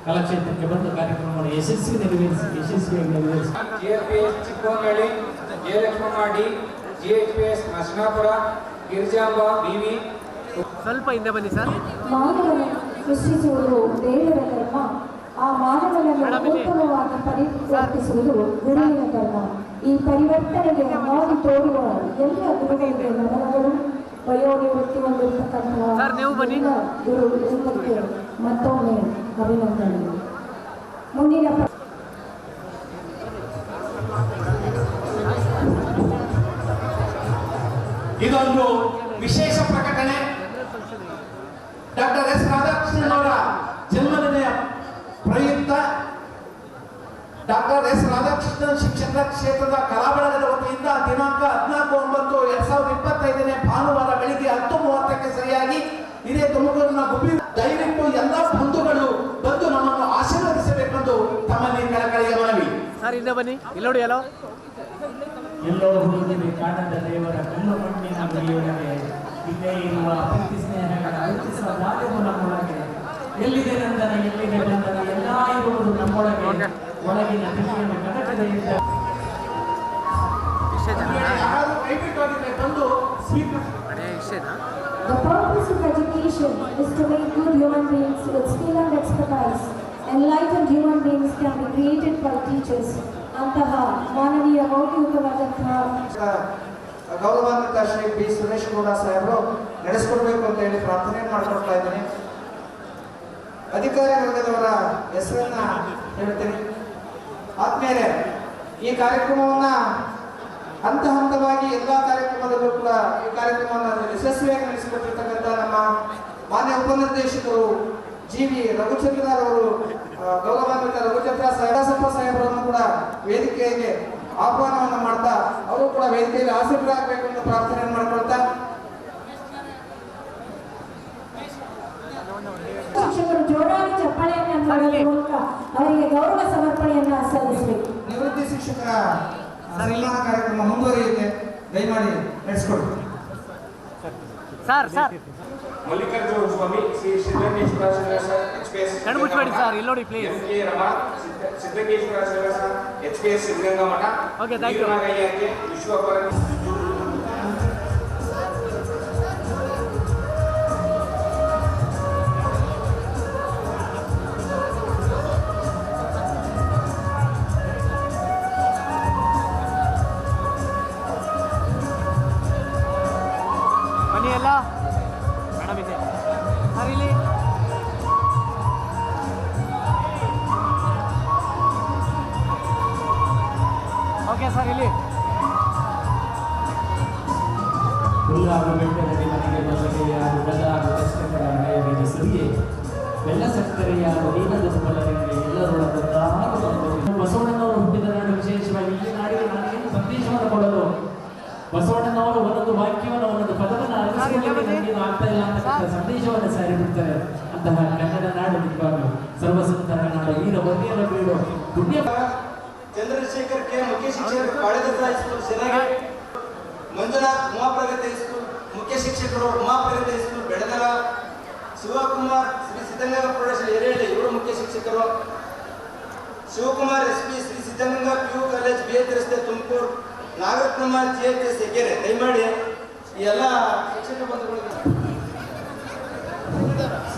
ಕಲಾಕ್ಷೇತ್ರಕ್ಕೆ ಬಂದು ಕಾರ್ಯಕ್ರಮವನ್ನು ಯಶಸ್ವಿಯಾಗಿ ನೆರವೇರಿಸಿ. ಜಿಎಫ್ಪಿಎಸ್ ಚಿಕ್ಕೋನಹಳ್ಳಿ, ಜಯಲಕ್ಷ್ಮಮ್ಮ ಡಿ, ಜಿಎಚ್ಪಿಎಸ್ ನರಸನಾಪುರ, ಗಿರಿಜಾಂಬ ಬಿವಿ. ಸ್ವಲ್ಪ ಹಿಂದೆ ಬನ್ನಿ ಸರ್. ಮಾನವನ ಸೃಷ್ಟಿಸುವುದು ದೇವರ ಧರ್ಮ, ಆ ಮಾನವನನ್ನು ಉತ್ತಮವಾಗಿ ಪರಿವರ್ತಿಸುವುದು ಗುರುವಿನ ಧರ್ಮ. ಈ ಪರಿವರ್ತನೆಗೆ ನೋಡಿ ತೋರುವ ಎಲ್ಲ ಗುರುಗಳಿಗೆ ನಮನಗಳು. ವಯೋನಿವೃತ್ತಿ ಹೊಂದಿರತಕ್ಕಂತಹ ಗುರು ವೃಂದಕ್ಕೆ ಮತ್ತೊಮ್ಮೆ ಅಭಿನಂದನೆ. ಮುಂದಿನ ಇದೊಂದು ವಿಶೇಷ ಪ್ರಕಟಣೆ. ಡಾಕ್ಟರ್ ಎಸ್ ರಾಧಾಕೃಷ್ಣನ್ ಅವರ ಜನ್ಮದಿನ ಪ್ರಯುಕ್ತ ಡಾಕ್ಟರ್ ಎಸ್ ರಾಧಾಕೃಷ್ಣನ್ ಶಿಕ್ಷಣ ಕ್ಷೇತ್ರದ ಕಲಾಬಳಗದ ವತಿಯಿಂದ ದಿನಾಂಕ 14/9/2025 ಭಾನುವಾರ ಬೆಳಿಗ್ಗೆ 10:30ಕ್ಕೆ ಸರಿಯಾಗಿ ಇದೇ ತುಮಕೂರಿನ ಗುಬ್ಬಿ. ದಯವಿಟ್ಟು ಎಲ್ಲ ಬಂಧುಗಳು ಬಂದು ನಮ್ಮನ್ನು ಆಶೀರ್ವದಿಸಬೇಕೆಂದು ತಮ್ಮಲ್ಲಿ ಕಳಕಳಿಯ ಮನವಿ. ಸರ್ ಹಿಂದೆ ಬನ್ನಿ. ಇಲ್ಲಿ ನೋಡಿ ಎಲ್ಲೋ ಹೋಗಿದೆ ಕಾಣದ ದೇವರ ಕಲ್ಲು ಮಣ್ಣಿನ ಗುಡಿಯೊಳಗೆ ಇಲ್ಲೇ ಇರುವ ಪ್ರೀತಿ ಸ್ನೇಹಗಳ ಅರ್ಪಿಸುವ ದಾರಿಗೂ ನಮ್ಮೊಳಗೆ. ಎಲ್ಲಿದೆ ನಂದನ ಎಲ್ಲಿದೆ ನಂದನ ಎಲ್ಲ ಇರುವುದು ನಮ್ಮೊಳಗೆ. ಒಳಗಿನ ಪ್ರೀತಿಯನ್ನು ಕನಕದಿಂದ ಬಂದು The purpose of education is to make good human beings with skill and expertise. Enlightened human beings can be created by teachers. ಅಂತಹ ಮಾನವೀಯ ಮೌಲ್ಯಯುತವಾದಂತಹ ಗೌರವಾನ್ವಿತ ಶ್ರೀ ಬಿ ಸುರೇಶ್ ಗೌಡ ಸಾಹೇಬರು ನಡೆಸಿಕೊಡ್ಬೇಕು ಅಂತ ಹೇಳಿ ಪ್ರಾರ್ಥನೆ ಮಾಡ್ಕೊಳ್ತಾ ಇದ್ದೀನಿ. ಅಧಿಕಾರಿ ವರ್ಗದವರ ಹೆಸರನ್ನ ಹೇಳ್ತೀನಿ. ಆದ್ಮೇಲೆ ಈ ಕಾರ್ಯಕ್ರಮವನ್ನ ಹಂತ ಹಂತವಾಗಿ ಎಲ್ಲ ಕಾರ್ಯಕ್ರಮದಲ್ಲೂ ಕೂಡ ಈ ಕಾರ್ಯಕ್ರಮವನ್ನು ಯಶಸ್ವಿಯಾಗಿ ನಡೆಸಿಕೊಟ್ಟಿರ್ತಕ್ಕಂಥ ನಮ್ಮ ಮಾನ್ಯ ಉಪನಿರ್ದೇಶಕರು ಜಿ.ವಿ. ರಘುಚಂದ್ರ ಅವರು, ಗೌರವಾನ್ವಿತ ರಘುಚಂದ್ರ ಸೈಡಾಸಪ್ಪ ಸಾಹೇಬರನ್ನು ಕೂಡ ವೇದಿಕೆಗೆ ಆಹ್ವಾನವನ್ನು ಮಾಡ್ತಾ ಅವರು ಕೂಡ ವೇದಿಕೆಯಲ್ಲಿ ಆಸೀನರಾಗಬೇಕು ಎಂದು ಪ್ರಾರ್ಥನೆ ಮಾಡ್ಕೊಳ್ತಾ ಶಿಕ್ಷಕರು ಜೋರಾಗಿ ಚಪ್ಪಾಳೆಯನ್ನು ಮಾಡುವ ಮೂಲಕ ಅವರಿಗೆ ಗೌರವ ಸಮರ್ಪಣೆಯನ್ನು ಸಲ್ಲಿಸಬೇಕು. ನಿವೃತ್ತಿ ಶಿಕ್ಷಕರ ಸನ್ಮಾನ ಕಾರ್ಯಕ್ರಮ ಮುಂದುವರಿಯುತ್ತೆ. ದಯಮಾಡಿ ನಡೆಸಿಕೊಡಿ. ಸರ್ ಮಲ್ಲಿಕಾರ್ಜುನ ಸ್ವಾಮಿ, ಶ್ರೀ ಸಿದ್ದಲಿಂಗೇಶ್ವರ ಶ್ರೀನಿವಾಸ ಎಚ್ಪಿಎಸ್ ಕಣ್ಮುಚ್ಚಬೇಡಿ ಸರ್. ಇಲ್ಲಿ ನೋಡಿ please. M K. Rama, Siddalingeshwara Srinivasa HPS Siddaganga Math. Okay, thank you. ವಿಶ್ವಪರ ಬನ್ನಿ ಎಲ್ಲ ಮೇಡಮ್ ಇದೆ ಸರ್ ಇಲ್ಲಿ. ಓಕೆ ಸರ್ ಇಲ್ಲಿ. ಹುಲ್ಲಾರು ಬೆಟ್ಟದಲ್ಲಿ ಮನೆಗೆ ಬಸಗೆಯ ಹುಡದಾರು ಕಷ್ಟಕರ ಹಳೆಯರಿಗೆ ಸುರಿಯೇ ಬೆಲ್ಲ ಸಕ್ಕರೆಯ ನೀನದ ಸುಬಲರಿಗೆ ಎಲ್ಲರೊಳಗೊಂದಾರು. ಬಸವಣ್ಣನವರು ಹುಟ್ಟಿದ ನಾಡು ವಿಶೇಷವಾಗಿ ಈ ನಾಡಿಗೆ ನಾನೇನು ಸಂದೇಶವನ್ನು ಕೊಡಲು ಬಸವಣ್ಣನವರು ಒಂದೊಂದು ವಾಕ್ಯವನ್ನು ಒಂದೊಂದು ಪದವನ್ನು ಅರಿಸಿಕೊಳ್ಳಲು ಆಗ್ತಾ ಇಲ್ಲ ಅಂತಕ್ಕಂಥ ಸಂದೇಶವನ್ನು ಸಾರಿಬಿಡ್ತಾರೆ. ಅಂತಹ ಕನ್ನಡ ನಾಡು ನಿಜವಾಗಲು ಸರ್ವಸಂತರ ನಾಡು ವೀರ ವರ್ಣಿಯರ ಬೀಡು ಪುಣ್ಯ. ಚಂದ್ರಶೇಖರ್ ಕೆ ಮುಖ್ಯ ಶಿಕ್ಷಕರು ಬಾಳೆದತ್ತ ಹೈಸ್ಕೂಲ್ ಸೆನೆಗೆ, ಮಂಜುನಾಥ್ ಉಮಾಪ್ರಗತಿ ಹೈಸ್ಕೂಲ್ ಮುಖ್ಯ ಶಿಕ್ಷಕರು ಉಮಾಪ್ರಗತಿ ಹೈಸ್ಕೂಲ್ ಬೆಳಗಲ, ಶಿವಕುಮಾರ್ ಶ್ರೀ ಸಿದ್ಧಗಂಗಾ ಪ್ರೌಢಶಾಲೆ ಎರೇಳಿ ಇವರು ಮುಖ್ಯ ಶಿಕ್ಷಕರು, Shivakumar SP. Shri Siddaganga PU college BH ರಸ್ತೆ ತುಮಕೂರು, ನಾಗರತ್ನಮ್ಮ GHS ಹೆಗ್ಗೆರೆ. ದಯಮಾಡಿ ಈ ಎಲ್ಲ ಶಿಕ್ಷಕ ಬಂಧುಗಳಿಗೆ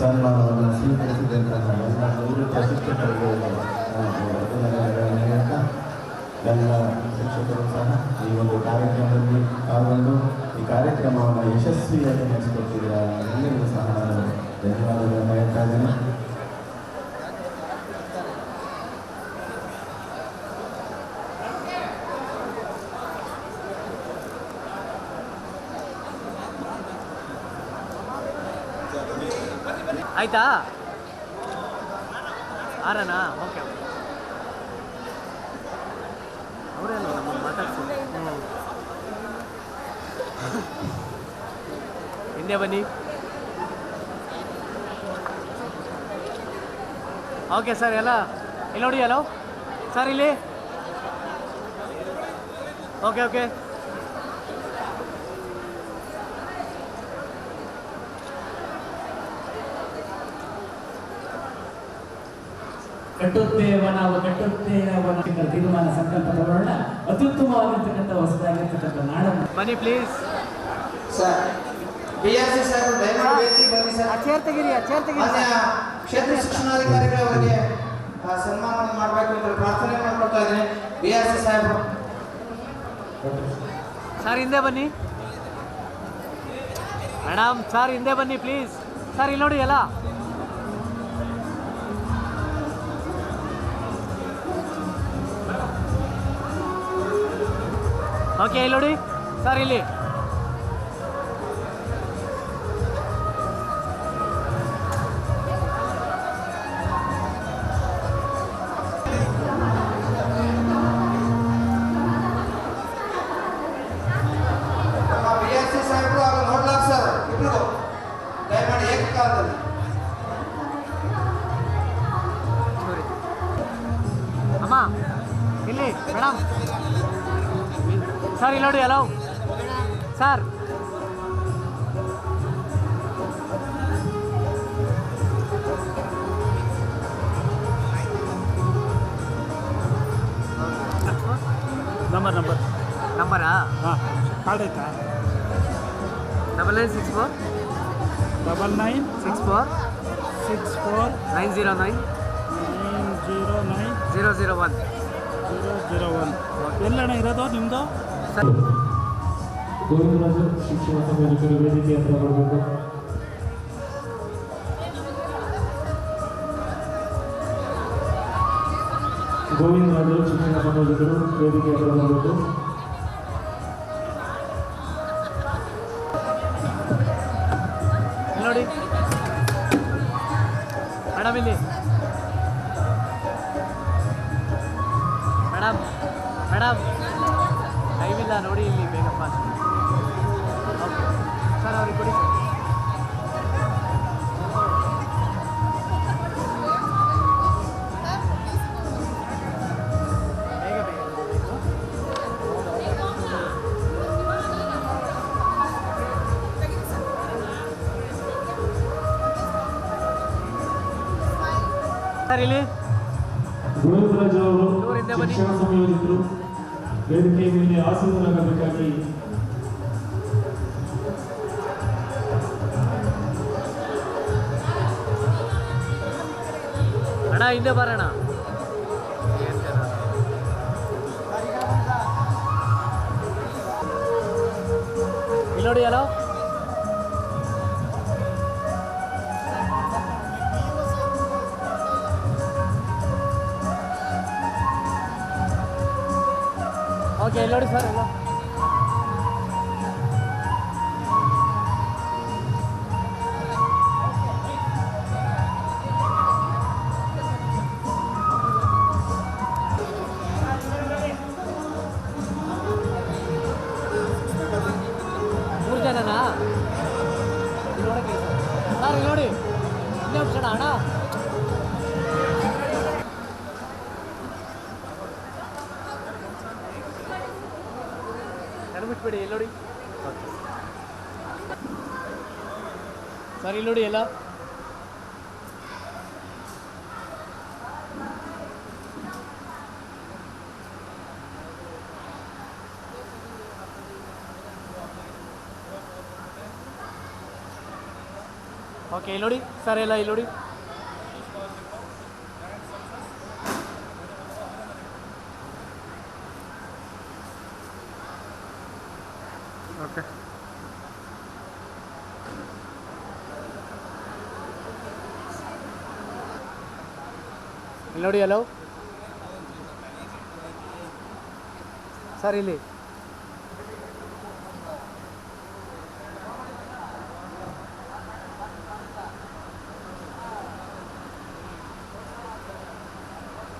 ಸನ್ಮಾನವನ್ನು ಸ್ವೀಕರಿಸಿದಂತಹ ಎಲ್ಲ ನಿವೃತ್ತ ಶಿಕ್ಷಕರಿಗೆ ಎಲ್ಲ ಶಿಕ್ಷಕರು ಸಹ ಈ ಒಂದು ಕಾರ್ಯಕ್ರಮದಲ್ಲಿ ಪಾಲ್ಗೊಂಡು ಈ ಕಾರ್ಯಕ್ರಮವನ್ನು ಯಶಸ್ವಿಯಾಗಿ ನಡೆಸಿಕೊಟ್ಟಿರುವ ಎಲ್ಲರಿಗೂ ಸಹ ನಾನು ಧನ್ಯವಾದಗಳನ್ನು ಹೇಳ್ತಾ ಇದ್ದೇನೆ. ಆಯ್ತಾ ಆರನಾ ಓಕೆ ಅವರೇನು ನಮ್ಮನ್ನು ಮಾತಾಡ್ಸಿ ಹಿಂದೆ ಬನ್ನಿ ಓಕೆ ಸರ್ ಎಲ್ಲ ಇಲ್ಲಿ ನೋಡಿ ಹಲೋ ಸರ್ ಇಲ್ಲಿ ಓಕೆ ಓಕೆ ಕಟ್ಟುತ್ತೇವ ನಾವು ಕಟ್ಟುತ್ತೇವ ತೀರ್ಮಾನ ಸಂಕಲ್ಪ ತಗೊಳ್ಳೋಣ. ಅತ್ಯುತ್ತಮವಾಗಿರ್ತಕ್ಕಂಥ ಹೊಸದಾಗಿರ್ತಕ್ಕಂಥ ನಾಡನ್ನು ಬನ್ನಿ ಪ್ಲೀಸ್ ಸರ್ ಬಿಆರ್ಸಿ ಸಾಹೇಬರು ದಯಮಾಡಿ ವೇದಿಕೆಗೆ ಬನ್ನಿ ಸರ್. ಚೇರ್ ತೆಗೀರಿ ಮಾನ್ಯ ಕ್ಷೇತ್ರ ಶಿಕ್ಷಣಾಧಿಕಾರಿಗಳವರಿಗೆ ಸನ್ಮಾನವನ್ನು ಮಾಡಬೇಕು ಅಂತ ಪ್ರಾರ್ಥನೆ ಮಾಡ್ಕೊಳ್ತಾ ಇದ್ದೀನಿ. ಬಿಆರ್ಸಿ ಸಾಹೇಬರು ಸರ್ ಹಿಂದೆ ಬನ್ನಿ ಮೇಡಮ್ ಸರ್ ಹಿಂದೆ ಬನ್ನಿ ಪ್ಲೀಸ್ ಸರ್ ಇಲ್ಲಿ ನೋಡಿ ಎಲ್ಲ ಓಕೆ ಇಲ್ಲಿ ನೋಡಿ ಸರ್ ಇಲ್ಲಿ ಬಿಆರ್ಸಿ ಸಾಹೇಬರು ಹಾಗೂ ನೋಡ್ಲಾಕ್ ಸರ್ ಇಬ್ಬರು ದಯಮಾಡಿ ಏಕಕಾಲದಲ್ಲಿ ಅಮ್ಮ ಇಲ್ಲಿ ಮೇಡಮ್ ಸರ್ ಇಲ್ಲಿ ನೋಡಿ ಹಲೋ ಸರ್ ನಂಬರಾ ಹಾಂ ಕಾರ್ಡ್ ಆಯ್ತಾ 9964 9964 909 001 ಎಲ್ಲಣ್ಣ ಇರೋದು ನಿಮ್ಮದು ಗೋವಿಂದರಾಜು ಶಿಕ್ಷಣ ಸಂಯೋಜಕರು ವೇದಿಕೆ ಹತ್ರ ಬರಬೇಕು. ಗೋವಿಂದರಾಜು ಶಿಕ್ಷಣ ಸಂಯೋಜಕರು ವೇದಿಕೆ ಹತ್ರ ಬರಬೇಕು. ನೋಡಿ ಮೇಡಮ್ ಇಲ್ಲಿ ಮೇಡಮ್ ಮೇಡಮ್ ಟೈಮ್ ಇಲ್ಲ ನೋಡಿ ಇಲ್ಲಿ ಬೇಗಪ್ಪ ಓಕೆ ಸರ್ ಅವ್ರಿಗೆ ಕೊಡಿ ಸರ್ ಬೇಗ ಬೇಗ ಸರ್ ಇಲ್ಲಿ ಗೋವಿಂದರಾಜು ಅವರು ಶಿಕ್ಷಣ ಸಂಯೋಜಕರು ವೇದಿಕೆಯ ಮೇಲೆ ಆಸೀನರಾಗಬೇಕಾಗಿ ಅಣ್ಣ ಹಿಂದೆ ಬರೋಣ ಇಲ್ಲಿ ನೋಡಿ ಹಲೋ ಓಕೆ ಇಲ್ಲಿ ನೋಡಿ ಸರ್ ಎಲ್ಲ ಮೂರು ಜನನಾ ಇಲ್ಲಿ ನೋಡಕ್ಕೆ ಸರ್ ಇಲ್ಲಿ ನೋಡಿ ಇನ್ನೇ ಕ್ಷಣ ಅಣ್ಣ ಬಿಟ್ಬಿಡಿ ಇಲ್ಲಿ ನೋಡಿ ಸರ್ ಇಲ್ಲಿ ನೋಡಿ ಎಲ್ಲ ಓಕೆ ಇಲ್ಲಿ ನೋಡಿ ಸರ್ ಎಲ್ಲ ಇಲ್ಲಿ ನೋಡಿ ಓಕೆ ಇಲ್ಲಿ ನೋಡಿ ಹಲೋ ಸರ್ ಇಲ್ಲಿ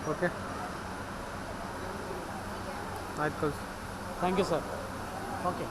ಓಕೆ ಆಯ್ತು ಕಳ್ಸಿ ಥ್ಯಾಂಕ್ ಯು ಸರ್ ಓಕೆ